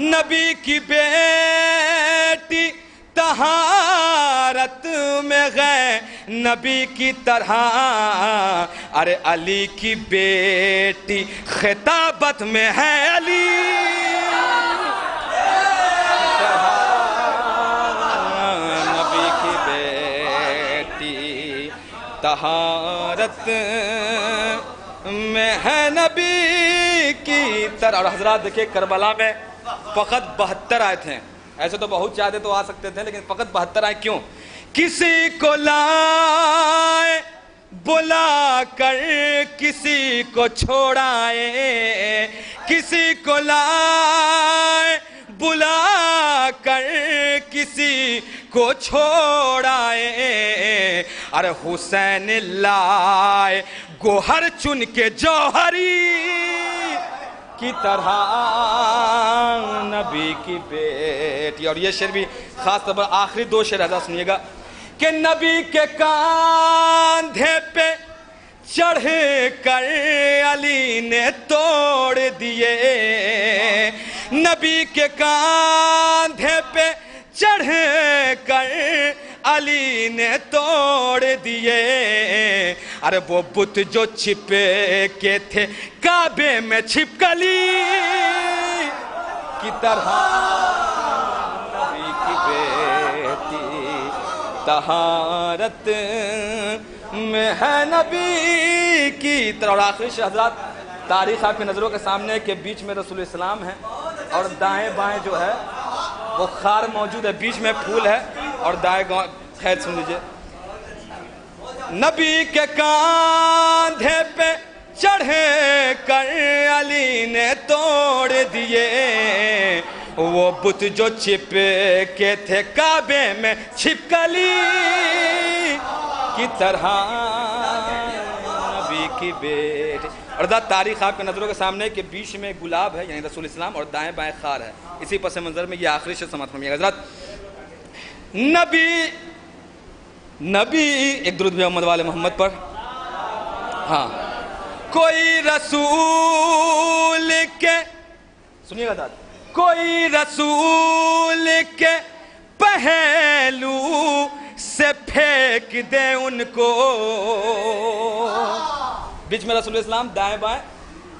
نبی کی بیٹی طہارت میں گئے نبی کی طرح، ارے علی کی بیٹی خطابت میں ہے علی، نبی کی بیٹی طہارت میں ہے نبی کی طرح۔ اور حضرات دیکھیں کربلا میں فقط 72 آئے تھے، ایسے تو بہت زیادہ تو آ سکتے تھے لیکن فقط 72 آئے کیوں؟ کسی کو لائے بلا کر کسی کو چھوڑائے، کسی کو لائے بلا کر کسی کو چھوڑائے، ارے حسین لائے گوہر چن کے جوہری کی طرح نبی کی بیٹی۔ اور یہ شعر بھی خاص طور پر آخری 2 شعر حضرات سنیے گا کہ نبی کے کاندھے پہ چڑھ کر علی نے توڑ دیے، نبی کے کاندھے پہ چڑھ کر علی نے توڑ دیے، ارے وہ بت جو چھپے کے تھے کعبے میں چھپکلی کی طرح نبی کی بیٹی طہارت میں ہے نبی کی طرح۔ اور آخری حضرات تاریخ آپ کی نظروں کے سامنے کہ بیچ میں رسول اسلام ہے اور دائیں بائیں جو ہے وہ خار موجود ہے، بیچ میں پھول ہے اور دائیں خیر سن لیجئے، نبی کے کاندھے پہ چڑھ کر علی نے توڑ دیے، وہ بت جو چھپ کے تھے کعبے میں چھپکلی کی طرح نبی کی بیٹی۔ اور تاریخ آپ کے نظروں کے سامنے کہ بیچ میں گلاب ہے یعنی رسول اسلام اور دائیں بائیں خار ہے، اسی پس منظر میں یہ آخری شعر سماعت فرمائیے حضرات۔ نبی ایک درود محمد والے محمد پر، ہاں کوئی رسول کے سنیے گا داد، کوئی رسول کے پہلو سے پھینک دے ان کو، بیچ میں رسول اسلام دائیں بائیں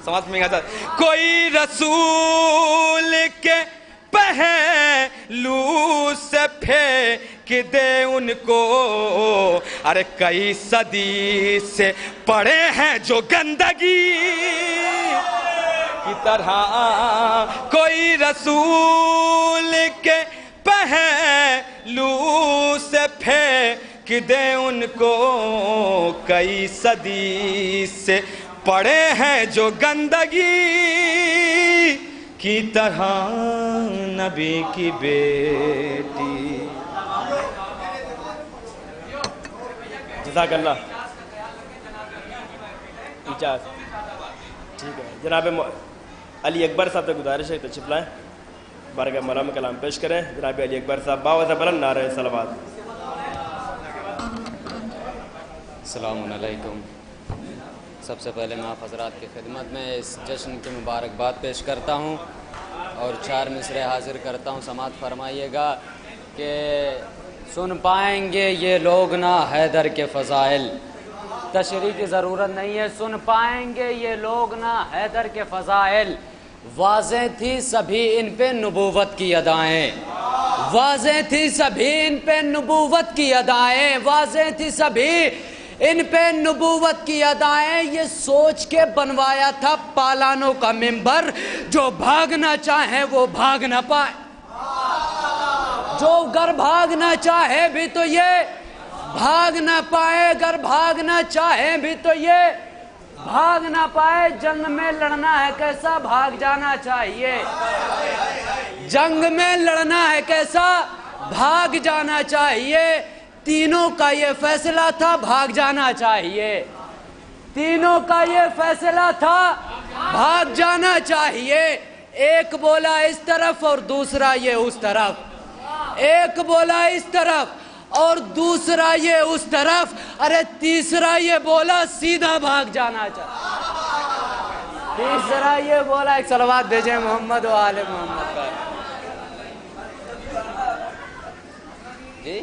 سماعت میں گا، کوئی رسول کے پہلو سے پھینک دے ان کو، ارے کئی صدی سے پڑے ہیں جو گندگی کی طرح، کوئی رسول کے پہلو سے پھینک دے ان کو، کئی صدی سے پڑے ہیں جو گندگی کی طرح نبی کی بیٹی۔ جزاک اللہ، ٹھیک ہے جناب علی اکبر صاحب سے گزارش ہے تشریف لائیں، بارگاہ مولا میں کلام پیش کریں جناب علی اکبر صاحب، باوزہ بلند نعرہ صلوات۔ السلام علیکم۔ سب سے پہلے میں آپ حضرات کی خدمت میں اس جشن کی مبارکباد پیش کرتا ہوں اور 4 مصرے حاضر کرتا ہوں، سماعت فرمائیے گا کہ سن پائیں گے یہ لوگ نہ حیدر کے فضائل، تشریح کی ضرورت نہیں ہے، سن پائیں گے یہ لوگ نہ حیدر کے فضائل، واضح تھی سبھی ان پہ نبوت کی ادائیں، واضح تھی سبھی ان پہ نبوت کی ادائیں، واضح تھی سبھی ان پہ نبوت کی ادائیں، یہ سوچ کے بنوایا تھا پالانوں کا ممبر، جو بھاگنا چاہے وہ بھاگ نہ پائے، جو گر بھاگنا چاہے بھی تو یہ بھاگ نہ پائے، گر بھاگنا چاہے بھی تو یہ بھاگ نہ پائے، جنگ میں لڑنا ہے کیسا بھاگ جانا چاہیے، جنگ میں لڑنا ہے کیسا بھاگ جانا چاہیے، تینوں کا یہ فیصلہ تھا بھاگ جانا چاہیے، تینوں کا یہ فیصلہ تھا بھاگ جانا چاہیے، ایک بولا اس طرف اور دوسرا یہ اس طرف، ایک بولا اس طرف اور دوسرا یہ اس طرف، ارے تیسرا یہ بولا سیدھا بھاگ جانا چاہیے، تیسرا یہ بولا، ایک صلوات بھیجیں محمد و آل محمد پر۔ جی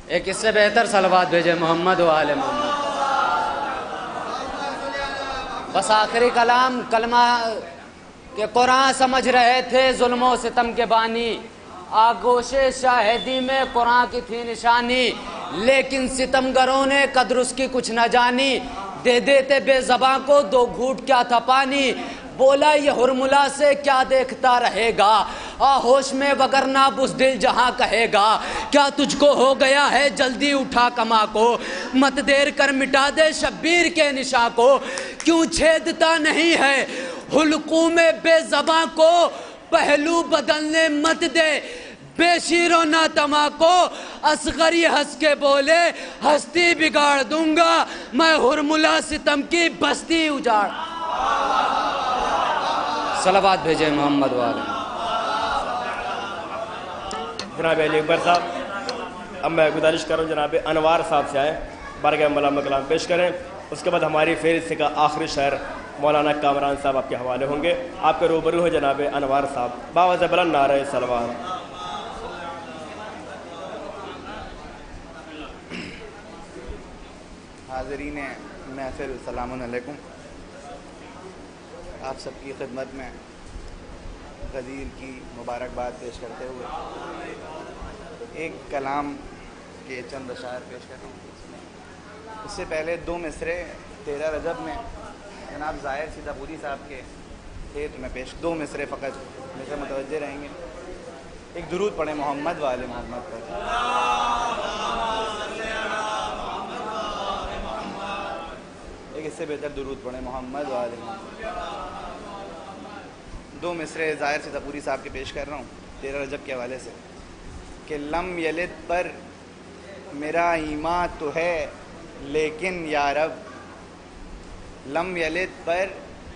ایک اس سے بہتر صلوات بھیجے محمد و آل محمد. بس آخری کلمہ کہ قرآن سمجھ رہے تھے ظلم و ستم کے بانی، آگوش شاہدی میں قرآن کی تھی نشانی، لیکن ستمگروں نے قدر اس کی کچھ نہ جانی، دے دیتے بے زباں کو 2 گھونٹ کیا تھا پانی. بولا یہ ہرملا سے کیا دیکھتا رہے گا، ہوش میں وگرنہ بزدل جہاں کہے گا. کیا تجھ کو ہو گیا ہے جلدی اٹھا کما کو، مت دیر کر مٹا دے شبیر کے نشاں کو. کیوں چھیدتا نہیں ہے حلقوں میں بے زباں کو، پہلو بدلنے مت دے بے شیر و ناتما کو. اصغری ہنس کے بولے ہستی بگاڑ دوں گا، میں ہرملا ستم کی بستی اجاڑ. صلوات بھیجے محمد والے. جناب علی اکبر صاحب، اب میں گزارش کروں جناب انوار صاحب سے آئیں، بارگاہ مولا میں کلام پیش کریں. اس کے بعد ہماری فہرست کا آخری شعر مولانا کامران صاحب آپ کے حوالے ہوں گے. آپ کے روبرو ہے جناب انوار صاحب. باوجہ بلند نعرہ صلوات. حاضرین محفل السلام علیکم. آپ سب کی خدمت میں غدیر کی مبارکباد پیش کرتے ہوئے ایک کلام کے چند اشعار پیش کر رہا ہوں. اس سے پہلے 2 مصرے 13 رجب میں جناب ظاہر سیتاپوری صاحب کے تھے، تو میں 2 مصرے فقط میرے متوجہ رہیں گے. ایک درود پڑھیں محمد والے محمد پر. ایک اس سے بہتر درود پڑھیں محمد والے محمد. 2 مصرے ظاہر سیتاپوری صاحب کے پیش کر رہا ہوں 13 رجب کے حوالے سے کہ لم یلد پر میرا ایمان تو ہے لیکن یا رب، لم یلد پر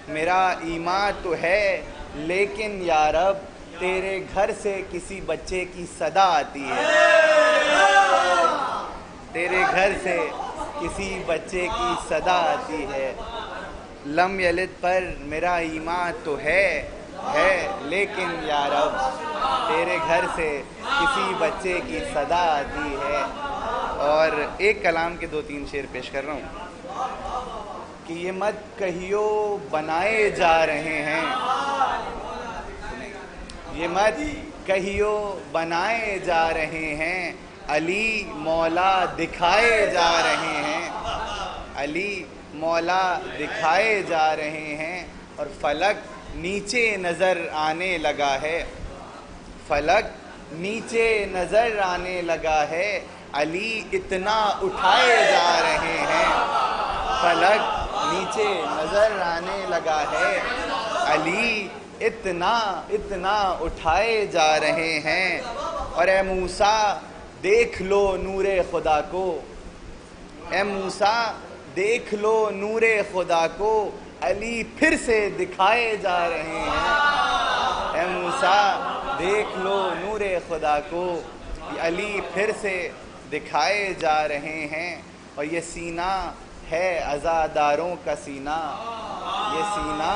میرا ایمان تو ہے لیکن یا رب، تیرے گھر سے کسی بچے کی صدا آتی ہے، تیرے گھر سے کسی بچے کی صدا آتی ہے. لم یلد پر میرا ایمان تو ہے لیکن یا رب، تیرے گھر سے کسی بچے کی صدا آتی ہے. اور ایک کلام کے 2-3 شعر پیش کر رہا ہوں کہ یہ مت کہیو بنائے جا رہے ہیں، یہ مت کہیو بنائے جا رہے ہیں، علی مولا دکھائے جا رہے ہیں، علی مولا دکھائے جا رہے ہیں. اور فلک نیچے نظر آنے لگا ہے، فلک نیچے نظر آنے لگا ہے، علی اتنا اٹھائے جا رہے ہیں، فلک نیچے نظر آنے لگا ہے، علی اتنا اٹھائے جا رہے ہیں. اور اے موسیٰ دیکھ لو نور خدا کو، اے موسیٰ دیکھ لو نور خدا کو، علی پھر سے دکھائے جا رہے ہیں. اے موسیٰ دیکھ لو نور خدا کو، علی پھر سے دکھائے جا رہے ہیں. اور یہ سینہ ہے عزاداروں کا سینہ، یہ سینہ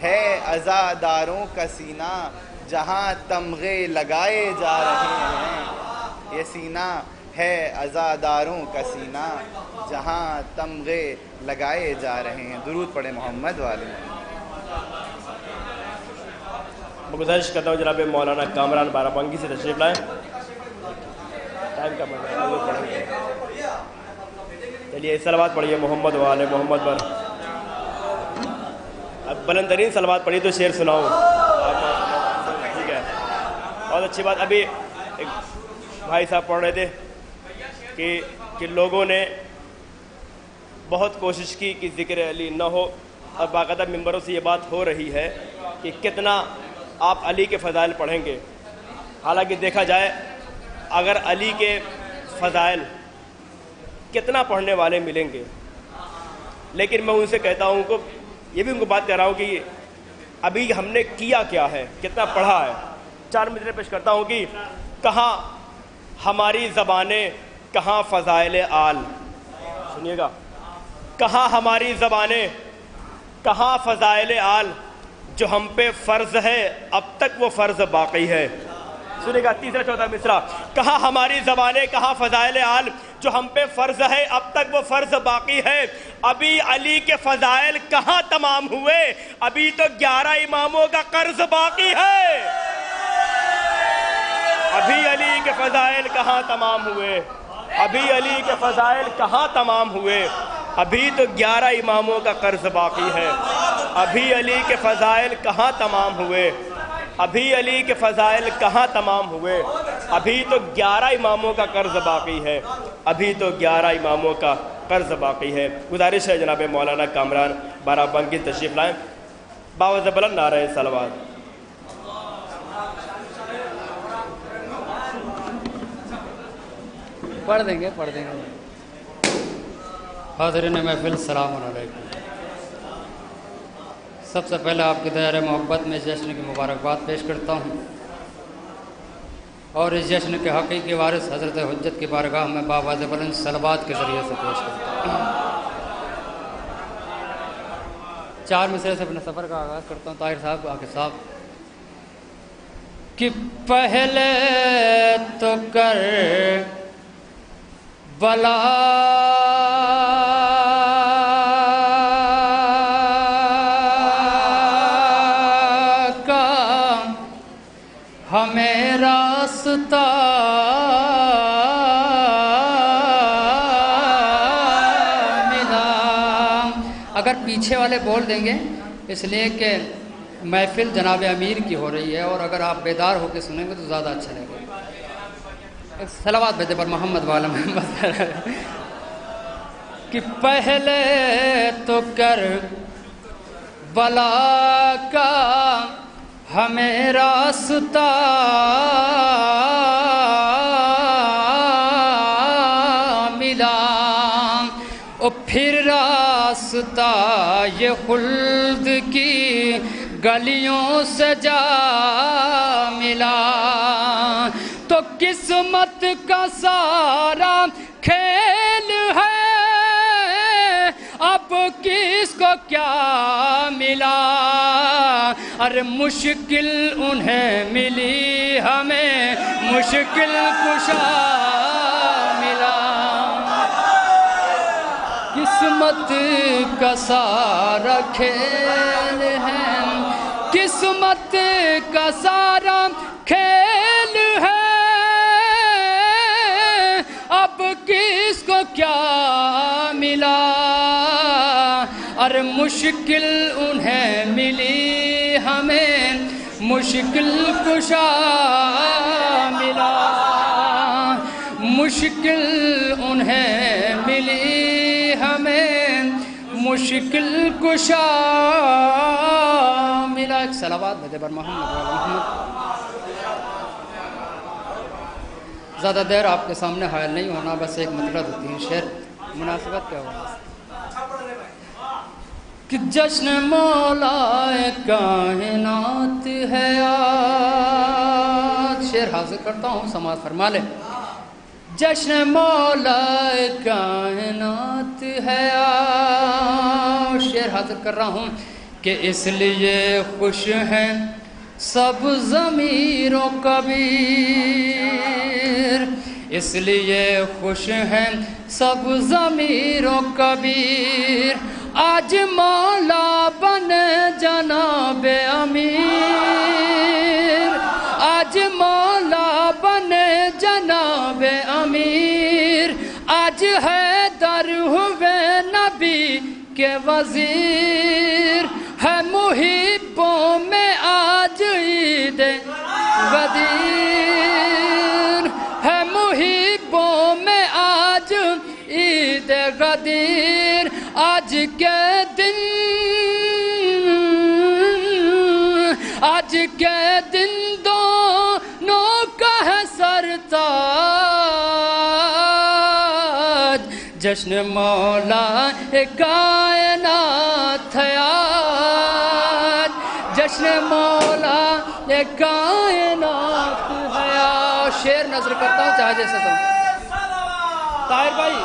ہے عزاداروں کا سینہ، جہاں تمغے لگائے جا رہے ہیں. یہ سینہ ہے عزاداروں کا سینہ، جہاں تمغے لگائے جا رہے ہیں. درود پڑھیں محمد والے. میں گزارش کرتا ہوں جناب مولانا کامران بارہ بنگی سے تشریف لائیں. ٹائم کا پڑھیں گے. چلیے صلوات پڑھیے محمد والے محمد پر. اب بلند ترین صلوات پڑھی تو شعر سناؤں. ٹھیک ہے، بہت اچھی بات. ابھی ایک بھائی صاحب پڑھ رہے تھے کہ لوگوں نے بہت کوشش کی کہ ذکر علی نہ ہو، اور باقاعدہ ممبروں سے یہ بات ہو رہی ہے کہ کتنا آپ علی کے فضائل پڑھیں گے. حالانکہ دیکھا جائے اگر علی کے فضائل کتنا پڑھنے والے ملیں گے، لیکن میں ان سے کہتا ہوں کہ یہ بھی ان کو بات کر رہا ہوں کہ ابھی ہم نے کیا کیا ہے، کتنا پڑھا ہے. 4 مصرے پیش کرتا ہوں کہ کہاں ہماری زبانیں، کہاں فضائل آل. سنیے گا، کہاں ہماری زبانیں، کہاں فضائل آل، جو ہم پہ فرض ہے اب تک وہ فرض باقی ہے. سنے گا تیسرا چوتھا مصرع. کہا ہماری زبانیں، کہا فضائل آل، جو ہم پہ فرض ہے اب تک وہ فرض باقی ہے. ابھی علی کے فضائل کہاں تمام ہوئے، ابھی تو 11 اماموں کا قرض باقی ہے. ابھی علی کے فضائل کہاں تمام ہوئے، ابھی علی کے فضائل کہاں تمام ہوئے، ابھی تو 11 اماموں کا قرض باقی ہے. ابھی علی کے فضائل کہاں تمام ہوئے، ابھی علی کے فضائل کہاں تمام ہوئے، ابھی تو 11 اماموں کا قرض باقی ہے. ابھی تو 11 اماموں کا قرض باقی ہے. گزارش ہے جناب مولانا کامران بارہ بنکی تشریف لائیں. باوزہ بلند نعرہ صلوات. پڑھ دیں گے. حاضرین محفل السلام علیکم. سب سے پہلے آپ کی دائرہ محبت میں اس جشن کی مبارکباد پیش کرتا ہوں اور اس جشن کے حقیقی وارث حضرت حجت کی بارگاہ میں باواز بلند صلوات کے ذریعے سے پیش کرتا ہوں. 4 مصرعے سے اپنے سفر کا آغاز کرتا ہوں. طاہر صاحب آکے صاحب. کہ پہلے تو کر بلا کا ہمیں راستہ ملا. اگر پیچھے والے بول دیں گے اس لیے کہ محفل جناب امیر کی ہو رہی ہے اور اگر آپ بیدار ہو کے سنیں گے تو زیادہ اچھا لگے گا. صلوات بھیجے پر محمد والا محمد. کہ پہلے تو کر بلا کا ہمیں راستہ ملا، اور پھر راستہ یہ خلد کی گلیوں سے جا ملا. تو قسمت کا سارا کھیل ہے، اب کس کو کیا ملا. ارے مشکل انہیں ملی، ہمیں مشکل کشا ملا. قسمت کا سارا کھیل ہے، قسمت کا سارا کھیل ہے، اب کس کو کیا ملا. ارے مشکل انہیں ملی، ہمیں مشکل کشا ملا. مشکل انہیں ملی، ہمیں مشکل کشا ملا. ایک صلوات بھیجے بر محمد. زیادہ دیر آپ کے سامنے حائل نہیں ہونا، بس ایک مطلب ہوتی ہے شعر مناسبت کیا ہوگا. کہ جشن مولا کائنات ہے آج. شعر حاضر کرتا ہوں، سماعت فرما لے. جشن مولا کائنات ہے آج. شعر حاضر کر رہا ہوں کہ اس لیے خوش ہیں سب ضمیر و کبیر، اس لیے خوش ہیں سب ضمیر و کبیر. آج مولا بنے جناب امیر، آج مولا بنے جناب امیر. آج حیدر ہوئے نبی کے وزیر، ہے محبوں میں آج عید غدیر، ہے محبوں میں آج عید غدیر. آج کے دن، آج کے دن دونوں کا ہے سرتاج. جشن مولا کائنات ہے آج، جشن مولا کائنات ہے آج. شعر نظر کرتا ہوں چاہے جیسے تو. طاہر بھائی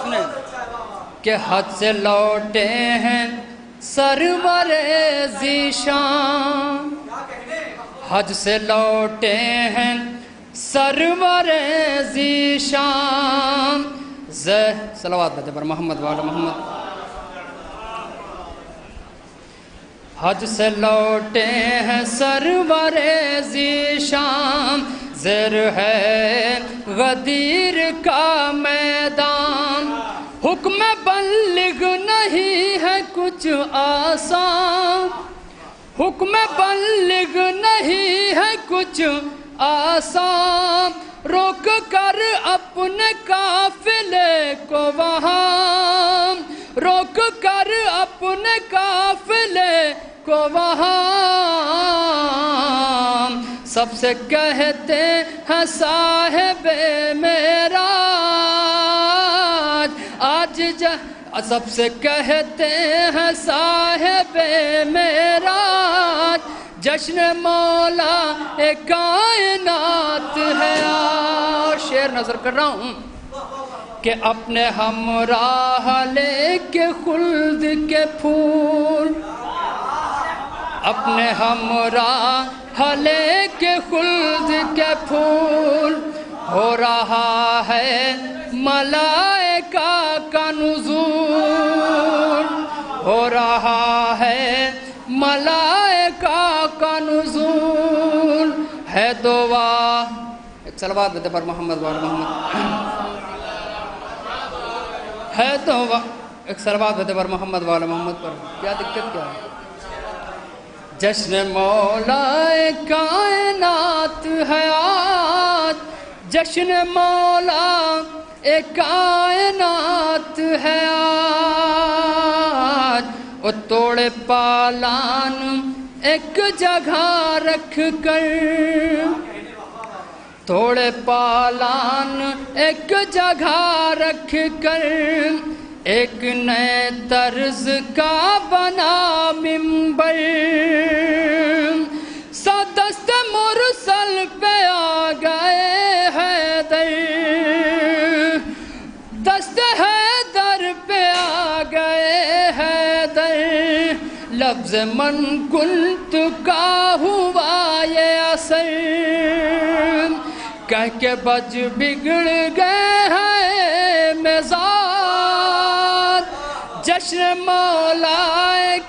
سنیں کہ حد سے لوٹے ہیں سرور ذیشان، حج سے لوٹے ہیں سرور ذیشان صلوات بھیجے پر محمد والا محمد. حج سے لوٹے ہیں سرور ذیشان زر ہے غدیر کا میدان. حکم بلغ نہیں ہے کچھ آسان, حکم بلغ نہیں ہے کچھ آسان. روک کر اپنے قافلے کو وہاں, روک کر اپنے قافلے کو وہاں. سب سے کہتے ہیں صاحب معراج آج سب سے کہتے ہیں صاحب معراج جشن مولا کائنات ہے. شعر نظر کر رہا ہوں کہ اپنے ہمراہ لے کے خلد کے پھول, اپنے ہمراہ لے کے خلد کے پھول. ہو رہا ہے ملائکہ کا نزول, ہو رہا ہے ملائکہ کا نزول. ہے دعا ایک صلوات بھیجے پر محمد والا محمد. ہے دعا ایک صلوات بھیجے پر محمد والا محمد پر. کیا دقت کیا ہے؟ جشن مولا کائنات ہے آج, جشن مولا کائنات ہے آج. وہ توڑے پالان ایک جگہ رکھ کر, توڑے پالان ایک جگہ رکھ کر ایک نئے طرز کا بنا منبر. دست مرسل پہ آ گئے حیدر, دست حیدر پہ آ گئے حیدر. لفظ من کنت کا ہوا یہ اثر, کہہ کے بج بگڑ گئے ہیں مزاج. جشن مولا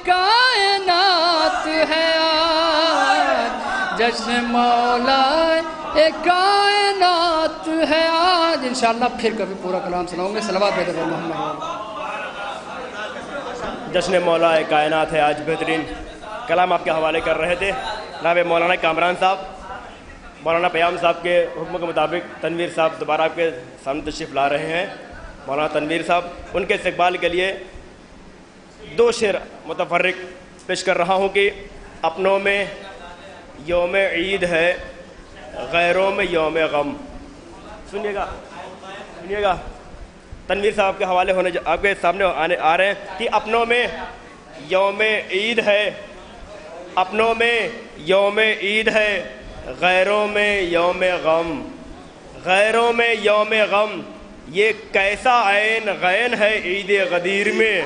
کائنات ہے آج, جشن مولا کائنات ہے آج. انشاءاللہ پھر کبھی پورا کلام سناؤں گے. صلوات بھیجے پر محمد. جشن مولا کائنات ہے آج بہترین کلام آپ کے حوالے کر رہے تھے جناب مولانا کامران صاحب. مولانا پیام صاحب کے حکم کے مطابق تنویر صاحب دوبارہ آپ کے سامنے تشریف لا رہے ہیں. مولانا تنویر صاحب, ان کے استقبال کے لیے دو شعر متفرق پیش کر رہا ہوں کہ اپنوں میں یوم عید ہے غیروں میں یوم غم. سنیے گا سنیے گا, تنویر صاحب کے حوالے ہونے آپ کے سامنے آ رہے ہیں کہ اپنوں میں یوم عید ہے, اپنوں میں یوم عید ہے غیروں میں یوم غم, غیروں میں یوم غم. یہ کیسا عین غین ہے عید غدیر میں.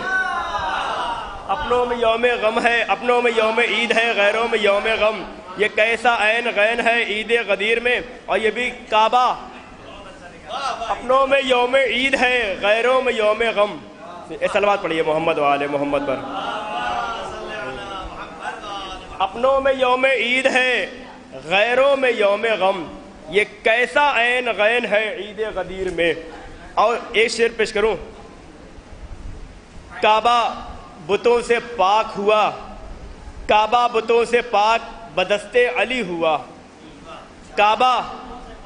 اپنوں میں یوم غم ہے, اپنوں میں یوم عید ہے غیروں میں یوم غم. یہ کیسا عین غین ہے عید غدیر میں. اور یہ بھی کعبہ, اپنوں میں یوم عید ہے غیروں میں یوم غم. صلوات پڑھیے محمد وآل محمد پر. اپنوں میں یوم عید ہے غیروں میں یوم غم. یہ کیسا عین غین ہے عید غدیر میں. اور ایک شعر پیش کروں. کعبہ بتوں سے پاک ہوا, کعبہ بتوں سے پاک بدست علی ہوا. کعبہ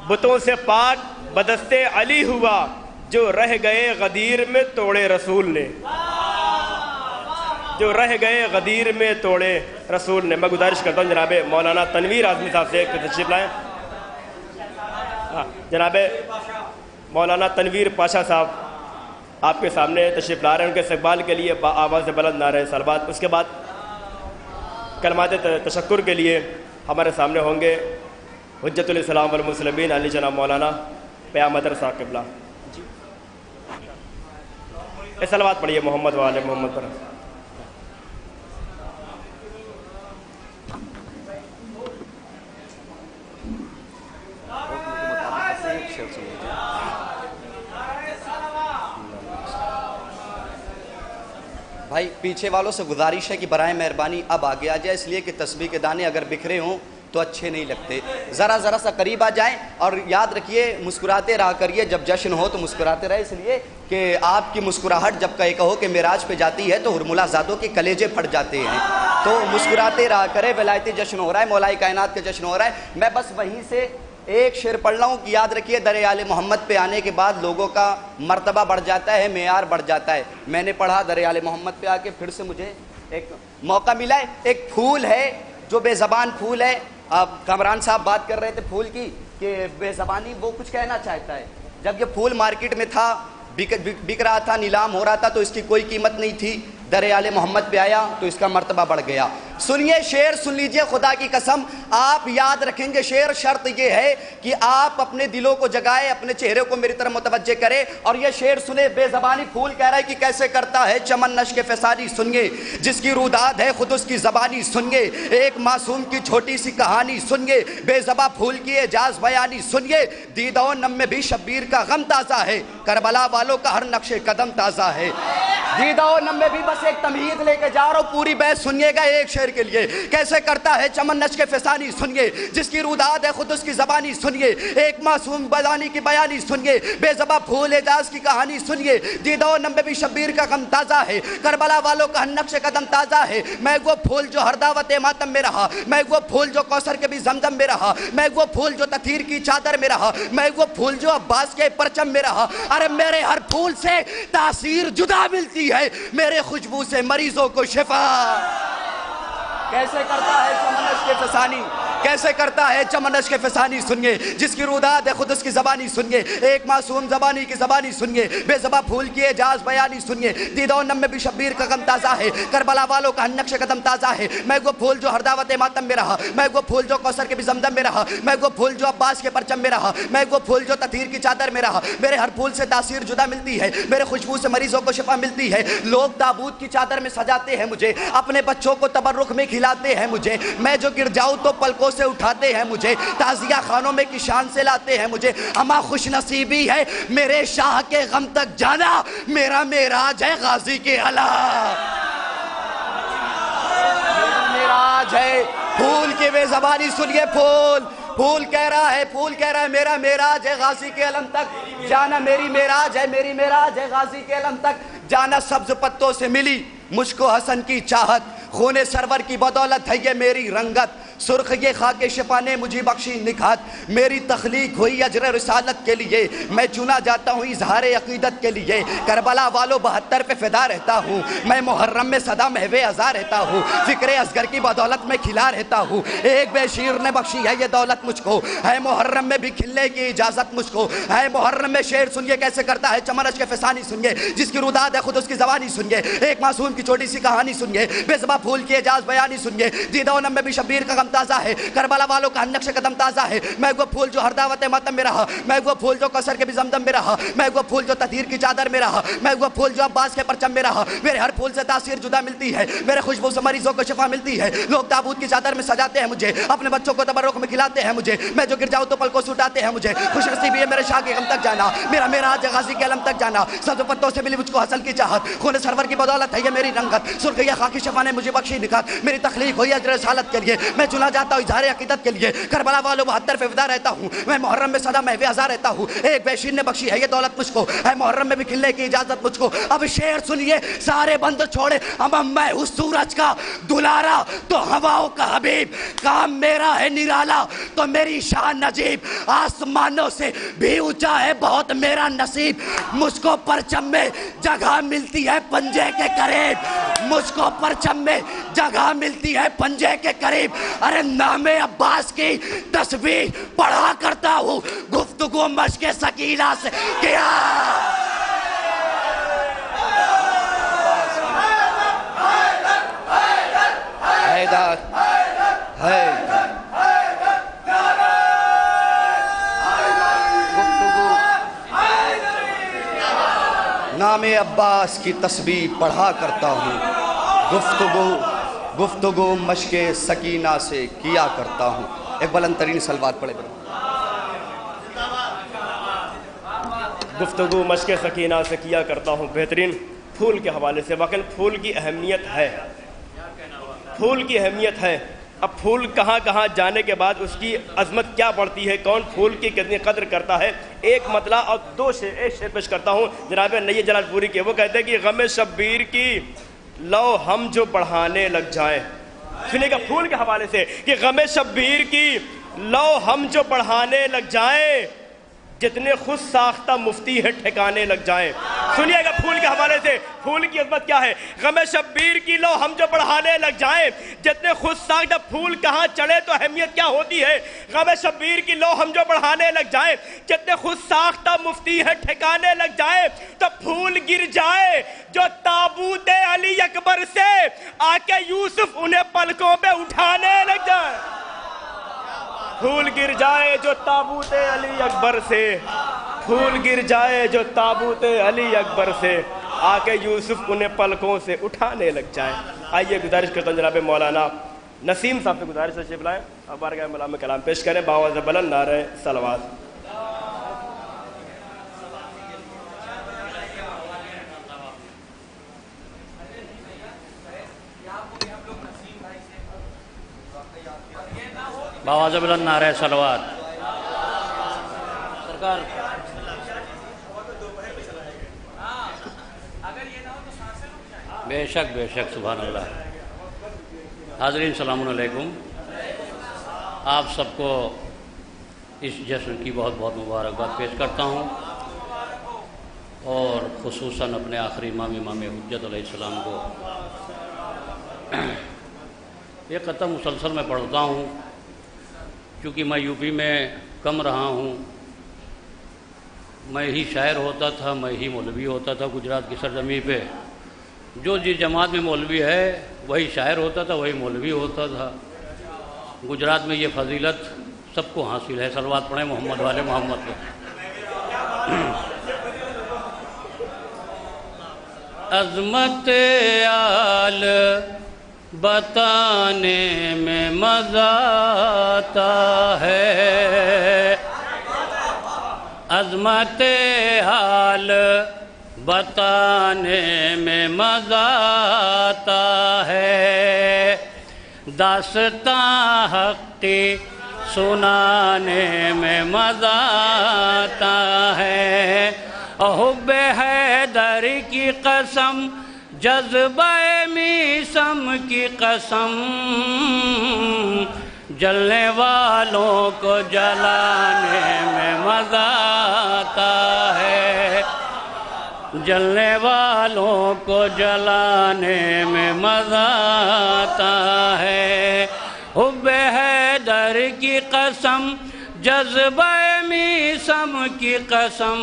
بتوں سے پاک بدست علی ہوا, جو رہ گئے غدیر میں توڑے رسول نے, جو رہ گئے غدیر میں توڑے رسول نے. میں گزارش کرتا ہوں جناب مولانا تنویر اعظمی صاحب سے تشریف لائیں. جناب مولانا تنویر پاشا صاحب آپ کے سامنے تشریف لا رہے ہیں. ان کے استقبال کے لیے آواز بلند نعرہ صلوات. اس کے بعد کلمات تشکر کے لیے ہمارے سامنے ہوں گے حجت الاسلام والمسلمین علی جناب مولانا پیام مدر صاحب قبلہ. صلوات پڑھیے محمد وآل محمد پر. بھائی پیچھے والوں سے گزارش ہے کہ برائے مہربانی اب آگے آ جائے، اس لیے کہ تسبیح کے دانے اگر بکھرے ہوں تو اچھے نہیں لگتے، ذرا سا قریب آ جائیں. اور یاد رکھیے مسکراتے رہا کریے، جب جشن ہو تو مسکراتے رہے، اس لیے کہ آپ کی مسکراہٹ جب کہو کہ معراج پہ جاتی ہے تو حرملہ زادوں کے کلیجے پھٹ جاتے ہیں. تو مسکراتے رہا کرے، ولایتی جشن ہو رہا ہے، مولا کائنات کا جشن ہو رہا ہے. میں بس وہیں سے ایک شعر پڑھ رہا ہوں کہ یاد رکھیے در آل محمد پہ آنے کے بعد لوگوں کا مرتبہ بڑھ جاتا ہے، معیار بڑھ جاتا ہے. میں نے پڑھا در آل محمد پہ آ کے پھر سے مجھے ایک موقع ملا ہے. ایک پھول ہے جو بے زبان پھول ہے. اب کامران صاحب بات کر رہے تھے پھول کی کہ بے زبانی وہ کچھ کہنا چاہتا ہے. جب یہ پھول مارکیٹ میں تھا، بک رہا تھا، نیلام ہو رہا تھا تو اس کی کوئی قیمت نہیں تھی. در آل محمد پہ آیا تو اس کا مرتبہ بڑھ گیا. سنیے شعر، سن لیجئے خدا کی قسم، آپ یاد رکھیں گے شعر. شرط یہ ہے کہ آپ اپنے دلوں کو جگائے، اپنے چہرے کو میری طرف متوجہ کرے اور یہ شعر سنے. بے زبانی پھول کہہ رہا ہے کہ کیسے کرتا ہے چمن نشک فسانی. سنیے جس کی روداد ہے خود اس کی زبانی. سنیے ایک معصوم کی چھوٹی سی کہانی. سنیے بے زباں پھول کی اعجاز بیانی. سنیے دیدہ و نم میں بھی شبیر کا غم تازہ ہے، کربلا والوں کا ہر نقش قدم تازہ ہے. دیدہ و نم میں بھی بس ایک تمہید لے کے جا رہا ہوں، پوری بیت سنیے گا ایک شعر کے لیے. کیسے کرتا ہے چمن نشک فسانی. سنیے جس کی روداد ہے خود اس کی زبانی. سنیے ایک معصوم بدانی کی بیانی. سنیے بے زباں پھول اعجاز کی کہانی. سنیے دیدہ و نم میں بھی شبیر کا غم تازہ ہے، کربلا والوں کا ہر نقش قدم تازہ ہے. میں وہ پھول جو ہر دعوت ماتم میں رہا، میں وہ پھول جو کوثر کے بھی زمزم میں رہا، میں وہ پھول جو تطہیر کی چادر میں رہا، میں وہ پھول جو عباس کے پرچم میں رہا. ارے میرے ہر پھول سے تاثیر جدا ملتی ہے، میرے خوشبو سے مریضوں کو شفا. کیسے کرتا ہے چمنش کے فسانی، کیسے کرتا ہے چمنش کے فسانی. سنیے جس کی روداد ہے خود اس کی زبانی. سنیے ایک معصوم زبانی کی زبانی. سنیے بے زباں پھول کی اعجاز بیانی. سنیے دیدہ و نم میں بھی شبیر کا غم تازہ ہے، کربلا والوں کا نقش قدم تازہ ہے. میں وہ پھول جو ہر دعوت ماتم میں رہا، میں وہ پھول جو کوثر کے بھی زمزم میں رہا، میں وہ پھول جو عباس کے پرچم میں رہا، میں وہ پھول جو تطہیر کی چادر میں رہا. میرے ہر پھول سے تاثیر جدا ملتی ہے، میرے خوشبو سے مریضوں کو شفا ملتی ہے. لوگ تابوت کی چادر میں سجاتے ہیں مجھے، اپنے بچوں کو تبرک میں کھلاتے ہیں مجھے. میں جو گر جاؤں تو پلکوں سے اٹھاتے ہیں مجھے، تعزیہ خانوں میں کی شان سے لاتے ہیں مجھے. ہمہ خوش نصیبی ہے میرے شاہ کے غم تک جانا، میرا معراج ہے غازی کے علا. معراج ہے پھول کی بے زبانی. سنیے پھول کہہ رہا ہے میرا معراج ہے غازی کے علم تک جانا. میری معراج ہے غازی کے علم تک جانا. سبز پتوں سے ملی مجھ کو حسن کی چاہت، خون سرور کی بدولت ہے یہ میری رنگت. سرخ یہ خاک شفا نے مجھے بخشی نکھات. میری تخلیق ہوئی اجر رسالت کے لیے، میں چنا جاتا ہوں اظہار عقیدت کے لیے. کربلا والوں 72 پہ فدا رہتا ہوں، میں محرم میں صدا محو ازا رہتا ہوں. فکر اصغر کی بدولت میں کھلا رہتا ہوں. ایک بے شیر نے بخشی ہے یہ دولت مجھ کو، ہے محرم میں بھی کھلنے کی اجازت مجھ کو. ہے محرم میں شعر سنیے کیسے کرتا ہے چمنش کے فسانی. سنیے جس کی روداد ہے خود اس کی زبانی. سنیے ایک معصوم کی چھوٹی سی کہانی. سنیے بے زباں پھول کی اعجاز بیانی. سنیے دیدہ و نم میں بھی شبیر کا غم تازہ ہے، کربلا والوں کا نقش قدم تازہ ہے. میں وہ پھول جو ہر دعوت ماتم میں رہا، میں وہ پھول جو کوثر کے بھی زمزم میں رہا، میں وہ پھول جو تطہیر کی چادر میں رہا، میں وہ پھول جو عباس کے پرچم میں رہا. میرے ہر پھول سے تاثیر جدا ملتی ہے، میرے خوشبو سے مریضوں کو شفا ملتی ہے. لوگ تابوت کی چادر میں سجاتے ہیں مجھے، اپنے بچوں کو تبرک میں کھلاتے ہیں مجھے. میں جو گر جاؤں تو پلکوں سے اٹھاتے ہیں مجھے. خوش نصیبی ہے میرے شاہ کے غم تک جانا، میرا معراج ہے غازی کے علم تک جانا. سبز پتوں سے ملی مجھ کو حسن کی چاہت، خون سرور کی بدولت ہے یہ میری رنگت. سرخ یہ خاک شفا نے مجھے بخشی نکھات. میری تخلیق ہوئی اجر رسالت کے لیے، میں چنا جاتا ہوں اظہار عقیدت کے لیے. کربلا والوں 72 پہ فدا رہتا ہوں، میں محرم میں صدا محو ازا رہتا ہوں. ایک بے شیر نے بخشی ہے یہ دولت مجھ کو، ہے محرم میں بھی کھلنے کی اجازت مجھ کو. اب شعر سنیے سارے بند چھوڑے. اب میں ہوں سورج کا دلارا تو ہواؤں کا حبیب، کام میرا ہے نرالا تو میری شان نجیب. آسمانوں سے بھی اونچا ہے بہت میرا نصیب، مجھ کو پرچم میں جگہ ملتی ہے پنجے کے قریب. مجھ کو پرچم میں جگہ ملتی ہے پنجے کے قریب. ارے نام عباس کی تسبیح پڑھا کرتا ہوں، گفتگو مشق سکینہ سے کیا. حیدر نام عباس کی تسبیح پڑھا کرتا ہوں، گفتگو مشق سکینہ سے کیا کرتا ہوں. ایک بلند ترین سلوات پڑھے برو. گفتگو مشق سکینہ سے کیا کرتا ہوں. بہترین پھول کے حوالے سے واقعی پھول کی اہمیت ہے، پھول کی اہمیت ہے۔ اب پھول کہاں کہاں جانے کے بعد اس کی عظمت کیا بڑھتی ہے، کون پھول کی کتنی قدر کرتا ہے۔ ایک مطلع اور ایک شعر پیش کرتا ہوں جناب نیر جلال پوری کے، وہ کہتے ہیں کہ غم شبیر کی لو ہم جو بڑھانے لگ جائیں۔ سنیے گا پھول کے حوالے سے کہ غم شبیر کی لو ہم جو بڑھانے لگ جائیں، جتنے خود ساختہ مفتی ہے ٹھکانے لگ جائیں۔ سنیے گا پھول کے حوالے سے پھول کی عظمت کیا ہے۔ غم شبیر کی لو ہم جو بڑھانے لگ جائیں، جتنے خود ساختہ پھول کہاں چڑھے تو اہمیت کیا ہوتی ہے۔ غم شبیر کی لو ہم جو بڑھانے لگ جائیں، جتنے خود ساختہ مفتی ہے ٹھکانے لگ جائیں، تو پھول گر جائے جو تابوت علی اکبر سے، آ کے یوسف انہیں پلکوں پہ اٹھانے لگ جائے۔ پھول گر جائے جو تابوت علی اکبر سے، پھول گر جائے جو تابوت علی اکبر سے، آ کے یوسف انہیں پلکوں سے اٹھانے لگ جائے۔ آئیے گزارش کرتا ہوں جناب مولانا نسیم صاحب سے گزارش سے بلائیں اور بارگاہ مولا میں کلام پیش کریں بآواز بلند نعرہ صلوات۔ بآواز بلند نعرہ صلوات۔ سرکار بے شک سبحان اللہ۔ حاضرین السلام علیکم، آپ سب کو اس جشن کی بہت بہت مبارکباد پیش کرتا ہوں، اور خصوصاً اپنے آخری امام حجت علیہ السلام کو یہ قطعہ مسلسل میں پڑھتا ہوں، کیونکہ میں یو پی میں کم رہا ہوں، میں ہی شاعر ہوتا تھا، میں ہی مولوی ہوتا تھا گجرات کی سرزمین پہ۔ جو جس جماعت میں مولوی ہے وہی شاعر ہوتا تھا، وہی مولوی ہوتا تھا۔ گجرات میں یہ فضیلت سب کو حاصل ہے۔ صلوات پڑھیں محمد والے محمد پہ۔ عظمت آل بتانے میں مزہ آتا ہے، عظمت حال بتانے میں مزہ آتا ہے، داستاں حق کی سنانے میں مزہ آتا ہے، حب حیدر کی قسم جذبہ میثم کی قسم، جلنے والوں کو جلانے میں مزہ آتا ہے، جلنے والوں کو جلانے میں مزہ آتا ہے، حب حیدر کی قسم جذبہ میثم کی قسم۔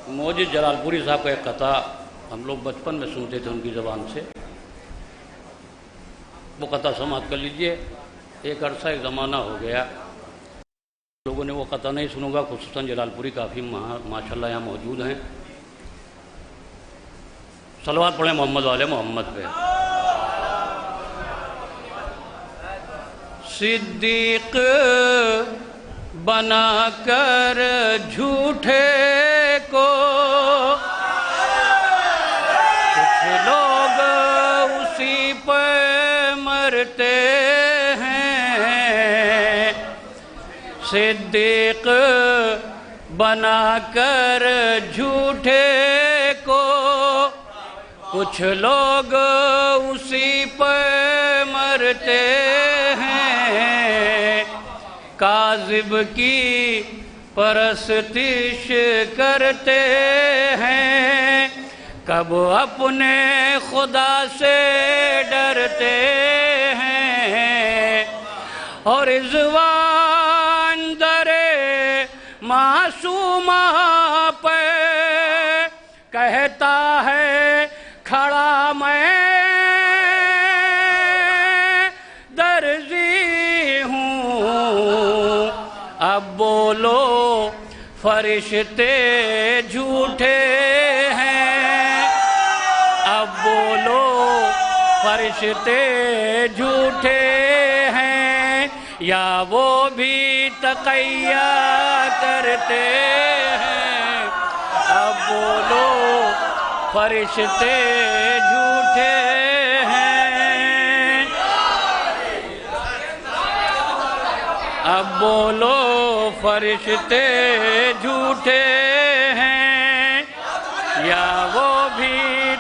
موجد جلال پوری صاحب کا ایک قطعہ ہم لوگ بچپن میں سنتے تھے ان کی زبان سے، وہ قطعہ سماعت کر لیجئے۔ ایک عرصہ ایک زمانہ ہو گیا لوگوں نے وہ قطعہ نہیں سنوں گا، خصوصاً جلال پوری کافی ماشاءاللہ یہاں موجود ہیں۔ صلوات پڑھیں محمد والے محمد پہ۔ صدیق بنا کر جھوٹے کو کچھ لوگ اسی پہ مرتے ہیں، صدیق بنا کر جھوٹے کو کچھ لوگ اسی پہ مرتے ہیں، کاذب کی پرستش کرتے ہیں، کب اپنے خدا سے ڈرتے ہیں، اور رضوان درے معصومہ پہ کہتا ہے کھڑا میں درزی ہوں، اب بولو فرشتے جھوٹے ہیں، اب بولو فرشتے جھوٹے ہیں یا وہ بھی تقیہ کرتے ہیں؟ اب بولو فرشتے جھوٹے ہیں، اب بولو فرشتے جھوٹے ہیں یا وہ بھی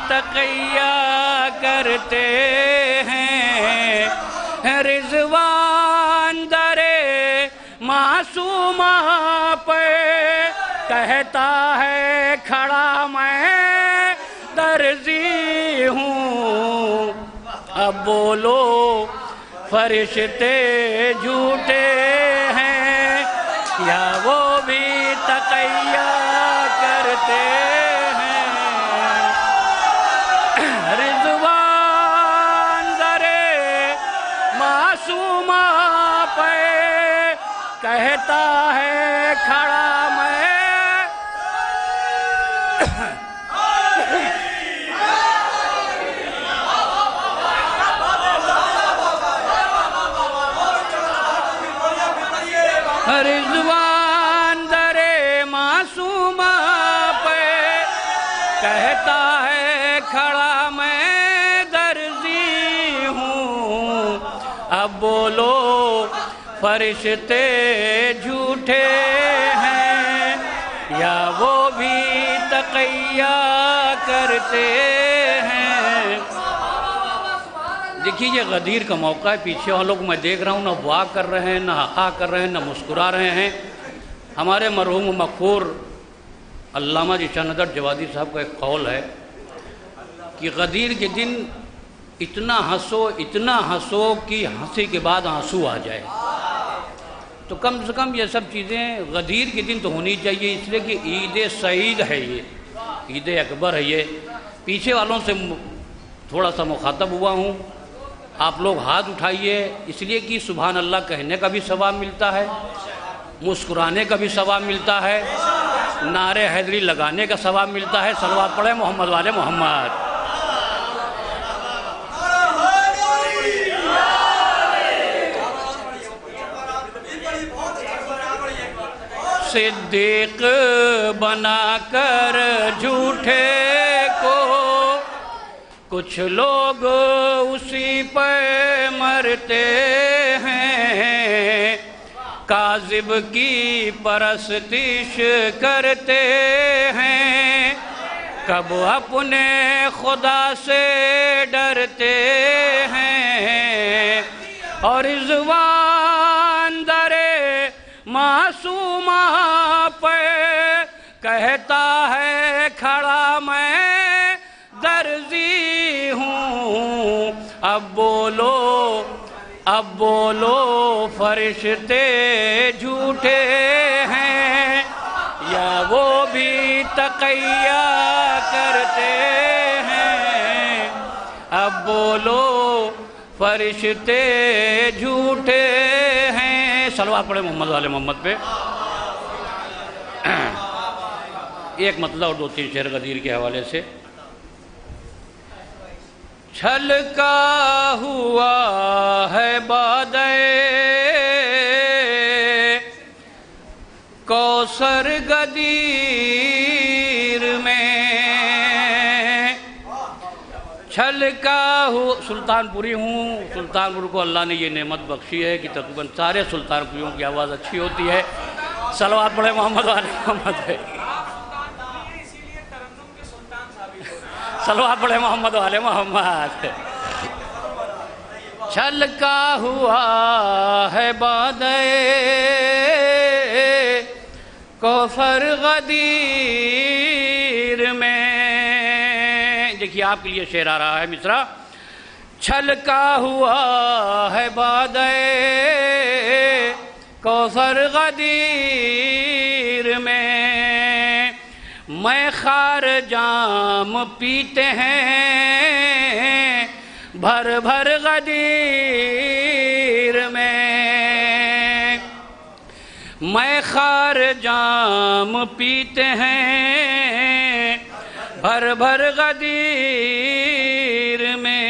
تقیہ کرتے ہیں؟ رضوان درے معصومہ پہ کہتا ہے کھڑا میں درزی ہوں، اب بولو فرشتے جھوٹے ہیں یا وہ بھی تقیہ کرتے ہیں؟ رضوان درے معصومہ پہ کہتا ہے کھڑا میں رضوان درے معصومہ پہ کہتا ہے کھڑا میں درزی ہوں، اب بولو فرشتے جھوٹے ہیں یا وہ بھی تقیہ کرتے ہیں؟ دیکھیے یہ غدیر کا موقع ہے، پیچھے وہ لوگ میں دیکھ رہا ہوں نہ واہ کر رہے ہیں، نہ ہا کر رہے ہیں، نہ مسکرا رہے ہیں۔ ہمارے مرحوم مغفور علامہ ذیشان نظر جوادی صاحب کا ایک قول ہے کہ غدیر کے دن اتنا ہنسو کہ ہنسی کے بعد آنسو آ جائے۔ تو کم سے کم یہ سب چیزیں غدیر کے دن تو ہونی چاہیے، اس لیے کہ عید سعید ہے، یہ عید اکبر ہے۔ یہ پیچھے والوں سے تھوڑا سا مخاطب ہوا ہوں، آپ لوگ ہاتھ اٹھائیے، اس لیے کہ سبحان اللہ کہنے کا بھی ثواب ملتا ہے، مسکرانے کا بھی ثواب ملتا ہے، نعرے حیدری لگانے کا ثواب ملتا ہے۔ صلوات پڑھیں محمد والے محمد۔ صدیق بنا کر جھوٹے کو کچھ لوگ اسی پہ مرتے ہیں، کاذب کی پرستش کرتے ہیں، کب اپنے خدا سے ڈرتے ہیں، اور رضوان درے معصومہ پہ کہتا ہے کھڑا میں درزی ہوں، اب بولو فرشتے جھوٹے ہیں یا وہ بھی تقیہ کرتے ہیں؟ اب بولو فرشتے جھوٹے ہیں۔ صلوات پڑھیں محمد والے محمد پہ۔ ایک مطلب اور 2-3 شعر غدیر کے حوالے سے۔ چھلکا ہوا ہے بادئ کوثر غدیر میں، چھلکا ہوا سلطان پوری ہوں، سلطان پور کو اللہ نے یہ نعمت بخشی ہے کہ تقریباً سارے سلطان پوریوں کی آواز اچھی ہوتی ہے۔ صلوات پڑھیں محمد والے محمد پہ۔ صلوات پڑھیں محمد والے محمد۔ چھلکا ہوا ہے بادئ کوثر غدیر میں، دیکھیے آپ کے لیے شعر آ رہا ہے مصرع۔ چھلکا ہوا ہے بادئ کوثر غدیر میں، میں خار جام پیتے ہیں بھر بھر غدیر میں، میں خار جام پیتے ہیں بھر بھر غدیر میں،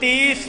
30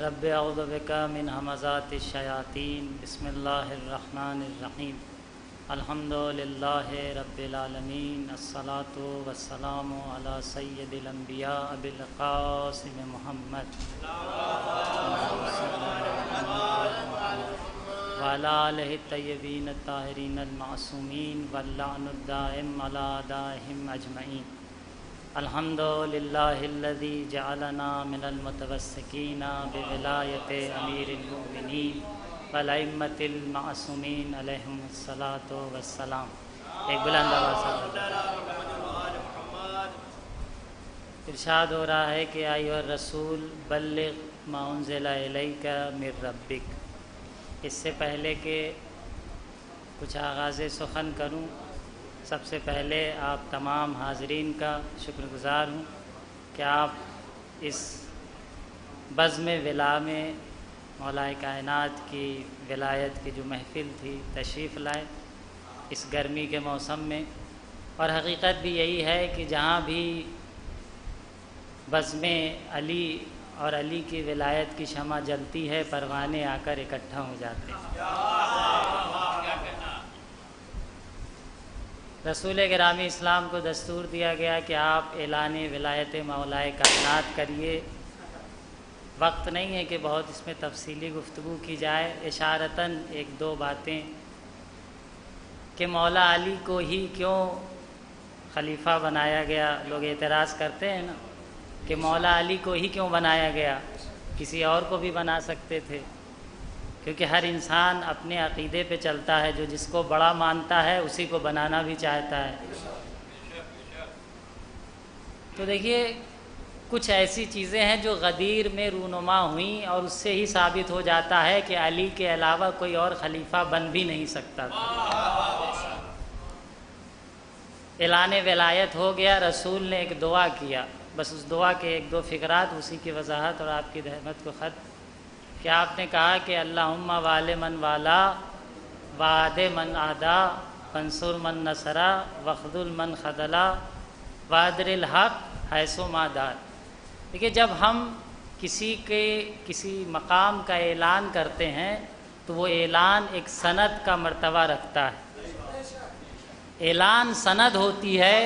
رب اعوذ بک من همزات الشیاطین بسم اللہ الرحمن الرحیم الحمد للہ رب العالمین الصلاۃ والسلام علی سید الانبیاء ابی القاسم محمد وعلی آلہ الطیبین الطاہرین المعصومین واللعن الدائم علی اعدائہم اجمعین الحمد للہ الذی جعلنا من المتوسکین بولایت امیر المؤمنین والائمۃ المعصومین علیہم الصلاۃ والسلام. ایک بلند آواز سے ارشاد ہو رہا ہے کہ ایھا الرسول بلغ ما انزل الیک من ربک. اس سے پہلے کہ کچھ آغاز سخن کروں، سب سے پہلے آپ تمام حاضرین کا شکر گزار ہوں کہ آپ اس بزم ولا میں مولا کائنات کی ولایت کی جو محفل تھی تشریف لائے اس گرمی کے موسم میں. اور حقیقت بھی یہی ہے کہ جہاں بھی بزم علی اور علی کی ولایت کی شمع جلتی ہے پروانے آ کر اکٹھا ہو جاتے ہیں. رسول گرامی اسلام کو دستور دیا گیا کہ آپ اعلان ولایت مولا کائنات کریے. وقت نہیں ہے کہ بہت اس میں تفصیلی گفتگو کی جائے، اشارتاً ایک دو باتیں کہ مولا علی کو ہی کیوں خلیفہ بنایا گیا. لوگ اعتراض کرتے ہیں نا کہ مولا علی کو ہی کیوں بنایا گیا، کسی اور کو بھی بنا سکتے تھے. کیونکہ ہر انسان اپنے عقیدے پہ چلتا ہے، جو جس کو بڑا مانتا ہے اسی کو بنانا بھی چاہتا ہے. تو دیکھیے کچھ ایسی چیزیں ہیں جو غدیر میں رونما ہوئیں اور اس سے ہی ثابت ہو جاتا ہے کہ علی کے علاوہ کوئی اور خلیفہ بن بھی نہیں سکتا تھا. اعلان ولایت ہو گیا، رسول نے ایک دعا کیا، بس اس دعا کے ایک دو فقرات اسی کی وضاحت اور آپ کی رحمت کو خط کہ آپ نے کہا کہ اللہم وال من والا وعد من عادا فانصر من نصرا وخذل من خذلا وادر الحق حیث ما دار. دیکھیے جب ہم کسی مقام کا اعلان کرتے ہیں تو وہ اعلان ایک سند کا مرتبہ رکھتا ہے. اعلان سند ہوتی ہے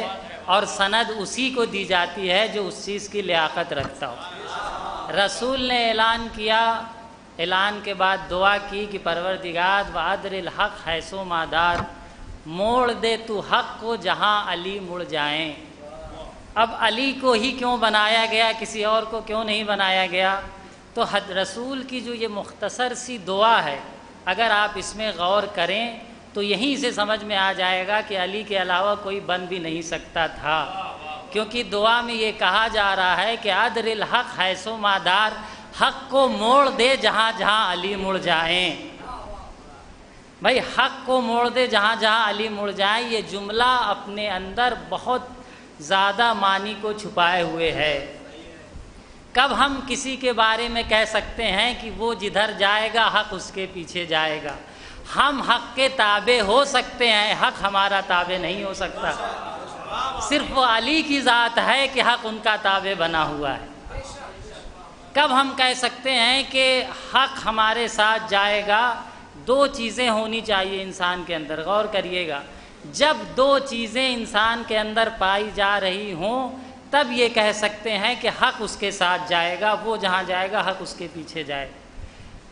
اور سند اسی کو دی جاتی ہے جو اس چیز کی لیاقت رکھتا ہو. رسول نے اعلان کیا، اعلان کے بعد دعا کی کہ پروردگار وعدر الحق حیث ما دار، موڑ دے تو حق کو جہاں علی مڑ جائیں. اب علی کو ہی کیوں بنایا گیا، کسی اور کو کیوں نہیں بنایا گیا؟ تو رسول کی جو یہ مختصر سی دعا ہے اگر آپ اس میں غور کریں تو یہیں سے سمجھ میں آ جائے گا کہ علی کے علاوہ کوئی بن بھی نہیں سکتا تھا. کیونکہ دعا میں یہ کہا جا رہا ہے کہ عدر الحق حیث ما دار، حق کو موڑ دے جہاں جہاں علی مڑ جائیں. بھائی حق کو موڑ دے جہاں جہاں علی مڑ جائیں، یہ جملہ اپنے اندر بہت زیادہ معنی کو چھپائے ہوئے ہے. کب ہم کسی کے بارے میں کہہ سکتے ہیں کہ وہ جدھر جائے گا حق اس کے پیچھے جائے گا؟ ہم حق کے تابع ہو سکتے ہیں، حق ہمارا تابع نہیں ہو سکتا. صرف علی کی ذات ہے کہ حق ان کا تابع بنا ہوا ہے. کب ہم کہہ سکتے ہیں کہ حق ہمارے ساتھ جائے گا؟ دو چیزیں ہونی چاہیے انسان کے اندر، غور کریے گا. جب دو چیزیں انسان کے اندر پائی جا رہی ہوں تب یہ کہہ سکتے ہیں کہ حق اس کے ساتھ جائے گا، وہ جہاں جائے گا حق اس کے پیچھے جائے.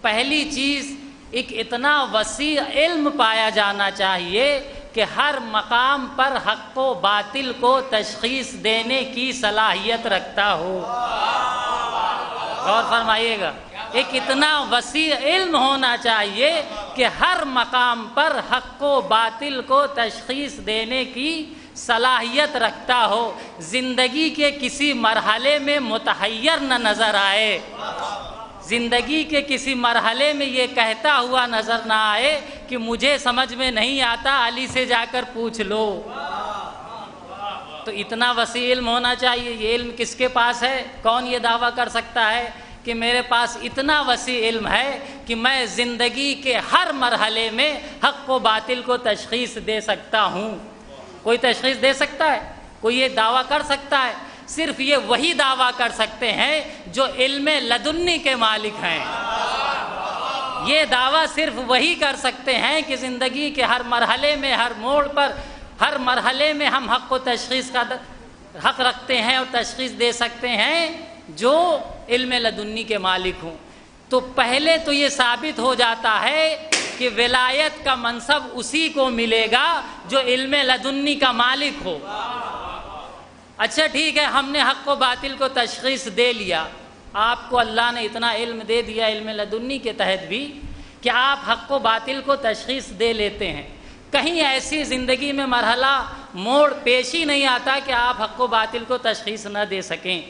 پہلی چیز ایک اتنا وسیع علم پایا جانا چاہیے کہ ہر مقام پر حق و باطل کو تشخیص دینے کی صلاحیت رکھتا ہو. غور فرمائیے گا، ایک اتنا وسیع علم ہونا چاہیے کہ ہر مقام پر حق و باطل کو تشخیص دینے کی صلاحیت رکھتا ہو، زندگی کے کسی مرحلے میں متحیر نہ نظر آئے، زندگی کے کسی مرحلے میں یہ کہتا ہوا نظر نہ آئے کہ مجھے سمجھ میں نہیں آتا، علی سے جا کر پوچھ لو. تو اتنا وسیع علم ہونا چاہیے. یہ علم کس کے پاس ہے؟ کون یہ دعویٰ کر سکتا ہے کہ میرے پاس اتنا وسیع علم ہے کہ میں زندگی کے ہر مرحلے میں حق و باطل کو تشخیص دے سکتا ہوں؟ کوئی تشخیص دے سکتا ہے؟ کوئی یہ دعویٰ کر سکتا ہے؟ صرف یہ وہی دعویٰ کر سکتے ہیں جو علم لدنی کے مالک ہیں۔ یہ دعویٰ صرف وہی کر سکتے ہیں کہ زندگی کے ہر مرحلے میں، ہر موڑ پر، ہر مرحلے میں ہم حق و تشخیص کا حق رکھتے ہیں اور تشخیص دے سکتے ہیں جو علم لدنی کے مالک ہوں۔ تو پہلے تو یہ ثابت ہو جاتا ہے کہ ولایت کا منصب اسی کو ملے گا جو علم لدنی کا مالک ہو۔ اچھا ٹھیک ہے، ہم نے حق و باطل کو تشخیص دے لیا، آپ کو اللہ نے اتنا علم دے دیا علم لدنی کے تحت بھی کہ آپ حق و باطل کو تشخیص دے لیتے ہیں۔ کہیں ایسی زندگی میں مرحلہ موڑ پیش ہی نہیں آتا کہ آپ حق و باطل کو تشخیص نہ دے سکیں،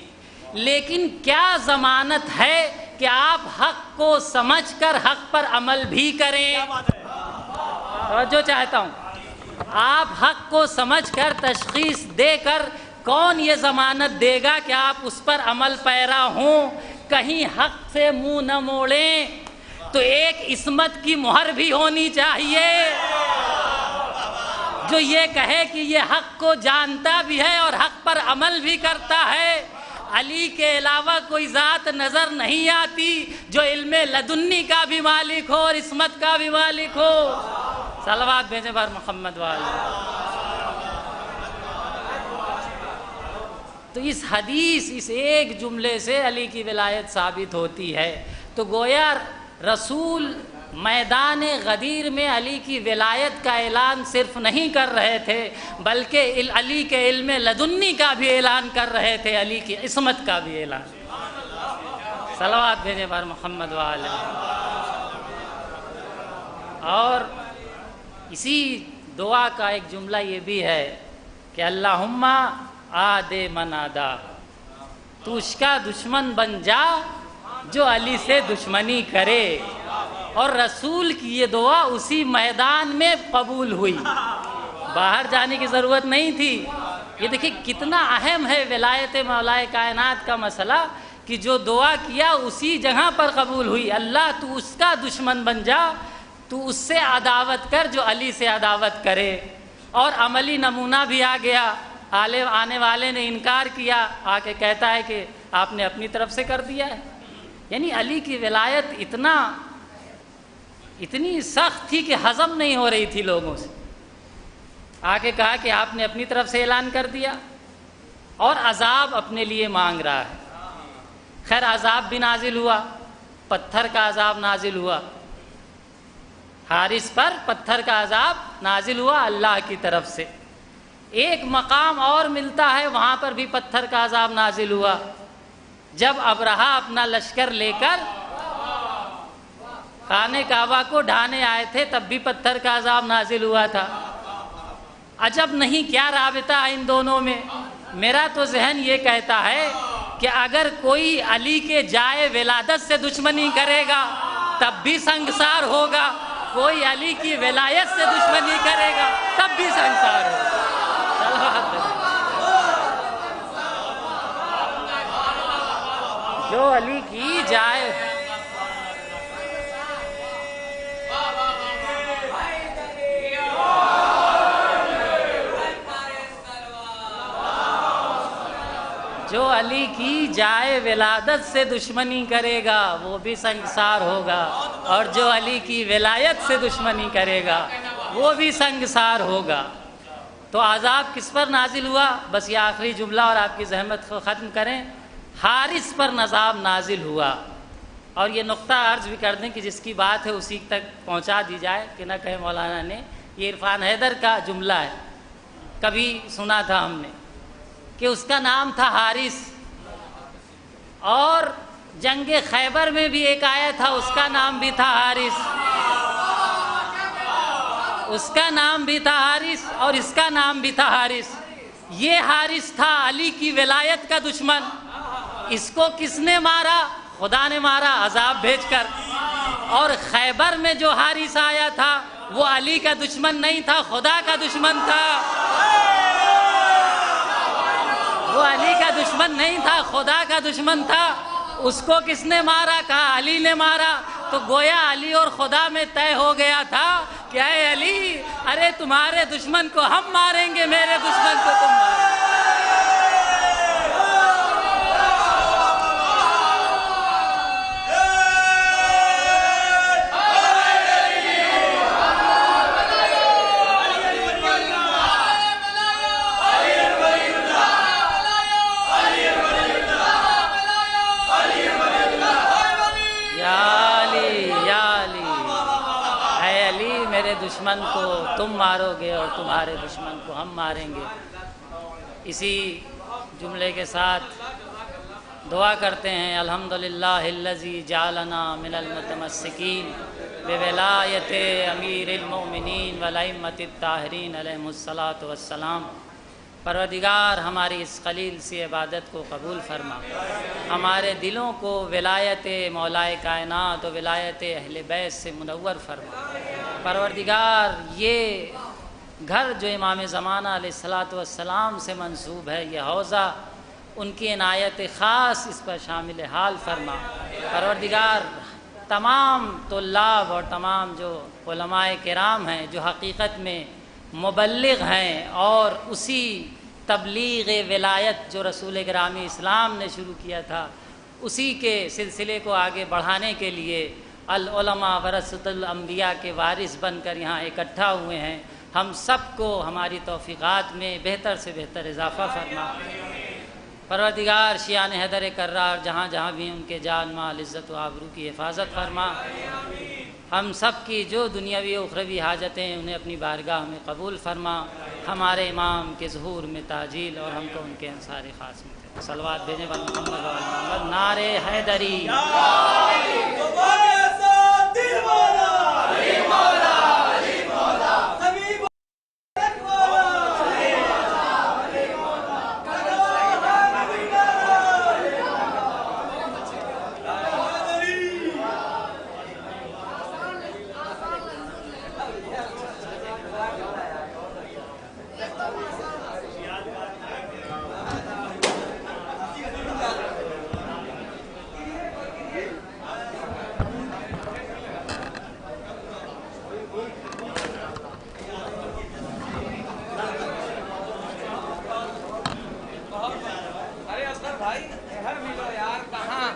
لیکن کیا ضمانت ہے کہ آپ حق کو سمجھ کر حق پر عمل بھی کریں؟ توجہ چاہتا ہوں، آپ حق کو سمجھ کر تشخیص دے کر کون یہ ضمانت دے گا کہ آپ اس پر عمل پیرا ہوں، کہیں حق سے منہ نہ موڑیں؟ تو ایک عصمت کی مہر بھی ہونی چاہیے جو یہ کہے کہ یہ حق کو جانتا بھی ہے اور حق پر عمل بھی کرتا ہے۔ علی کے علاوہ کوئی ذات نظر نہیں آتی جو علم لدنی کا بھی مالک ہو اور عصمت کا بھی مالک ہو۔ صلوات بھیجیں بر محمد والے۔ تو اس حدیث، اس ایک جملے سے علی کی ولایت ثابت ہوتی ہے۔ تو گویا رسول میدان غدیر میں علی کی ولایت کا اعلان صرف نہیں کر رہے تھے بلکہ علی کے علم لدنی کا بھی اعلان کر رہے تھے، علی کی عصمت کا بھی اعلان۔ صلوات بھیجیں بر محمد والے۔ اور اسی دعا کا ایک جملہ یہ بھی ہے کہ اللہم آدے من آدا، تو اس کا دشمن بن جا جو علی سے دشمنی کرے۔ اور رسول کی یہ دعا اسی میدان میں قبول ہوئی، باہر جانے کی ضرورت نہیں تھی۔ یہ دیکھیں کتنا اہم ہے ولایت مولا کائنات کا مسئلہ کہ جو دعا کیا اسی جگہ پر قبول ہوئی۔ اللہ تو اس کا دشمن بن جا، تو اس سے عداوت کر جو علی سے عداوت کرے۔ اور عملی نمونہ بھی آ گیا، آنے والے نے انکار کیا، آ کے کہتا ہے کہ آپ نے اپنی طرف سے کر دیا ہے۔ یعنی علی کی ولایت اتنی سخت تھی کہ ہضم نہیں ہو رہی تھی لوگوں سے۔ آ کے کہا کہ آپ نے اپنی طرف سے اعلان کر دیا اور عذاب اپنے لیے مانگ رہا ہے۔ خیر عذاب بھی نازل ہوا، پتھر کا عذاب نازل ہوا، حارث پر پتھر کا عذاب نازل ہوا اللہ کی طرف سے۔ ایک مقام اور ملتا ہے، وہاں پر بھی پتھر کا عذاب نازل ہوا، جب ابرہہ اپنا لشکر لے کر خانہ کعبہ کو ڈھانے آئے تھے تب بھی پتھر کا عذاب نازل ہوا تھا۔ عجب نہیں کیا رابطہ ہے ان دونوں میں۔ میرا تو ذہن یہ کہتا ہے کہ اگر کوئی علی کے جائے ولادت سے دشمنی کرے گا تب بھی سنگسار ہوگا، کوئی علی کی ولایت سے دشمنی کرے گا تب بھی سنگسار ہوگا۔ جو علی کی جائے جو علی کی جائے ولادت سے دشمنی کرے گا وہ بھی سنگسار ہوگا، اور جو علی کی ولایت سے دشمنی کرے گا وہ بھی سنگسار ہوگا۔ تو عذاب کس پر نازل ہوا؟ بس یہ آخری جملہ اور آپ کی زحمت کو ختم کریں، حارث پر عذاب نازل ہوا۔ اور یہ نقطہ عرض بھی کر دیں کہ جس کی بات ہے اسی تک پہنچا دی جائے کہ نہ کہے مولانا نے، یہ عرفان حیدر کا جملہ ہے، کبھی سنا تھا ہم نے کہ اس کا نام تھا حارث، اور جنگ خیبر میں بھی ایک آیا تھا اس کا نام بھی تھا حارث، اس کا نام بھی تھا حارث اور اس کا نام بھی تھا حارث۔ یہ حارث تھا علی کی ولایت کا دشمن، اس کو کس نے مارا؟ خدا نے مارا عذاب بھیج کر۔ اور خیبر میں جو حارث آیا تھا وہ علی کا دشمن نہیں تھا، خدا کا دشمن تھا، وہ علی کا دشمن نہیں تھا، خدا کا دشمن تھا۔ اس کو کس نے مارا؟ کہا علی نے مارا۔ تو گویا علی اور خدا میں طے ہو گیا تھا کہ اے علی، ارے تمہارے دشمن کو ہم ماریں گے، میرے دشمن کو تم ماریں گے۔ دشمن کو تم مارو گے اور تمہارے دشمن کو ہم ماریں گے۔ اسی جملے کے ساتھ دعا کرتے ہیں الحمدللہ الذی جعلنا من المتمسکین بولایت امیر المؤمنین والائمۃ الطاہرین علیہم الصلاۃ والسلام۔ پروردگار ہماری اس قلیل سی عبادت کو قبول فرما، ہمارے دلوں کو ولایت مولائے کائنات و ولایت اہل بیت سے منور فرما۔ پروردگار یہ گھر جو امام زمانہ علیہ الصلاۃ والسلام سے منسوب ہے، یہ حوضہ، ان کی عنایت خاص اس پر شامل حال فرما۔ پروردگار تمام طلاب اور تمام جو علماء کرام ہیں جو حقیقت میں مبلغ ہیں اور اسی تبلیغ ولایت جو رسول گرامی اسلام نے شروع کیا تھا اسی کے سلسلے کو آگے بڑھانے کے لیے العلماء ورثۃ الانبیاء کے وارث بن کر یہاں اکٹھا ہوئے ہیں، ہم سب کو ہماری توفیقات میں بہتر سے بہتر اضافہ فرما۔ پروردگار شیعان حیدر کرار جہاں جہاں بھی ان کے جان مال عزت و آبرو کی حفاظت فرما۔ ہم سب کی جو دنیاوی و اخروی حاجتیں انہیں اپنی بارگاہ میں قبول فرما۔ ہمارے امام کے ظہور میں تعجیل اور ہم کو ان کے انصار خاص میں صلوات بھیجنے والے محمد و محمد۔ نعرہ حیدری ارے اصغر بھائی ہر ملو یار، کہاں